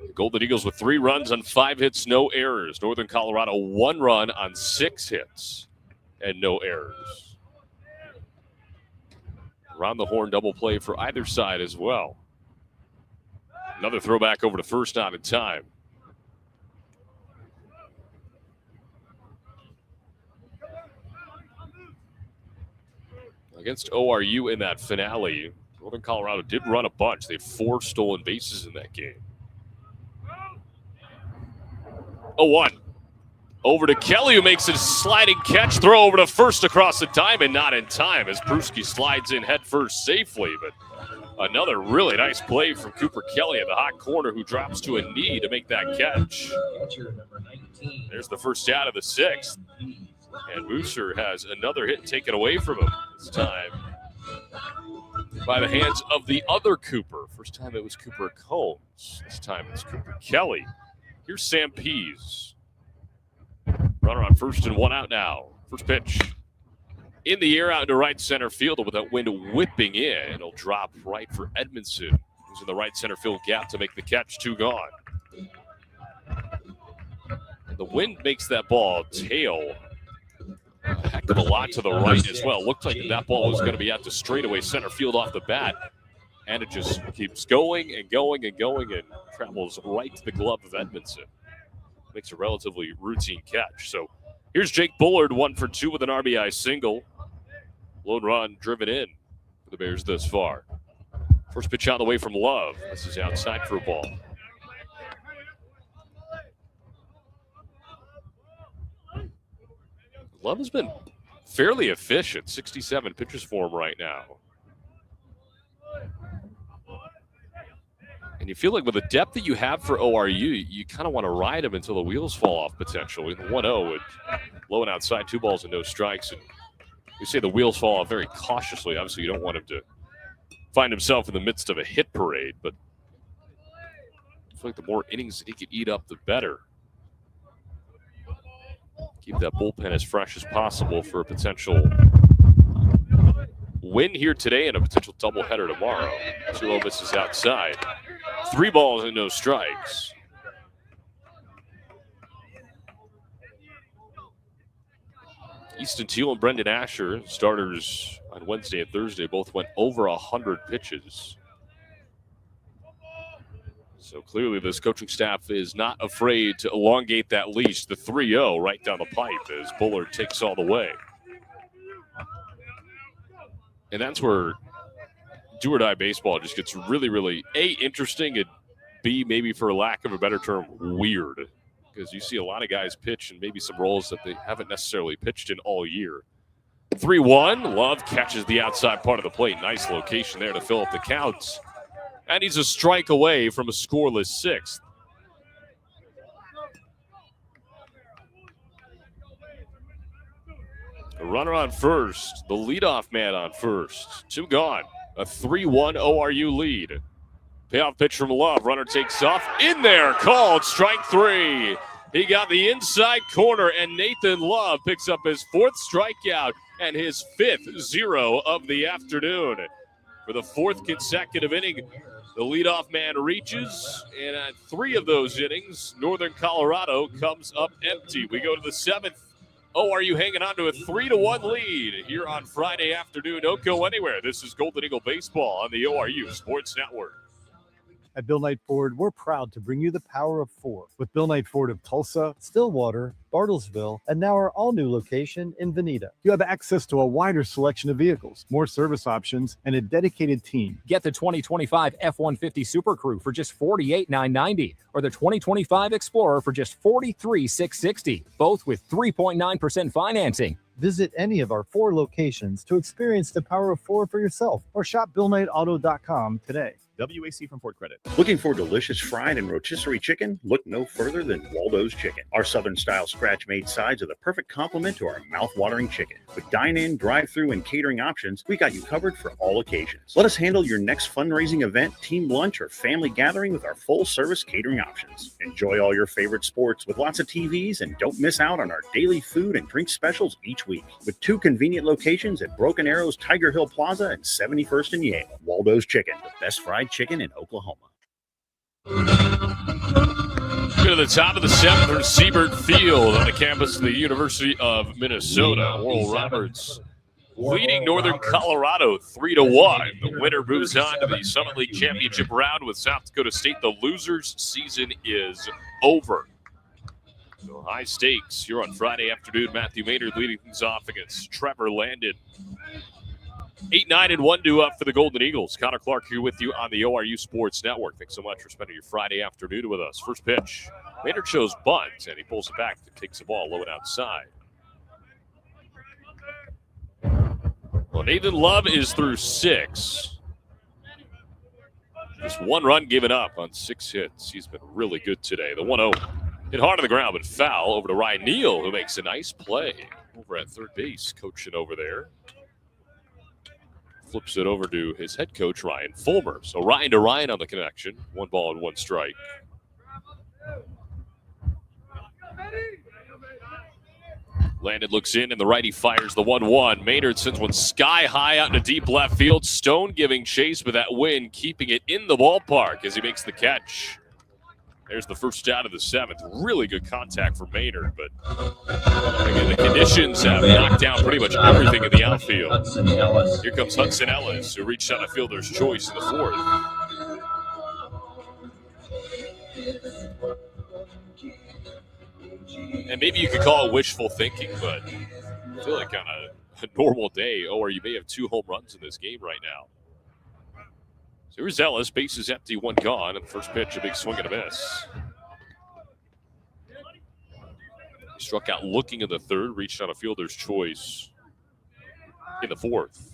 The Golden Eagles with 3 runs on 5 hits, no errors. Northern Colorado 1 run on 6 hits and no errors. Around the horn double play for either side as well. Another throwback over to first, not in time. Against ORU in that finale, Northern Colorado did run a bunch. They had 4 stolen bases in that game. 0-1. Over to Kelly, who makes a sliding catch throw over to first across the diamond, not in time as Pruski slides in headfirst safely. But another really nice play from Cooper Kelly at the hot corner, who drops to a knee to make that catch. There's the first out of the 6th. And Booster has another hit taken away from him this time by the hands of the other Cooper. First time it was Cooper Combs. This time it's Cooper Kelly. Here's Sam Pease. Runner on first and 1 out now. First pitch in the air out into right center field with that wind whipping in. It'll drop right for Edmondson, who's in the right center field gap to make the catch. 2 gone. And the wind makes that ball tail a heck of a lot to the right as well. Looked like that ball was going to be at the straightaway center field off the bat. And it just keeps going and going and going and travels right to the glove of Edmondson. Makes a relatively routine catch. So here's Jake Bullard, 1 for 2 with an RBI single. Lone run driven in for the Bears thus far. First pitch on the way from Love. This is outside for a ball. Love has been fairly efficient. 67 pitches for him right now. And you feel like with the depth that you have for ORU, you kind of want to ride him until the wheels fall off potentially. The 1-0 with low and outside, 2 balls and no strikes. And we say the wheels fall off very cautiously. Obviously, you don't want him to find himself in the midst of a hit parade, but I feel like the more innings that he could eat up, the better. Keep that bullpen as fresh as possible for a potential win here today and a potential doubleheader tomorrow. 2-0 misses outside. 3 balls and no strikes. Easton Teal and Brendan Asher, starters on Wednesday and Thursday, both went over 100 pitches. So clearly this coaching staff is not afraid to elongate that leash. The 3-0 right down the pipe as Bullard takes all the way. And that's where do-or-die baseball just gets really, really, A, interesting, and B, maybe for lack of a better term, weird. Because you see a lot of guys pitch in maybe some roles that they haven't necessarily pitched in all year. 3-1, Love catches the outside part of the plate. Nice location there to fill up the counts. And he's a strike away from a scoreless 6th. A runner on first, the leadoff man on first. 2 gone, a 3-1 ORU lead. Payoff pitch from Love, runner takes off, in there, called strike 3. He got the inside corner, and Nathan Love picks up his 4th strikeout and his 5th 0 of the afternoon. For the 4th consecutive inning, the leadoff man reaches, and at 3 of those innings, Northern Colorado comes up empty. We go to the 7th. ORU hanging on to a 3-1 lead here on Friday afternoon. Don't go anywhere. This is Golden Eagle Baseball on the ORU Sports Network. At Bill Knight Ford, we're proud to bring you the power of 4 with Bill Knight Ford of Tulsa, Stillwater, Bartlesville, and now our all-new location in Veneta. You have access to a wider selection of vehicles, more service options, and a dedicated team. Get the 2025 F-150 Super Crew for just $48,990 or the 2025 Explorer for just $43,660, both with 3.9% financing. Visit any of our 4 locations to experience the power of 4 for yourself or shop BillKnightAuto.com today. WAC from Ford Credit. Looking for delicious fried and rotisserie chicken? Look no further than Waldo's Chicken. Our Southern-style scratch-made sides are the perfect complement to our mouth-watering chicken. With dine-in, drive-through, and catering options, we got you covered for all occasions. Let us handle your next fundraising event, team lunch, or family gathering with our full-service catering options. Enjoy all your favorite sports with lots of TVs, and don't miss out on our daily food and drink specials each week. With 2 convenient locations at Broken Arrow's Tiger Hill Plaza and 71st and Yale. Waldo's Chicken, the best fried chicken in Oklahoma. Go to the top of the 7th from Siebert Field on the campus of the University of Minnesota. Oral Roberts leading Northern Colorado 3-1. The winner moves on to the Summit League Championship round with South Dakota State. The losers' season is over. So high stakes here on Friday afternoon. Matthew Maynard leading things off against Trevor Landon. 8-9-1 due up for the Golden Eagles. Connor Clark here with you on the ORU Sports Network. Thanks so much for spending your Friday afternoon with us. First pitch, Maynard shows bunt, and he pulls it back and takes the ball low and outside. Well, Nathan Love is through 6. Just 1 run given up on 6 hits. He's been really good today. The 1-0 hit hard on the ground, but foul over to Ryan Neal, who makes a nice play over at third base, coaching over there. Flips it over to his head coach, Ryan Fulmer. So Ryan to Ryan on the connection. 1 ball and 1 strike. Landon looks in, and the righty fires the 1-1. Maynard sends one sky high out into deep left field. Stone giving chase with that win, keeping it in the ballpark as he makes the catch. There's the first out of the 7th. Really good contact for Maynard, but again, the conditions have knocked down pretty much everything in the outfield. Here comes Hudson Ellis, who reached out a fielder's choice in the 4th. And maybe you could call it wishful thinking, but I feel like on a normal day, ORU may have 2 home runs in this game right now. So here's Ellis, bases empty, 1 gone, and the first pitch, a big swing and a miss. He struck out looking in the 3rd, reached on a fielder's choice in the 4th.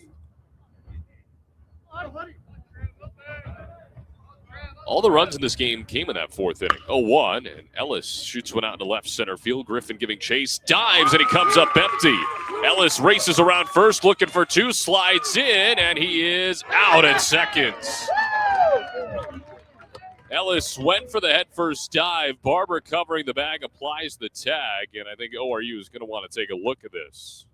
All the runs in this game came in that 4th inning. 0-1, and Ellis shoots one out into left center field. Griffin giving chase, dives, and he comes up empty. Ellis races around first, looking for 2, slides in, and he is out at second. Ellis went for the headfirst dive. Barber covering the bag, applies the tag, and I think ORU is going to want to take a look at this.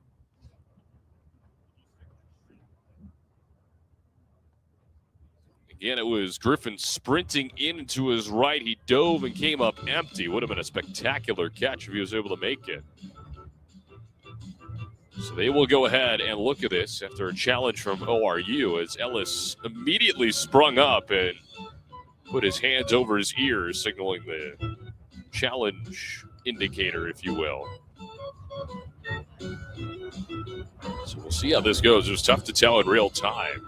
Again, it was Griffin sprinting into his right. He dove and came up empty. Would have been a spectacular catch if he was able to make it. So they will go ahead and look at this after a challenge from ORU as Ellis immediately sprung up and put his hands over his ears, signaling the challenge indicator, if you will. So we'll see how this goes. It was tough to tell in real time.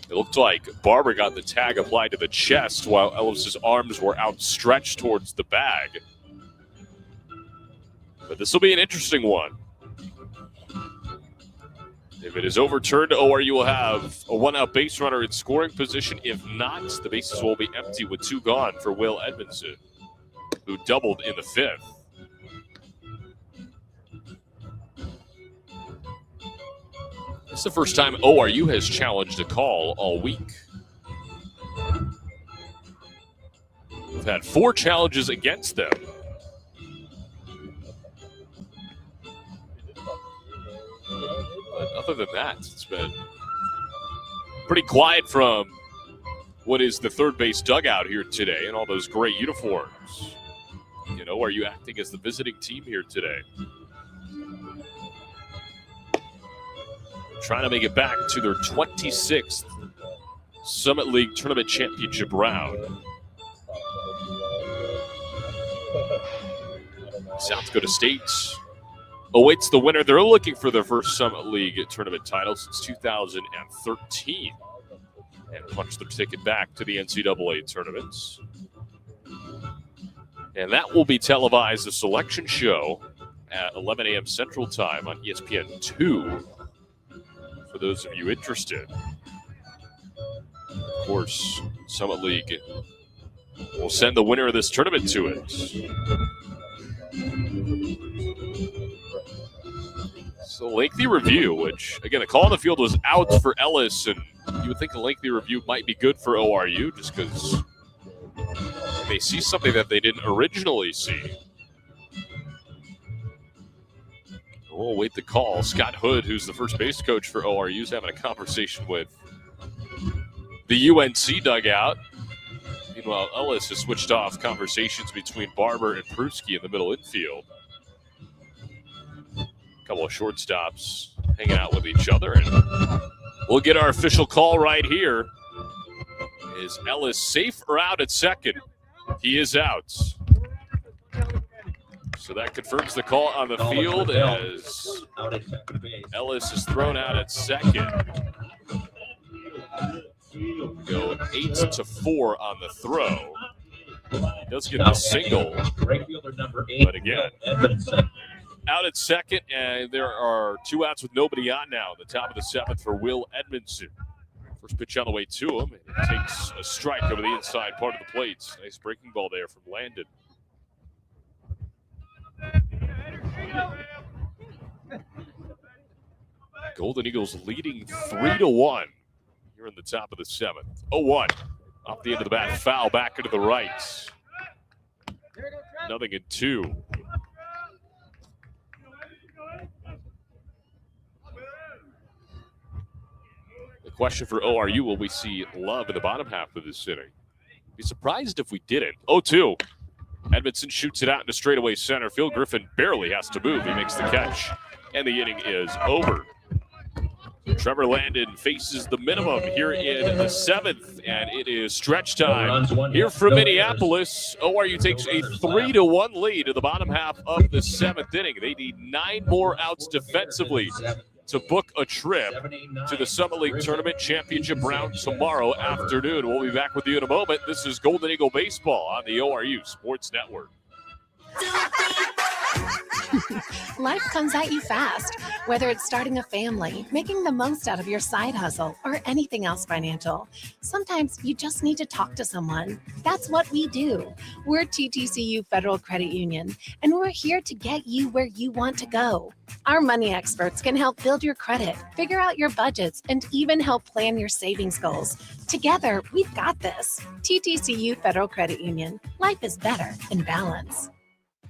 It looked like Barber got the tag applied to the chest while Ellis's arms were outstretched towards the bag. But this will be an interesting one. If it is overturned, ORU will have a 1-out base runner in scoring position. If not, the bases will be empty with 2 gone for Will Edmondson, who doubled in the 5th. This is the first time ORU has challenged a call all week. We've had 4 challenges against them. But other than that, it's been pretty quiet from what is the third base dugout here today and all those great uniforms. You know, are you acting as the visiting team here today? Trying to make it back to their 26th Summit League Tournament Championship round. South Dakota State awaits the winner. They're looking for their first Summit League tournament title since 2013 and punched their ticket back to the NCAA tournaments. And that will be televised, a selection show at 11 a.m. Central Time on ESPN2 for those of you interested. Of course, Summit League will send the winner of this tournament to it. So lengthy review, which, again, the call on the field was out for Ellis, and you would think a lengthy review might be good for ORU just because they see something that they didn't originally see. We'll await the call. Scott Hood, who's the first base coach for ORU, is having a conversation with the UNC dugout. Meanwhile, Ellis has switched off conversations between Barber and Pruski in the middle infield. A couple of shortstops hanging out with each other. And we'll get our official call right here. Is Ellis safe or out at second? He is out. So that confirms the call on the field as Ellis is thrown out at second. Go 8-4 on the throw. He does get the single, but again, out at second, and there are 2 outs with nobody on now. The top of the 7th for Will Edmondson. First pitch on the way to him, and he takes a strike over the inside part of the plate. Nice breaking ball there from Landon. Golden Eagles leading 3-1 here in the top of the 7th. 0-1 off the end of the bat, foul back into the right. 0-2. The question for ORU, will we see Love in the bottom half of this inning? Be surprised if we didn't. 0-2. Edmondson shoots it out into straightaway center field. Griffin barely has to move. He makes the catch, and the inning is over. Trevor Landon faces the minimum here in the 7th, and it is stretch time here from Minneapolis. ORU takes a 3-1 lead in the bottom half of the 7th inning. They need 9 more outs defensively to book a trip to the Summit League Tournament Championship round tomorrow afternoon. We'll be back with you in a moment. This is Golden Eagle Baseball on the ORU Sports Network. Life comes at you fast, whether it's starting a family, making the most out of your side hustle, or anything else financial. Sometimes you just need to talk to someone. That's what we do. We're TTCU Federal Credit Union, and we're here to get you where you want to go. Our money experts can help build your credit, figure out your budgets, and even help plan your savings goals. Together, we've got this. TTCU Federal Credit Union. Life is better in balance.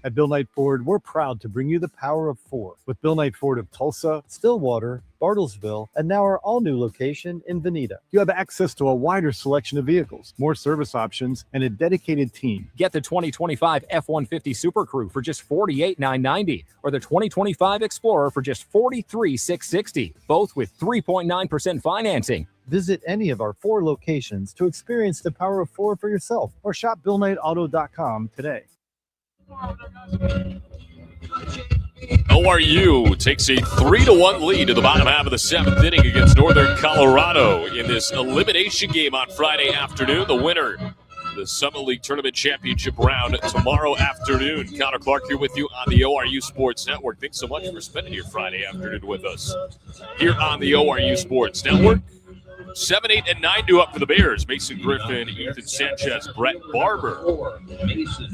At Bill Knight Ford, we're proud to bring you the power of 4 with Bill Knight Ford of Tulsa, Stillwater, Bartlesville, and now our all-new location in Veneta. You have access to a wider selection of vehicles, more service options, and a dedicated team. Get the 2025 F-150 Super Crew for just $48,990 or the 2025 Explorer for just $43,660, both with 3.9% financing. Visit any of our 4 locations to experience the power of 4 for yourself or shop BillKnightAuto.com today. ORU takes a 3-1 lead in the bottom half of the 7th inning against Northern Colorado in this elimination game on Friday afternoon. The winner, the Summit League Tournament Championship round tomorrow afternoon. Connor Clark here with you on the ORU Sports Network. Thanks so much for spending your Friday afternoon with us here on the ORU Sports Network. 7, 8, and 9 due up for the Bears. Mason Griffin, Ethan Sanchez, Brett Barber.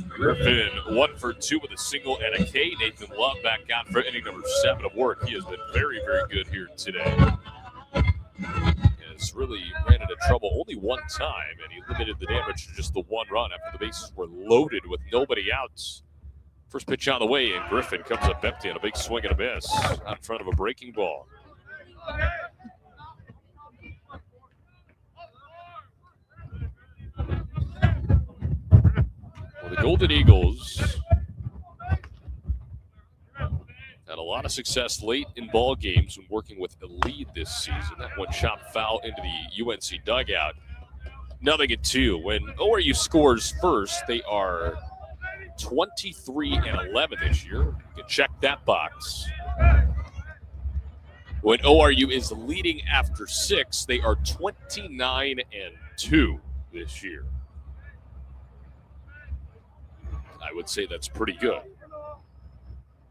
Griffin 1 for 2 with a single and a K. Nathan Love back out for inning number 7 of work. He has been very, very good here today. Has really ran into trouble only one time, and he limited the damage to just the 1 run after the bases were loaded with nobody out. First pitch on the way, and Griffin comes up empty on a big swing and a miss out in front of a breaking ball. The Golden Eagles had a lot of success late in ball games when working with a lead this season. That one chopped foul into the UNC dugout. 0-2. When ORU scores first, they are 23-11 this year. You can check that box. When ORU is leading after 6, they are 29-2 this year. I would say that's pretty good.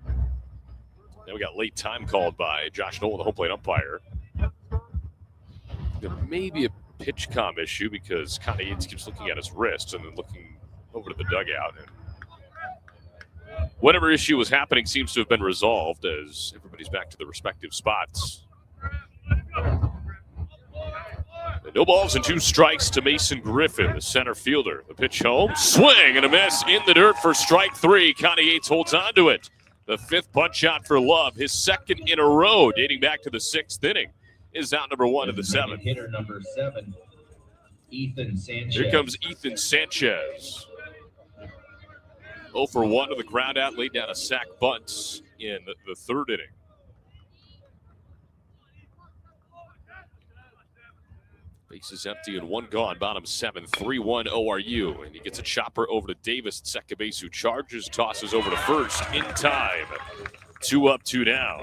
Then we got late time called by Josh Nolan, the home plate umpire. There may be a pitch comm issue because Connie Yates keeps looking at his wrist and then looking over to the dugout. And whatever issue was happening seems to have been resolved as everybody's back to their respective spots. No balls and 2 strikes to Mason Griffin, the center fielder. The pitch home, swing and a miss in the dirt for strike 3. Connie Yates holds on to it. The 5th punch shot for Love, his 2nd in a row, dating back to the 6th inning, is out number 1 of the 7th. Hitter number 7, Ethan Sanchez. Here comes Ethan Sanchez. 0 for 1 to the ground out, laid down a sac bunt in the 3rd inning. Base is empty and 1 gone. Bottom 7, 3-1 ORU. And he gets a chopper over to Davis at second base, who charges, tosses over to first in time. 2 up, 2 down.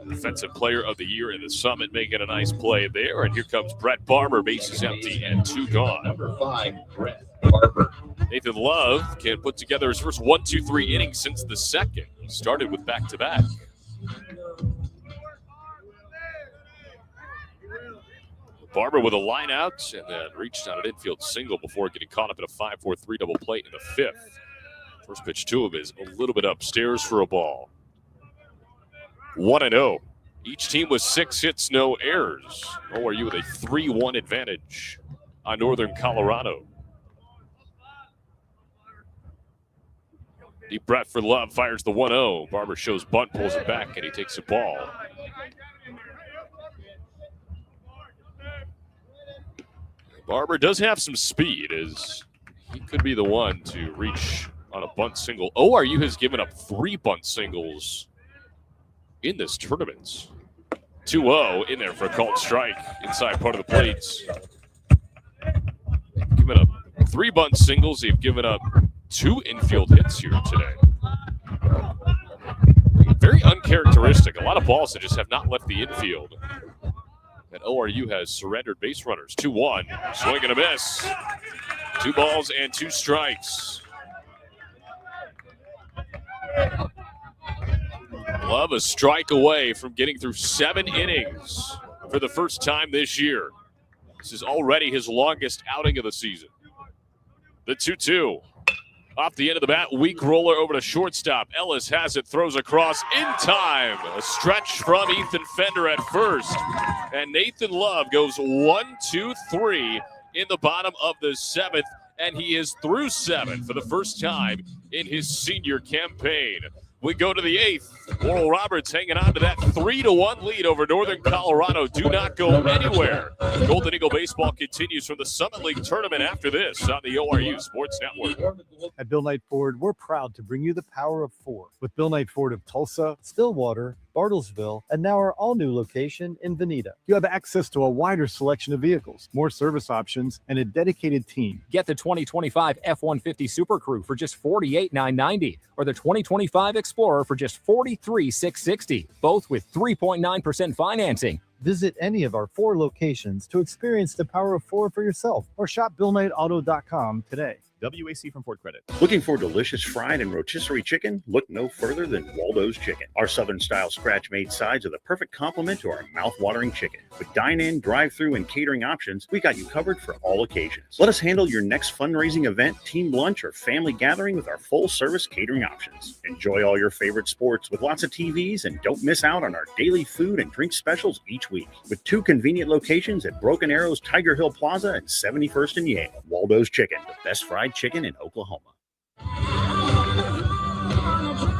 Defensive Player of the Year in the Summit, making a nice play there. And here comes Brett Barber. Base is empty and 2 gone. Number 5, Brett Barber. Nathan Love can put together his first 1-2-3 inning since the 2nd. He started with back-to-back. Barber with a line out and then reached on an infield single before getting caught up in a 5-4-3 double play in the 5th. First pitch to him is a little bit upstairs for a ball. 1-0. Each team with 6 hits, no errors. ORU with a 3-1 advantage on Northern Colorado. Deep breath for Love, fires the 1-0. Barber shows bunt, pulls it back, and he takes a ball. Barber does have some speed, as he could be the one to reach on a bunt single. ORU has given up 3 bunt singles in this tournament. 2-0 in there for a called strike inside part of the plates. Given up 3 bunt singles. They've given up 2 infield hits here today. Very uncharacteristic. A lot of balls that just have not left the infield. And ORU has surrendered base runners. 2-1. Swing and a miss. 2 balls and 2 strikes. Love a strike away from getting through 7 innings for the first time this year. This is already his longest outing of the season. The 2-2. Off the end of the bat, weak roller over to shortstop. Ellis has it, throws across in time. A stretch from Ethan Fender at first. And Nathan Love goes 1-2-3 in the bottom of the 7th. And he is through 7 for the first time in his senior campaign. We go to the 8th. Oral Roberts hanging on to that 3-1 lead over Northern Colorado. Do not go anywhere. Golden Eagle baseball continues from the Summit League tournament after this on the ORU Sports Network. At Bill Knight Ford, we're proud to bring you the power of 4 with Bill Knight Ford of Tulsa, Stillwater, Bartlesville, and now our all-new location in Veneta. You have access to a wider selection of vehicles, more service options, and a dedicated team. Get the 2025 F-150 Super Crew for just $48,990 or the 2025 Explorer for just $43,660, both with 3.9% financing. Visit any of our 4 locations to experience the power of 4 for yourself or shop BillKnightAuto.com today. WAC from Ford Credit. Looking for delicious fried and rotisserie chicken? Look no further than Waldo's Chicken. Our Southern-style scratch-made sides are the perfect complement to our mouth-watering chicken. With dine-in, drive-through, and catering options, we got you covered for all occasions. Let us handle your next fundraising event, team lunch, or family gathering with our full-service catering options. Enjoy all your favorite sports with lots of TVs, and don't miss out on our daily food and drink specials each week. With 2 convenient locations at Broken Arrows, Tiger Hill Plaza, and 71st and Yale. Waldo's Chicken, the best fried chicken in Oklahoma.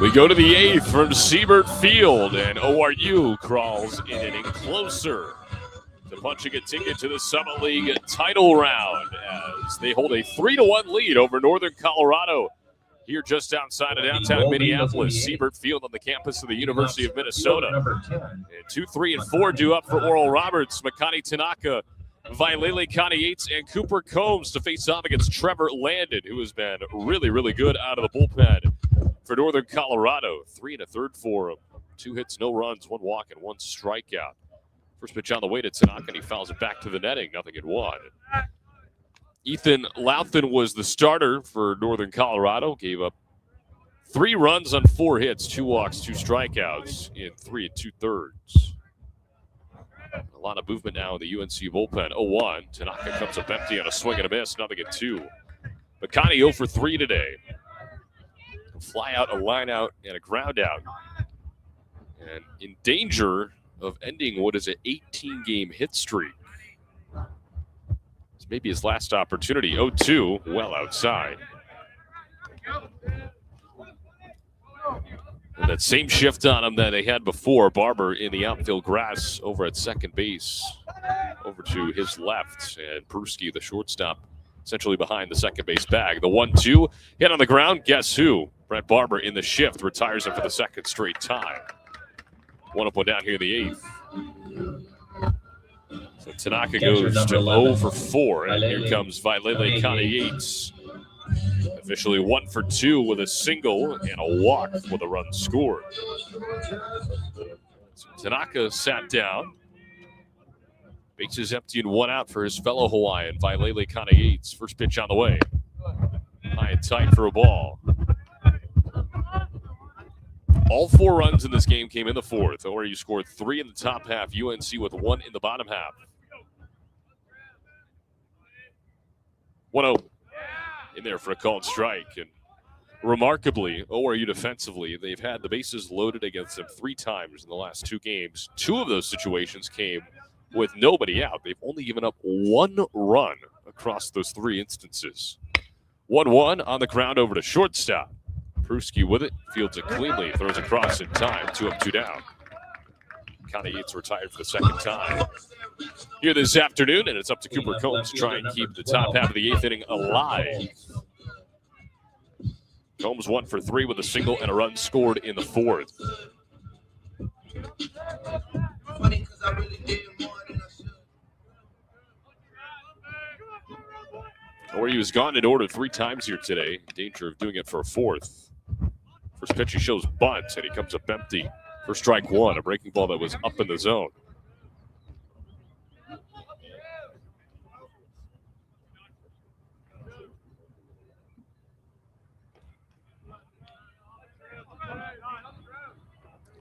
We go to the 8th from Siebert Field, and ORU crawls an inning closer to punching a ticket to the Summit League title round as they hold a 3-1 lead over Northern Colorado here just outside of downtown Minneapolis. Siebert Field on the campus of the University of Minnesota. And 2, 3, and 4 due up for Oral Roberts, Makani Tanaka, Vailele Connie Yates, and Cooper Combs to face off against Trevor Landon, who has been really, really good out of the bullpen for Northern Colorado. 3 1/3 for him. 2 hits, no runs, 1 walk, and 1 strikeout. First pitch on the way to Tanaka, and he fouls it back to the netting. 0-1. Ethan Louthan was the starter for Northern Colorado. Gave up 3 runs on 4 hits, 2 walks, 2 strikeouts in 3 2/3. A lot of movement now in the UNC bullpen. 0-1. Tanaka comes up empty on a swing and a miss. 0-2. Makani 0 for 3 today. A fly out, a line out, and a ground out. And in danger of ending what is an 18-game hit streak. It's maybe his last opportunity. 0-2, well outside. And that same shift on him that they had before. Barber in the outfield grass over at second base. Over to his left. And Pruski, the shortstop, essentially behind the second base bag. The 1-2 hit on the ground. Guess who? Brett Barber in the shift retires him for the second straight time. 1 up, 1 down here in the 8th. So Tanaka goes to 0 for 4. And here comes Vailele Connie Yates. Officially 1 for 2 with a single and a walk with a run scored. So Tanaka sat down. Bases empty and 1 out for his fellow Hawaiian, Vailele Connie Yates. First pitch on the way. High and tight for a ball. All 4 runs in this game came in the 4th. ORU scored 3 in the top half. UNC with 1 in the bottom half. 1-0. In there for a called strike. And remarkably, ORU defensively, they've had the bases loaded against them 3 times in the last 2 games. 2 of those situations came with nobody out. They've only given up 1 run across those 3 instances. 1-1 on the ground over to shortstop. Pruski with it, fields it cleanly, throws across in time. 2 up, 2 down. Connie Yates retired for the second time here this afternoon, and it's up to Cooper Combs to try and keep the top half of the 8th inning alive. Combs 1 for 3 with a single and a run scored in the 4th. ORU has gone in order 3 times here today. In danger of doing it for a 4th. First pitch he shows bunt, and he comes up empty for strike 1, a breaking ball that was up in the zone.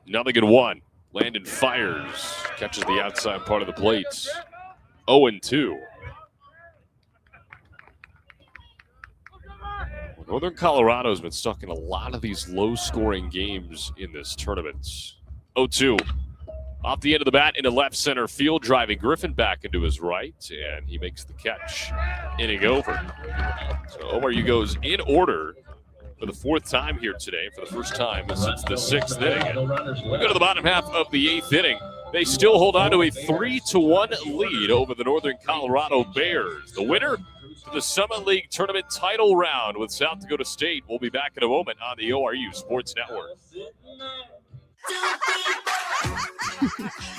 Nothing in 1. Landon fires, catches the outside part of the plate. 0-2. Northern Colorado has been stuck in a lot of these low-scoring games in this tournament. 0-2. Off the end of the bat into left center field, driving Griffin back into his right, and he makes the catch. Inning over. So ORU goes in order for the 4th time here today, for the first time since the 6th inning. We go to the bottom half of the 8th inning. They still hold on to a 3-1 lead over the Northern Colorado Bears. The winner to the Summit League Tournament title round with South Dakota State. We'll be back in a moment on the ORU Sports Network.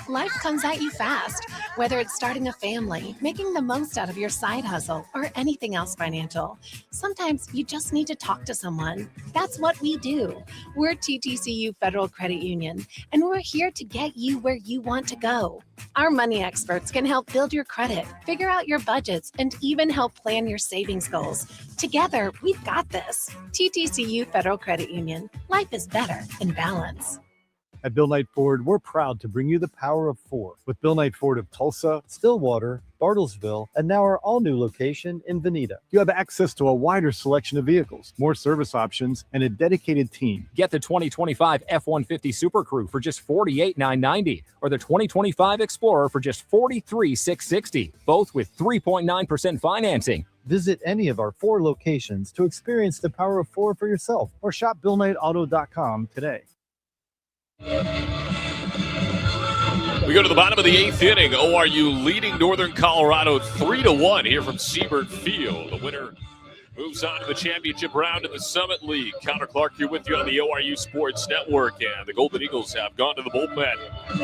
Life comes at you fast, whether it's starting a family, making the most out of your side hustle, or anything else financial. Sometimes you just need to talk to someone. That's what we do. We're TTCU Federal Credit Union, and we're here to get you where you want to go. Our money experts can help build your credit, figure out your budgets, and even help plan your savings goals. Together, we've got this. TTCU Federal Credit Union. Life is better in balance. At Bill Knight Ford, we're proud to bring you the power of 4 with Bill Knight Ford of Tulsa, Stillwater, Bartlesville, and now our all-new location in Veneta. You have access to a wider selection of vehicles, more service options, and a dedicated team. Get the 2025 F-150 Super Crew for just $48,990 or the 2025 Explorer for just $43,660, both with 3.9% financing. Visit any of our 4 locations to experience the power of 4 for yourself or shop BillKnightAuto.com today. We go to the bottom of the 8th inning. ORU leading Northern Colorado 3-1 here from Siebert Field. The winner moves on to the championship round in the Summit League. Connor Clark here with you on the ORU Sports Network, and the Golden Eagles have gone to the bullpen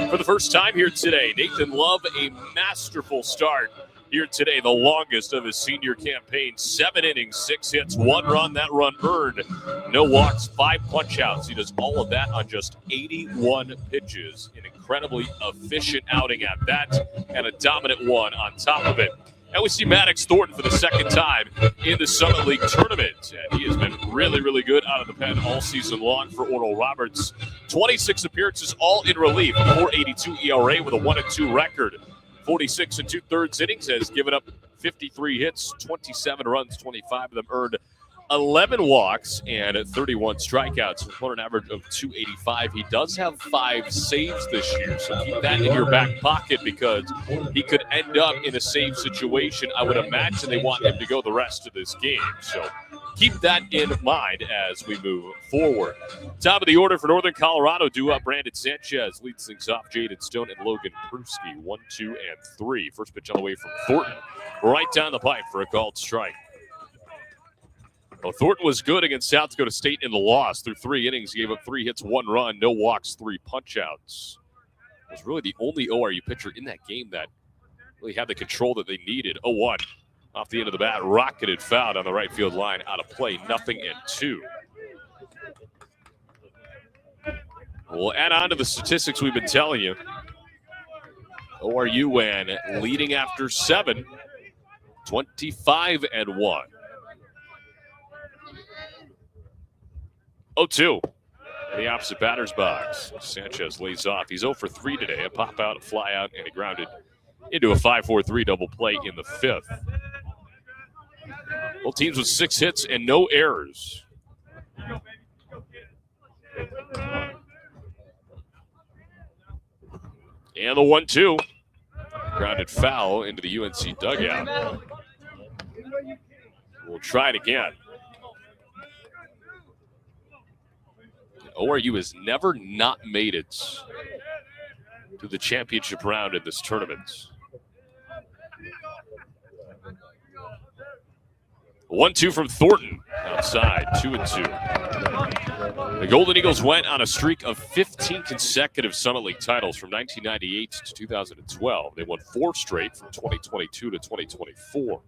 for the first time here today. Nathan Love, a masterful start here today, the longest of his senior campaign. 7 innings, 6 hits, 1 run. That run earned. No walks, 5 punch-outs. He does all of that on just 81 pitches. An incredibly efficient outing at that, and a dominant one on top of it. And we see Maddox Thornton for the 2nd time in the Summit League tournament. And he has been really, really good out of the pen all season long for Oral Roberts. 26 appearances, all in relief. 4.82 ERA with a 1-2 record. 46 2/3 innings, has given up 53 hits, 27 runs, 25 of them earned, 11 walks, and 31 strikeouts for an average of 285. He does have 5 saves this year, so keep that in your back pocket because he could end up in a save situation. I would imagine they want him to go the rest of this game, so keep that in mind as we move forward. Top of the order for Northern Colorado, due up Brandon Sanchez, leads things off Jaden Stone and Logan Pruski, 1, 2, and 3. First pitch on the way from Thornton, right down the pipe for a called strike. Well, Thornton was good against South Dakota State in the loss. Through 3 innings, he gave up 3 hits, 1 run, no walks, 3 punch-outs. Was really the only ORU pitcher in that game that really had the control that they needed. 0-1 off the end of the bat, rocketed foul on the right field line, out of play, 0-2. We'll add on to the statistics we've been telling you. ORU when leading after 7, 25-1. 0-2 in the opposite batter's box. Sanchez lays off. He's 0 for 3 today. A pop out, a fly out, and he grounded into a 5-4-3 double play in the 5th. Both teams with 6 hits and no errors. And the 1-2. Grounded foul into the UNC dugout. We'll try it again. ORU has never not made it to the championship round in this tournament. 1-2 from Thornton. Outside, 2-2. The Golden Eagles went on a streak of 15 consecutive Summit League titles from 1998 to 2012. They won 4 straight from 2022 to 2024.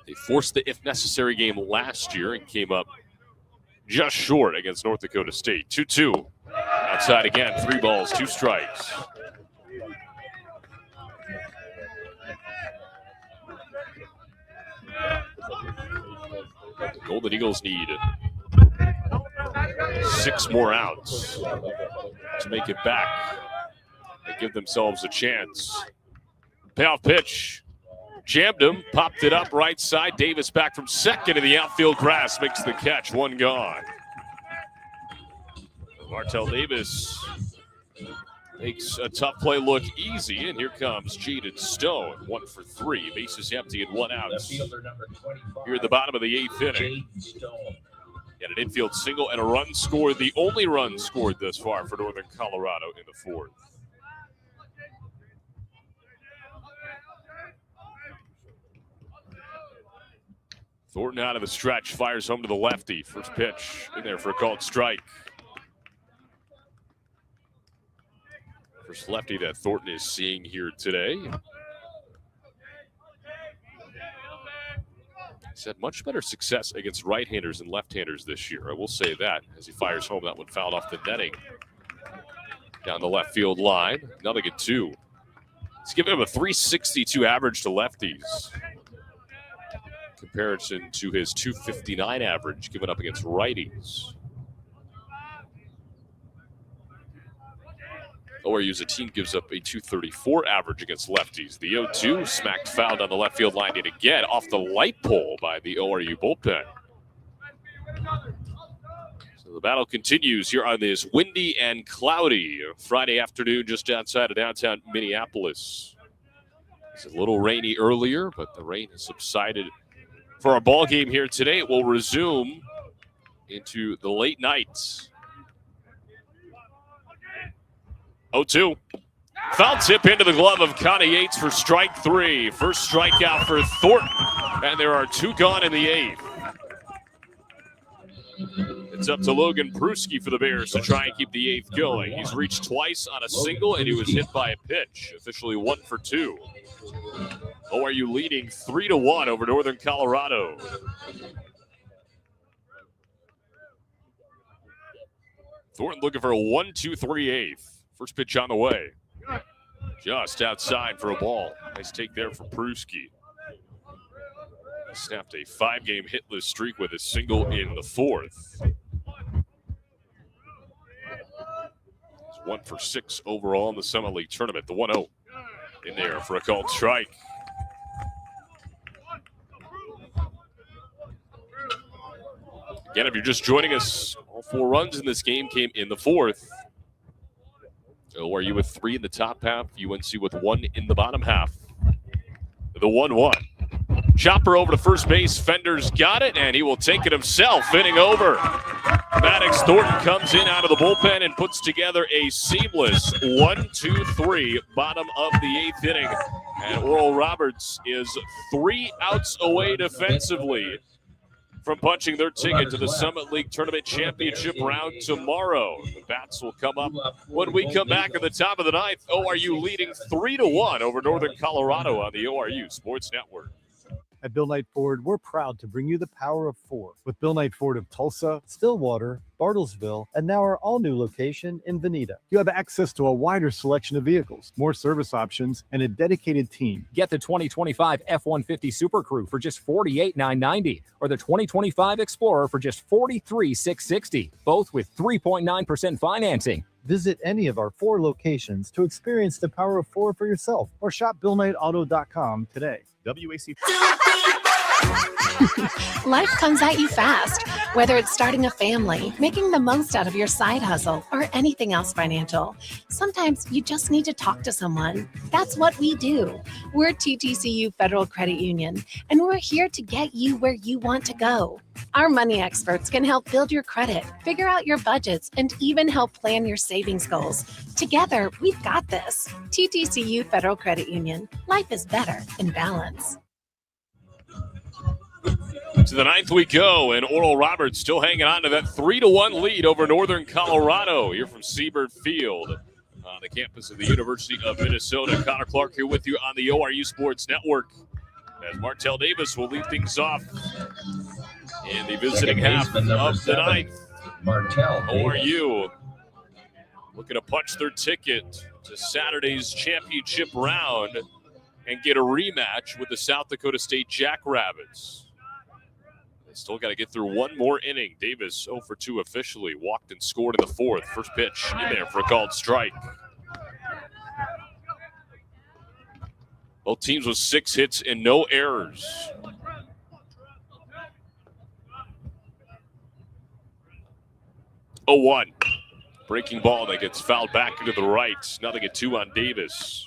They forced the if necessary game last year and came up just short against North Dakota State. 2-2. Outside again, 3 balls, 2 strikes. The Golden Eagles need 6 more outs to make it back and give themselves a chance. Payoff pitch. Jammed him, popped it up right side. Davis back from second to the outfield grass, makes the catch, 1 gone. Martell Davis makes a tough play look easy, and here comes Jaden Stone, 1 for 3, bases empty and 1 out. Here at the bottom of the 8th inning. Get an infield single and a run scored, the only run scored thus far for Northern Colorado in the 4th. Thornton out of the stretch, fires home to the lefty. First pitch in there for a called strike. First lefty that Thornton is seeing here today. He's had much better success against right-handers than left-handers this year. I will say that as he fires home. That one fouled off the netting. Down the left field line. 0-2. He's given him a .362 average to lefties. Comparison to his .259 average given up against righties. ORU's a team gives up a .234 average against lefties. The 0-2 smacked foul down the left field line, and again off the light pole by the ORU bullpen. So the battle continues here on this windy and cloudy Friday afternoon just outside of downtown Minneapolis. It's a little rainy earlier, but the rain has subsided for our ball game here today. It will resume into the late nights. 0-2. Foul tip into the glove of Connie Yates for strike 3. First strikeout for Thornton, and there are 2 gone in the 8th. It's up to Logan Pruski for the Bears to try and keep the 8th going. He's reached twice on a single, and he was hit by a pitch. Officially 1 for 2. ORU leading 3-1 over Northern Colorado. Thornton looking for a 1-2-3 8th. First pitch on the way. Just outside for a ball. Nice take there from Pruski. Snapped a 5-game hitless streak with a single in the 4th. He's 1 for 6 overall in the Summit League tournament. The 1-0 in there for a called strike. Again, if you're just joining us, all 4 runs in this game came in the 4th. ORU with 3 in the top half, UNC with 1 in the bottom half. The 1-1. Chopper over to first base. Fender's got it, and he will take it himself. Inning over. Maddox Thornton comes in out of the bullpen and puts together a seamless 1-2-3 bottom of the 8th inning. And Oral Roberts is 3 outs away defensively from punching their ticket to the Summit League Tournament Championship round tomorrow. The bats will come up when we come back at the top of the 9th. ORU leading 3-1 over Northern Colorado on the ORU Sports Network. At Bill Knight Ford, we're proud to bring you the power of 4 with Bill Knight Ford of Tulsa, Stillwater, Bartlesville, and now our all-new location in Veneta. You have access to a wider selection of vehicles, more service options, and a dedicated team. Get the 2025 F-150 Super Crew for just $48,990 or the 2025 Explorer for just $43,660, both with 3.9% financing. Visit any of our 4 locations to experience the power of 4 for yourself or shop BillKnightAuto.com today. WAC. Life comes at you fast, whether it's starting a family, making the most out of your side hustle, or anything else financial. Sometimes you just need to talk to someone. That's what we do. We're TTCU Federal Credit Union, and we're here to get you where you want to go. Our money experts can help build your credit, figure out your budgets, and even help plan your savings goals. Together, we've got this. TTCU Federal Credit Union. Life is better in balance. To the ninth we go, and Oral Roberts still hanging on to that 3-1 lead over Northern Colorado here from Seabird Field on the campus of the University of Minnesota. Connor Clark here with you on the ORU Sports Network as Martell Davis will lead things off in the visiting half of the ninth. ORU looking to punch their ticket to Saturday's championship round and get a rematch with the South Dakota State Jackrabbits. They still got to get through one more inning. Davis 0 for 2 officially. Walked and scored in the fourth. First pitch in there for a called strike. Both teams with 6 hits and no errors. Oh, 1. Breaking ball that gets fouled back into the right. 0-2 on Davis.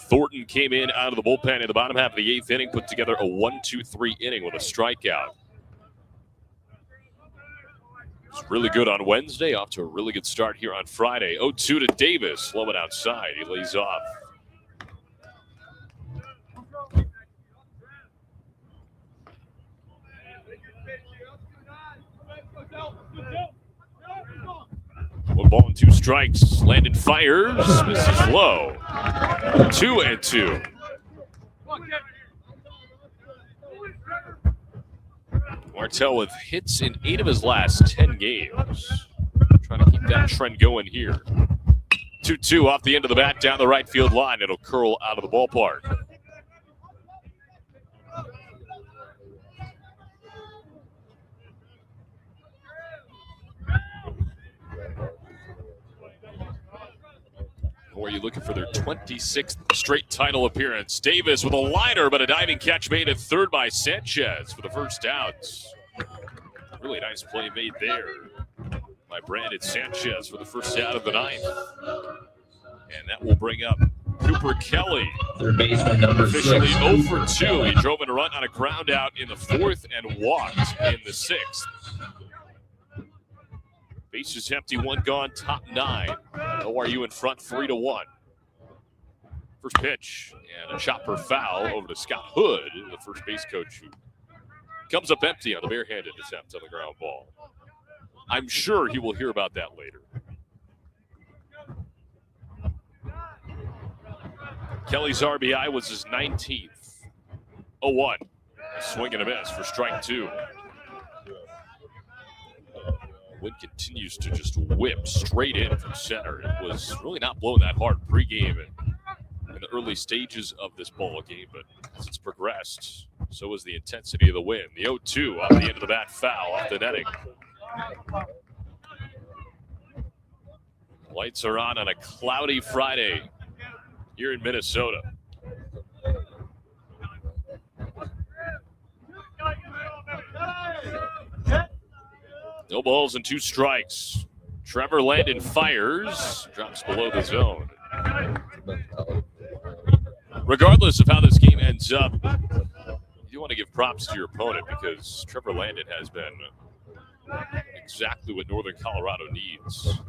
Thornton came in out of the bullpen in the bottom half of the 8th inning, put together a 1-2-3 inning with a strikeout. It's really good on Wednesday, off to a really good start here on Friday. 0-2 to Davis, low and outside. He lays off. One ball and 2 strikes. Landon fires, misses low. 2-2. Martell with hits in 8 of his last 10 games. Trying to keep that trend going here. 2-2 off the end of the bat down the right field line. It'll curl out of the ballpark. Or are you looking for their 26th straight title appearance? Davis with a liner, but a diving catch made at third by Sanchez for the first out. Really nice play made there by Brandon Sanchez for the first out of the 9th. And that will bring up Cooper Kelly. Third baseman number Officially 6. 0 for 2. He drove in a run on a ground out in the 4th and walked in the 6th. Bases empty, 1 gone, top 9. ORU in front, 3-1. First pitch and a chopper foul over to Scott Hood, the first base coach, who comes up empty on the barehanded attempt on the ground ball. I'm sure he will hear about that later. Kelly's RBI was his 19th. 0-1. Swing and a miss for strike 2. Wind continues to just whip straight in from center. It was really not blowing that hard pregame in the early stages of this ball game, but as it's progressed, so is the intensity of the wind. The 0-2 off the end of the bat, foul off the netting. Lights are on a cloudy Friday here in Minnesota. No balls and 2 strikes. Trevor Landon fires, drops below the zone. Regardless of how this game ends up, you want to give props to your opponent because Trevor Landon has been exactly what Northern Colorado needs.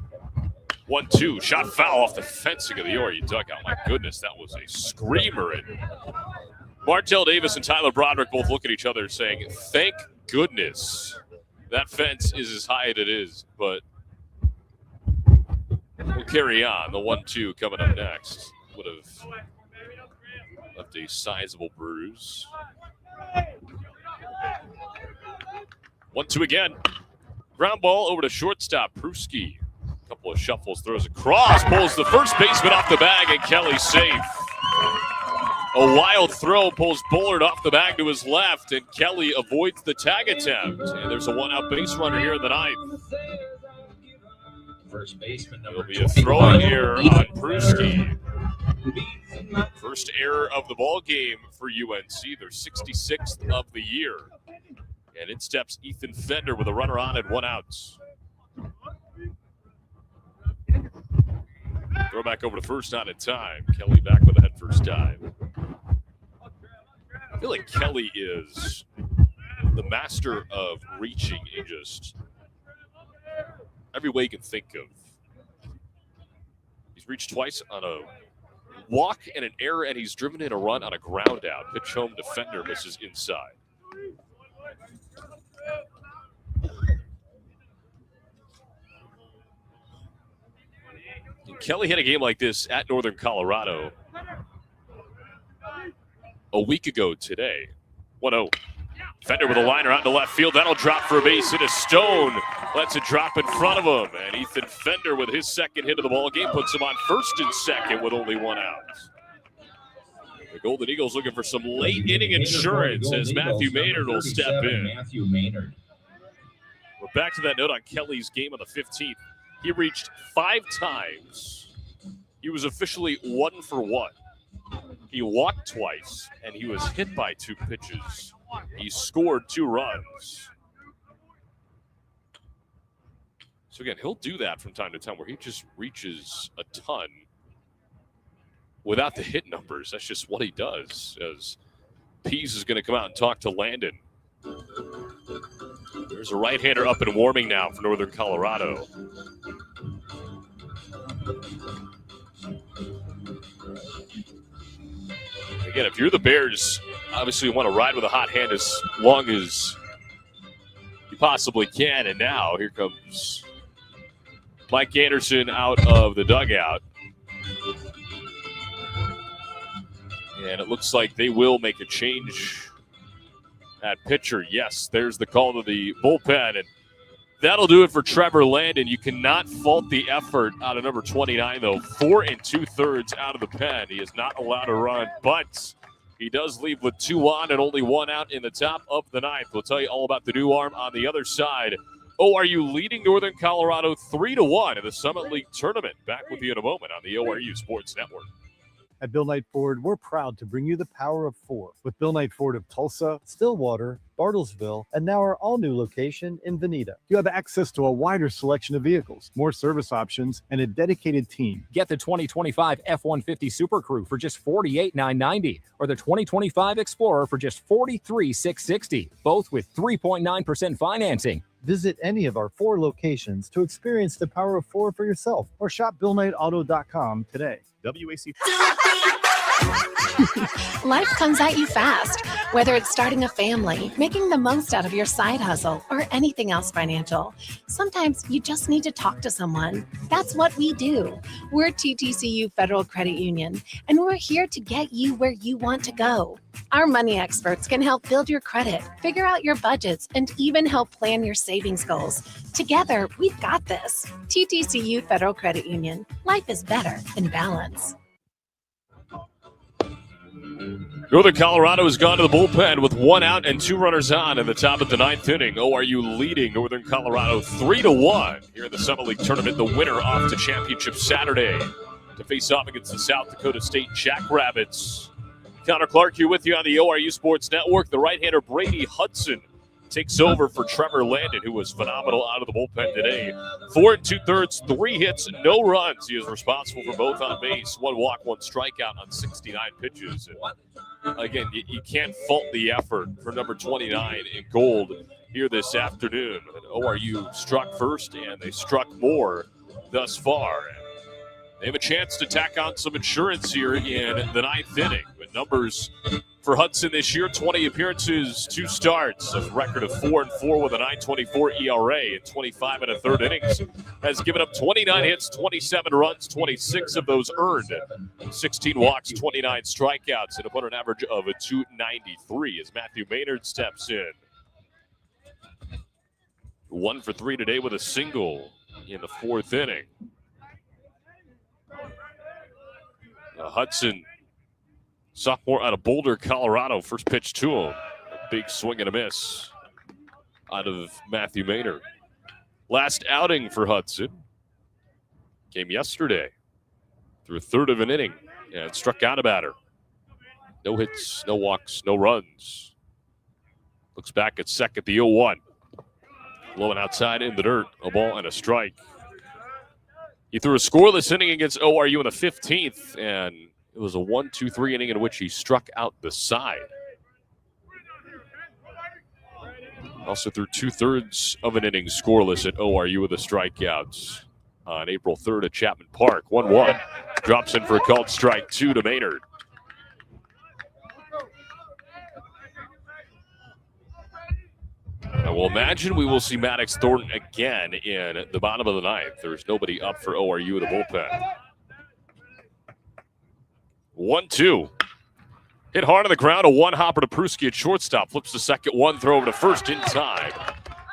1-2, shot foul off the fencing of the ORU dugout. My goodness, that was a screamer. And Martell Davis and Tyler Broderick both look at each other saying, thank goodness that fence is as high as it is, but we'll carry on. The 1-2 coming up next would have left a sizable bruise. 1-2 again. Ground ball over to shortstop, Pruski. A couple of shuffles, throws across, pulls the first baseman off the bag, and Kelly's safe. A wild throw pulls Bullard off the bag to his left, and Kelly avoids the tag attempt. And there's a 1-out base runner here in the 9th. First baseman There'll number be a throwing error on Pruski. First error of the ball game for UNC, their 66th of the year. And in steps Ethan Fender with a runner on and 1 out. Throw back over to first, not in time. Kelly back with a head first dive. I feel like Kelly is the master of reaching in just every way you can think of. He's reached twice on a walk and an error, and he's driven in a run on a ground out. Pitch home, defender misses inside. Kelly had a game like this at Northern Colorado a week ago today. 1-0. Fender with a liner out to left field. That'll drop for a base hit. A Stone lets it drop in front of him. And Ethan Fender with his second hit of the ball game puts him on first and second with only one out. The Golden Eagles looking for some late inning insurance as Matthew Maynard will step in. We're back to that note on Kelly's game on the 15th. He reached 5 times. He was officially 1 for 1. He walked twice, and he was hit by 2 pitches. He scored 2 runs. So again, he'll do that from time to time where he just reaches a ton without the hit numbers. That's just what he does. As Pease is going to come out and talk to Landon. There's a right-hander up and warming now for Northern Colorado. Again, if you're the Bears, obviously you want to ride with a hot hand as long as you possibly can. And now here comes Mike Anderson out of the dugout. And it looks like they will make a change at pitcher. Yes, there's the call to the bullpen. And that'll do it for Trevor Landon. You cannot fault the effort out of number 29, though. 4 2/3 out of the pen. He is not allowed to run, but he does leave with 2 on and only 1 out in the top of the 9th. We'll tell you all about the new arm on the other side. ORU leading Northern Colorado 3-1 in the Summit League tournament. Back with you in a moment on the ORU Sports Network. At Bill Knight Ford, we're proud to bring you the power of 4 with Bill Knight Ford of Tulsa, Stillwater, Bartlesville, and now our all-new location in Veneta. You have access to a wider selection of vehicles, more service options, and a dedicated team. Get the 2025 F-150 Super Crew for just $48,990 or the 2025 Explorer for just $43,660, both with 3.9% financing. Visit any of our 4 locations to experience the power of 4 for yourself or shop BillKnightAuto.com today. WAC. Life comes at you fast, whether it's starting a family, making the most out of your side hustle, or anything else financial. Sometimes you just need to talk to someone. That's what we do. We're TTCU Federal Credit Union, and we're here to get you where you want to go. Our money experts can help build your credit, figure out your budgets, and even help plan your savings goals. Together, we've got this. TTCU Federal Credit Union. Life is better in balance. Northern Colorado has gone to the bullpen with 1 out and 2 runners on in the top of the 9th inning. ORU leading Northern Colorado 3-1 here in the Summit League tournament. The winner off to championship Saturday to face off against the South Dakota State Jackrabbits. Connor Clark here with you on the ORU Sports Network. The right-hander Brady Hudson takes over for Trevor Landon, who was phenomenal out of the bullpen today. 4 2/3, 3 hits, no runs. He is responsible for both on base, 1 walk, 1 strikeout on 69 pitches. And again, you can't fault the effort for number 29 in gold here this afternoon. And ORU struck first, and they struck more thus far. They have a chance to tack on some insurance here in the 9th inning. But numbers for Hudson this year, 20 appearances, 2 starts, a record of 4-4 with a 9.24 ERA in 25 1/3 innings. Has given up 29 hits, 27 runs, 26 of those earned, 16 walks, 29 strikeouts, and about an average of a 2.93 as Matthew Maynard steps in. 1 for 3 today with a single in the 4th inning. Hudson, sophomore out of Boulder, Colorado, first pitch to him. A big swing and a miss out of Matthew Maynard. Last outing for Hudson came yesterday through a 1/3 of an inning and struck out a batter. No hits, no walks, no runs. Looks back at second, the 0-1. Blowing outside in the dirt, a ball and a strike. He threw a scoreless inning against ORU in the 15th, and it was a 1-2-3 inning in which he struck out the side. Also threw 2/3 of an inning scoreless at ORU with the strikeouts on April 3rd at Chapman Park. 1-1. Drops in for a called strike 2 to Maynard. I will imagine we will see Maddox Thornton again in the bottom of the ninth. There's nobody up for ORU in the bullpen. 1-2. Hit hard on the ground, a one-hopper to Pruski at shortstop. Flips the second one, throw over to first in time.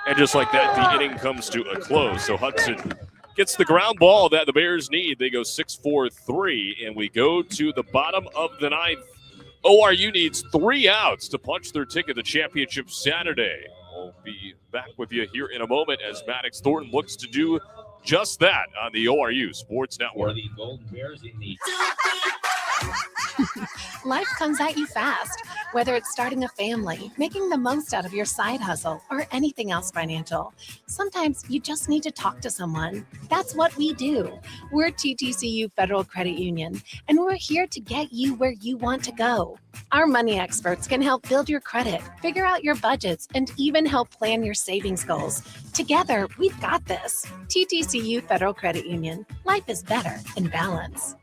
And just like that, the inning comes to a close. So Hudson gets the ground ball that the Bears need. They go 6-4-3, and we go to the bottom of the ninth. ORU needs 3 outs to punch their ticket to championship Saturday. We'll be back with you here in a moment as Maddox Thornton looks to do just that on the ORU Sports Network. For the Golden Bears in the Life comes at you fast, whether it's starting a family, making the most out of your side hustle, or anything else financial. Sometimes you just need to talk to someone. That's what we do. We're TTCU Federal Credit Union, and we're here to get you where you want to go. Our money experts can help build your credit, figure out your budgets, and even help plan your savings goals. Together, we've got this. TTCU Federal Credit Union. Life is better in balance.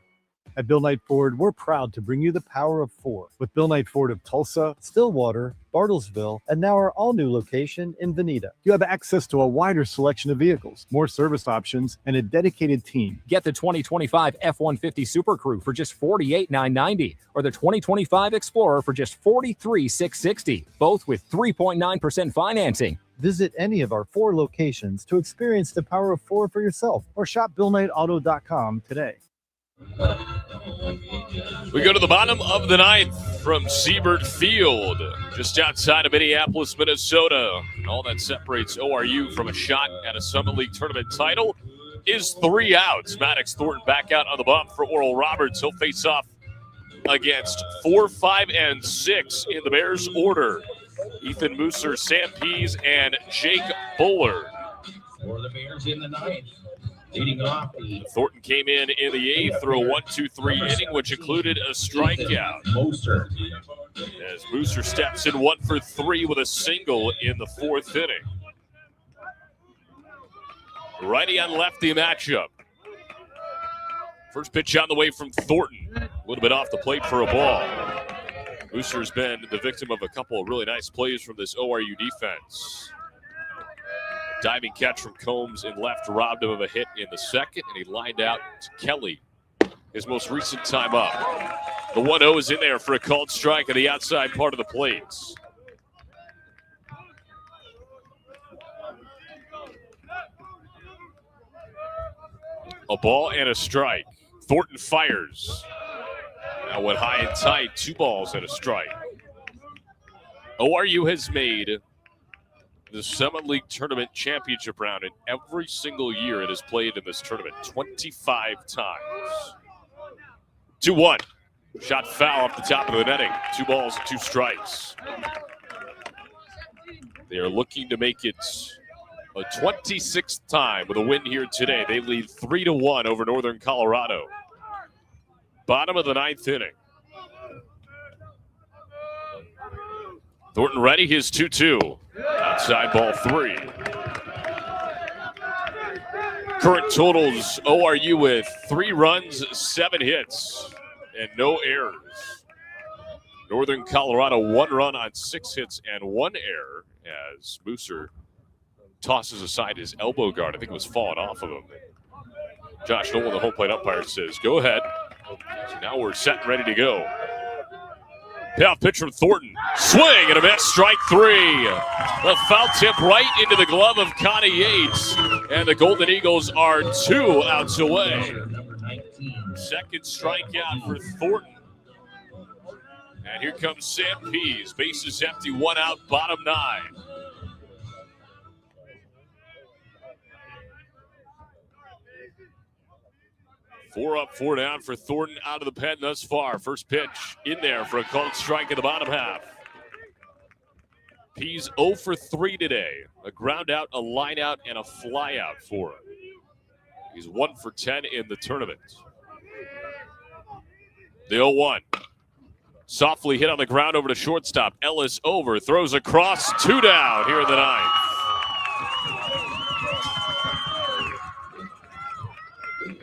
At Bill Knight Ford, we're proud to bring you the power of 4 with Bill Knight Ford of Tulsa, Stillwater, Bartlesville, and now our all-new location in Veneta. You have access to a wider selection of vehicles, more service options, and a dedicated team. Get the 2025 F-150 Super Crew for just $48,990 or the 2025 Explorer for just $43,660, both with 3.9% financing. Visit any of our 4 locations to experience the power of 4 for yourself or shop BillKnightAuto.com today. We go to the bottom of the ninth from Siebert Field, just outside of Minneapolis, Minnesota. And all that separates ORU from a shot at a Summit League tournament title is 3 outs. Maddox Thornton back out on the bump for Oral Roberts. He'll face off against 4, 5, and 6 in the Bears order. Ethan Mooser, Sam Pease, and Jake Bullard. For the Bears in the ninth. Leading off, Thornton came in the 8th through a 1-2-3 inning, which included a strikeout. As Mooser steps in 1 for 3 with a single in the 4th inning. Righty on lefty matchup. First pitch on the way from Thornton. A little bit off the plate for a ball. Mooser's been the victim of a couple of really nice plays from this ORU defense. Diving catch from Combs in left robbed him of a hit in the second, and he lined out to Kelly, his most recent time up. The 1-0 is in there for a called strike on the outside part of the plates. A ball and a strike. Thornton fires. Now went high and tight, 2 balls and a strike. ORU has made the Summit League Tournament Championship round in every single year it has played in this tournament, 25 times. 2-1. Shot foul off the top of the netting. 2 balls and 2 strikes. They are looking to make it a 26th time with a win here today. They lead 3-1 over Northern Colorado. Bottom of the 9th inning. Thornton ready, his 2-2. Outside ball 3. Current totals, ORU with 3 runs, 7 hits, and no errors. Northern Colorado 1 run on 6 hits and 1 error as Mooser tosses aside his elbow guard. I think it was falling off of him. Josh Nolan, the home plate umpire, says, go ahead. So now we're set and ready to go. Payoff pitch from Thornton. Swing and a miss. Strike 3. The foul tip right into the glove of Connie Yates. And the Golden Eagles are 2 outs away. Second strikeout for Thornton. And here comes Sam Pease. Bases empty, 1 out, bottom 9. Four up, 4 down for Thornton out of the pen thus far. First pitch in there for a called strike in the bottom half. Pease 0 for 3 today. A ground out, a line out, and a fly out for him. He's 1 for 10 in the tournament. The 0-1. Softly hit on the ground over to shortstop. Ellis over, throws across, 2 down here in the 9th.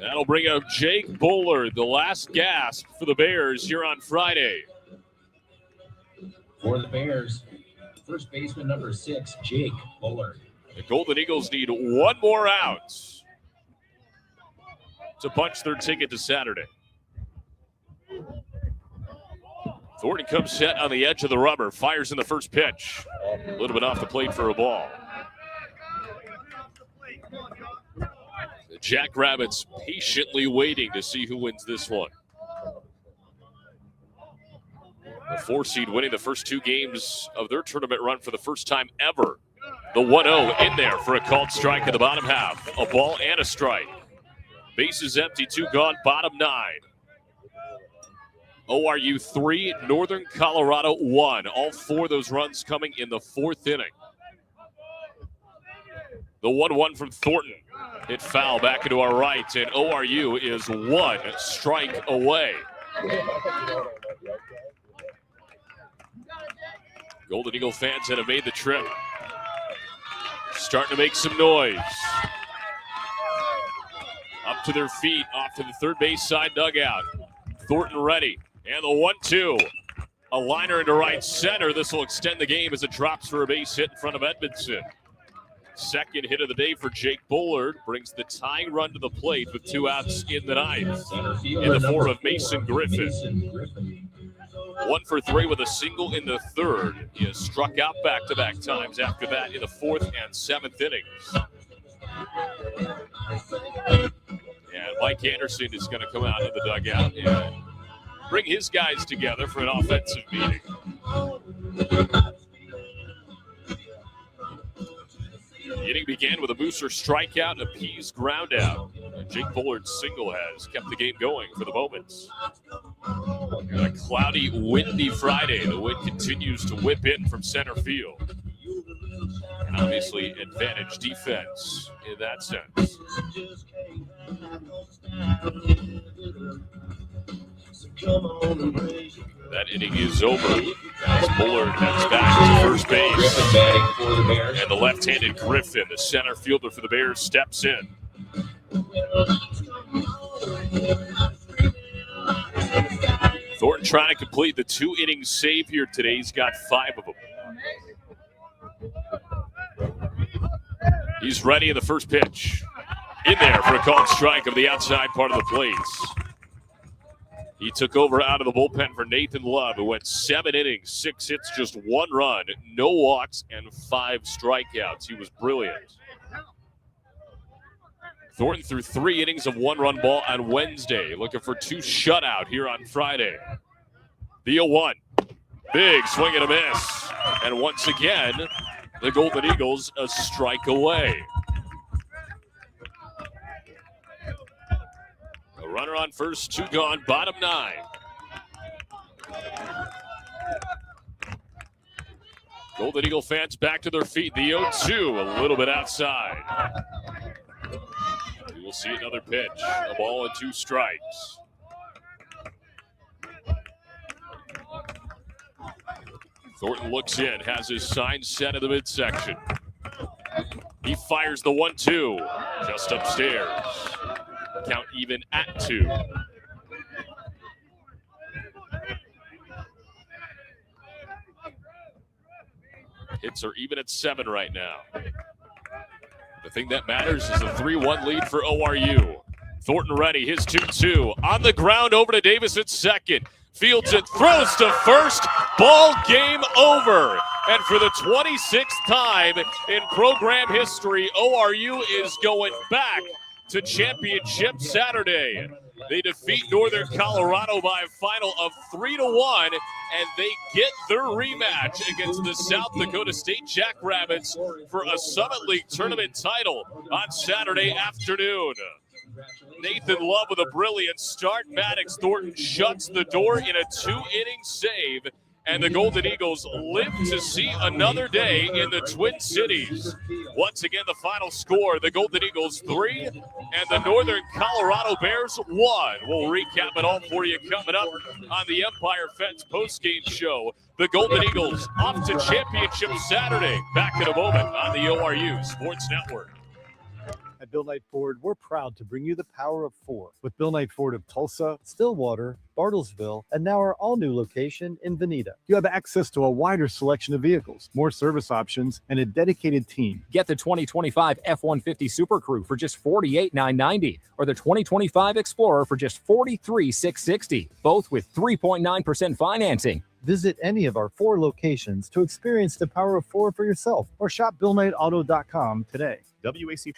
That'll bring up Jake Bullard, the last gasp for the Bears here on Friday. For the Bears, first baseman number 6, Jake Bullard. The Golden Eagles need one more out to punch their ticket to Saturday. Thornton comes set on the edge of the rubber, fires in the first pitch. A little bit off the plate for a ball. The Jackrabbits patiently waiting to see who wins this one. The 4 seed winning the first 2 games of their tournament run for the first time ever. The 1-0 in there for a called strike in the bottom half. A ball and a strike. Bases empty, 2 gone, bottom 9. ORU 3, Northern Colorado 1. All 4 of those runs coming in the 4th inning. The 1-1 from Thornton. Hit foul back into our right, and ORU is 1 strike away. Golden Eagle fans that have made the trip starting to make some noise. Up to their feet, off to the third base side dugout. Thornton ready, and the 1-2. A liner into right center. This will extend the game as it drops for a base hit in front of Edmondson. Second hit of the day for Jake Bullard brings the tying run to the plate with 2 outs in the 9th in the form of Mason Griffin. 1 for 3 with a single in the 3rd. He has struck out back-to-back times after that in the 4th and 7th innings. And Mike Anderson is going to come out of the dugout and bring his guys together for an offensive meeting. The inning began with a Mooser strikeout and a Pease ground out. Jake Bullard's single has kept the game going for the Moments. On a cloudy, windy Friday, the wind continues to whip in from center field. And obviously, advantage defense in that sense. That inning is over as Bullard heads back to first base. And the left-handed Griffin, the center fielder for the Bears, steps in. Thornton trying to complete the 2-inning save here today. He's got 5 of them. He's ready in the first pitch. In there for a called strike of the outside part of the plate. He took over out of the bullpen for Nathan Love, who went 7 innings, 6 hits, just 1 run, no walks, and 5 strikeouts. He was brilliant. Thornton threw 3 innings of 1-run ball on Wednesday, looking for 2 shutout here on Friday. The 0-1. Big swing and a miss. And once again, the Golden Eagles a strike away. A runner on first, 2 gone, bottom 9. Golden Eagle fans back to their feet. The 0-2, a little bit outside. We will see another pitch. A ball and 2 strikes. Thornton looks in, has his sign set in the midsection. He fires the 1-2 just upstairs. Count even at 2. Hits are even at 7 right now. The thing that matters is the 3-1 lead for ORU. Thornton ready, his 2-2. On the ground over to Davis at second. Fields it, throws to first. Ball game over. And for the 26th time in program history, ORU is going back to Championship Saturday. They defeat Northern Colorado by a final of 3-1, and they get their rematch against the South Dakota State Jackrabbits for a Summit League tournament title on Saturday afternoon. Nathan Love with a brilliant start. Maddox Thornton shuts the door in a 2-inning save, and the Golden Eagles live to see another day in the Twin Cities. Once again, the final score, the Golden Eagles 3 and the Northern Colorado Bears 1. We'll recap it all for you coming up on the Empire Fence postgame show. The Golden Eagles off to Championship Saturday. Back in a moment on the ORU Sports Network. Bill Knight Ford, we're proud to bring you the power of 4 with Bill Knight Ford of Tulsa, Stillwater, Bartlesville, and now our all-new location in Veneta. You have access to a wider selection of vehicles, more service options, and a dedicated team. Get the 2025 F-150 Super Crew for just $48,990 or the 2025 Explorer for just $43,660, both with 3.9% financing. Visit any of our 4 locations to experience the power of 4 for yourself or shop BillKnightAuto.com today. WAC.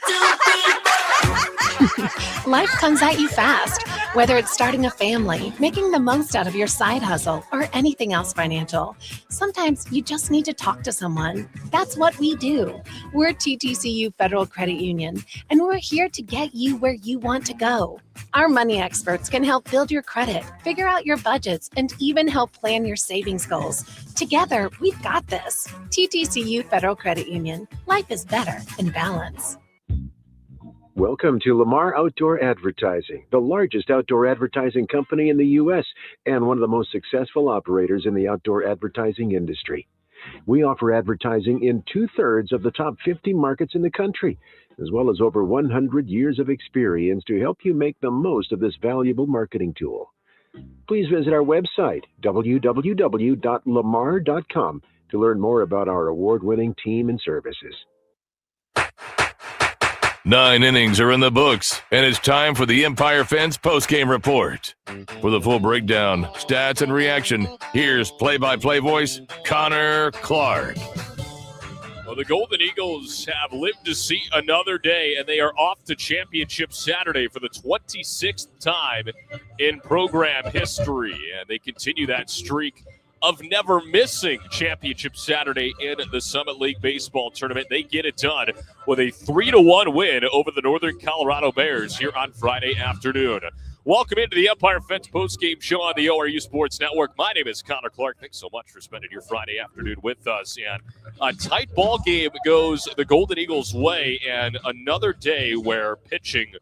Life comes at you fast, whether it's starting a family, making the most out of your side hustle, or anything else financial. Sometimes you just need to talk to someone. That's what we do. We're TTCU Federal Credit Union, and we're here to get you where you want to go. Our money experts can help build your credit, figure out your budgets, and even help plan your savings goals. Together, we've got this. TTCU Federal Credit Union. Life is better in balance. Welcome to Lamar Outdoor Advertising, the largest outdoor advertising company in the U.S. and one of the most successful operators in the outdoor advertising industry. We offer advertising in 2/3 of the top 50 markets in the country, as well as over 100 years of experience to help you make the most of this valuable marketing tool. Please visit our website, www.lamar.com, to learn more about our award-winning team and services. 9 innings are in the books, and it's time for the Empire Fence postgame report. For the full breakdown, stats, and reaction, here's play-by-play voice Connor Clark. Well, the Golden Eagles have lived to see another day, and they are off to Championship Saturday for the 26th time in program history. And they continue that streak of never missing Championship Saturday in the Summit League Baseball Tournament. They get it done with a 3-1 win over the Northern Colorado Bears here on Friday afternoon. Welcome into the Empire Fence postgame show on the ORU Sports Network. My name is Connor Clark. Thanks so much for spending your Friday afternoon with us. And a tight ball game goes the Golden Eagles' way, and another day where pitching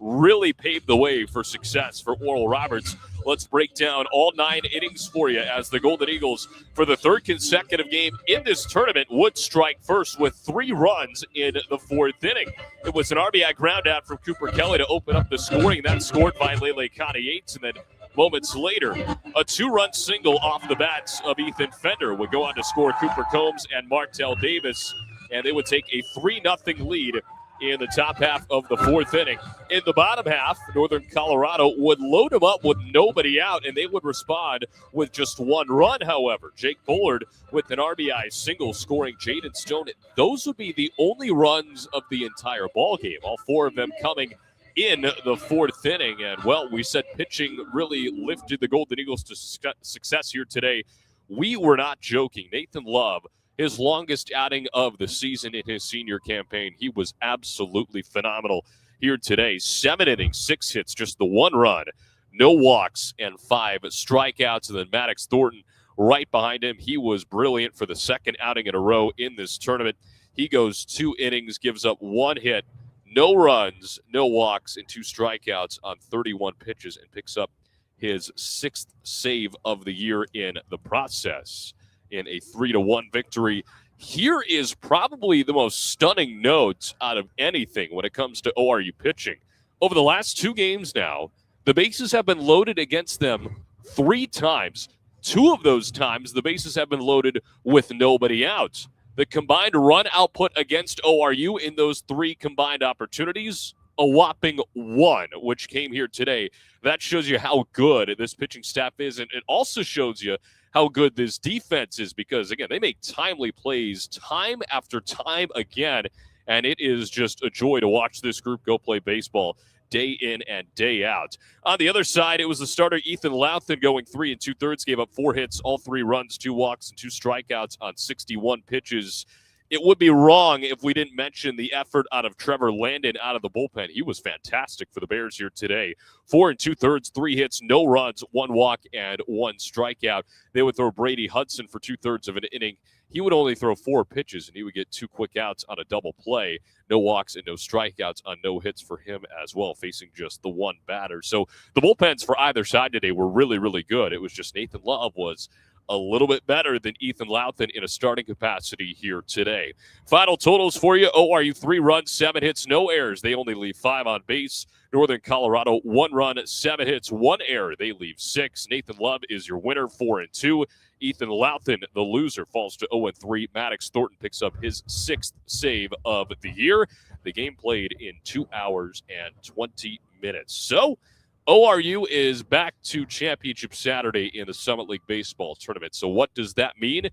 really paved the way for success for ORU Roberts. Let's break down all 9 innings for you as the Golden Eagles, for the 3rd consecutive game in this tournament, would strike first with 3 runs in the 4th inning. It was an RBI ground out from Cooper Kelly to open up the scoring. That scored by Lele Connie Yates, and then moments later, a 2-run single off the bats of Ethan Fender would go on to score Cooper Combs and Martell Davis, and they would take a 3-0 lead in the top half of the 4th inning. In the bottom half, Northern Colorado would load them up with nobody out, and they would respond with just 1 run, however. Jake Bullard with an RBI single scoring Jaden Stone. Those would be the only runs of the entire ball game, all 4 of them coming in the 4th inning. And, well, we said pitching really lifted the Golden Eagles to success here today. We were not joking. Nathan Love, his longest outing of the season in his senior campaign. He was absolutely phenomenal here today. 7 innings, 6 hits, just the 1 run, no walks, and 5 strikeouts. And then Maddox Thornton right behind him. He was brilliant for the 2nd outing in a row in this tournament. He goes 2 innings, gives up 1 hit, no runs, no walks, and 2 strikeouts on 31 pitches, and picks up his 6th save of the year in the process in a 3-1 victory. Here is probably the most stunning note out of anything when it comes to ORU pitching. Over the last 2 games now, the bases have been loaded against them 3 times. 2 of those times, the bases have been loaded with nobody out. The combined run output against ORU in those 3 combined opportunities, a whopping 1, which came here today. That shows you how good this pitching staff is, and it also shows you how good this defense is, because, again, they make timely plays time after time again, and it is just a joy to watch this group go play baseball day in and day out. On the other side, it was the starter Ethan Louthan going 3 2/3, gave up 4 hits, all 3 runs, 2 walks, and 2 strikeouts on 61 pitches. It would be wrong if we didn't mention the effort out of Trevor Landon out of the bullpen. He was fantastic for the Bears here today. 4 2/3, 3 hits, no runs, 1 walk, and 1 strikeout. They would throw Brady Hudson for 2/3 of an inning. He would only throw 4 pitches, and he would get 2 quick outs on a double play. No walks and no strikeouts on no hits for him as well, facing just the 1 batter. So the bullpens for either side today were really, really good. It was just Nathan Love was a little bit better than Ethan Louthan in a starting capacity here today. Final totals for you. ORU 3 runs, 7 hits, no errors. They only leave 5 on base. Northern Colorado 1 run, 7 hits, 1 error. They leave 6. Nathan Love is your winner, 4-2. Ethan Louthan, the loser, falls to 0-3. Maddox Thornton picks up his 6th save of the year. The game played in 2 hours and 20 minutes. So ORU is back to Championship Saturday in the Summit League Baseball Tournament. So what does that mean?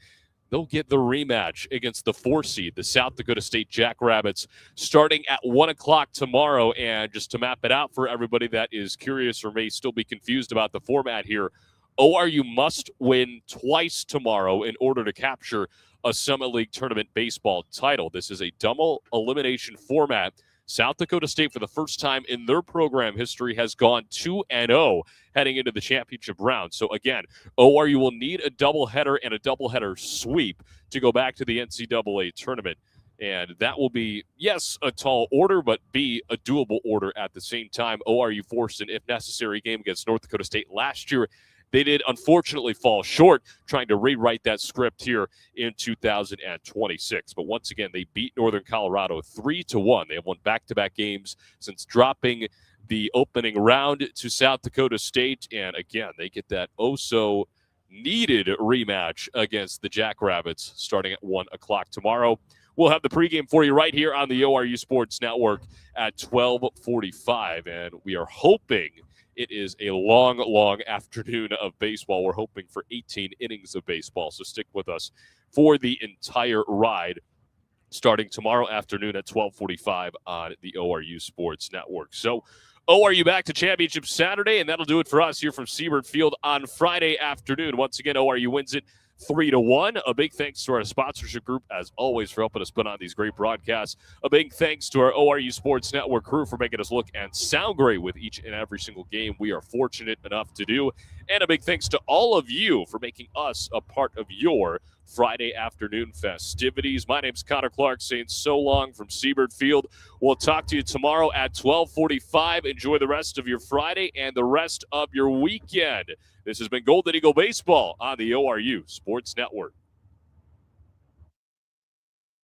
They'll get the rematch against the 4 seed, the South Dakota State Jackrabbits, starting at 1 o'clock tomorrow. And just to map it out for everybody that is curious or may still be confused about the format here, ORU must win twice tomorrow in order to capture a Summit League Tournament baseball title. This is a double elimination format. South Dakota State, for the first time in their program history, has gone 2-0 heading into the championship round. So again, ORU will need a doubleheader and a doubleheader sweep to go back to the NCAA tournament. And that will be, yes, a tall order, but B, a doable order at the same time. ORU forced an, if necessary, game against North Dakota State last year. They did unfortunately fall short trying to rewrite that script here in 2026. But once again, they beat Northern Colorado 3-1. They have won back-to-back games since dropping the opening round to South Dakota State. And again, they get that oh-so-needed rematch against the Jackrabbits starting at 1 o'clock tomorrow. We'll have the pregame for you right here on the ORU Sports Network at 12:45. And we are hoping it is a long, long afternoon of baseball. We're hoping for 18 innings of baseball, so stick with us for the entire ride starting tomorrow afternoon at 12:45 on the ORU Sports Network. So ORU back to Championship Saturday, and that'll do it for us here from Seabird Field on Friday afternoon. Once again, ORU wins it 3-1. A big thanks to our sponsorship group, as always, for helping us put on these great broadcasts. A big thanks to our ORU Sports Network crew for making us look and sound great with each and every single game we are fortunate enough to do. And a big thanks to all of you for making us a part of your Friday afternoon festivities. My name's Connor Clark, saying so long from Seabird Field. We'll talk to you tomorrow at 12:45. Enjoy the rest of your Friday and the rest of your weekend. This has been Golden Eagle Baseball on the ORU Sports Network.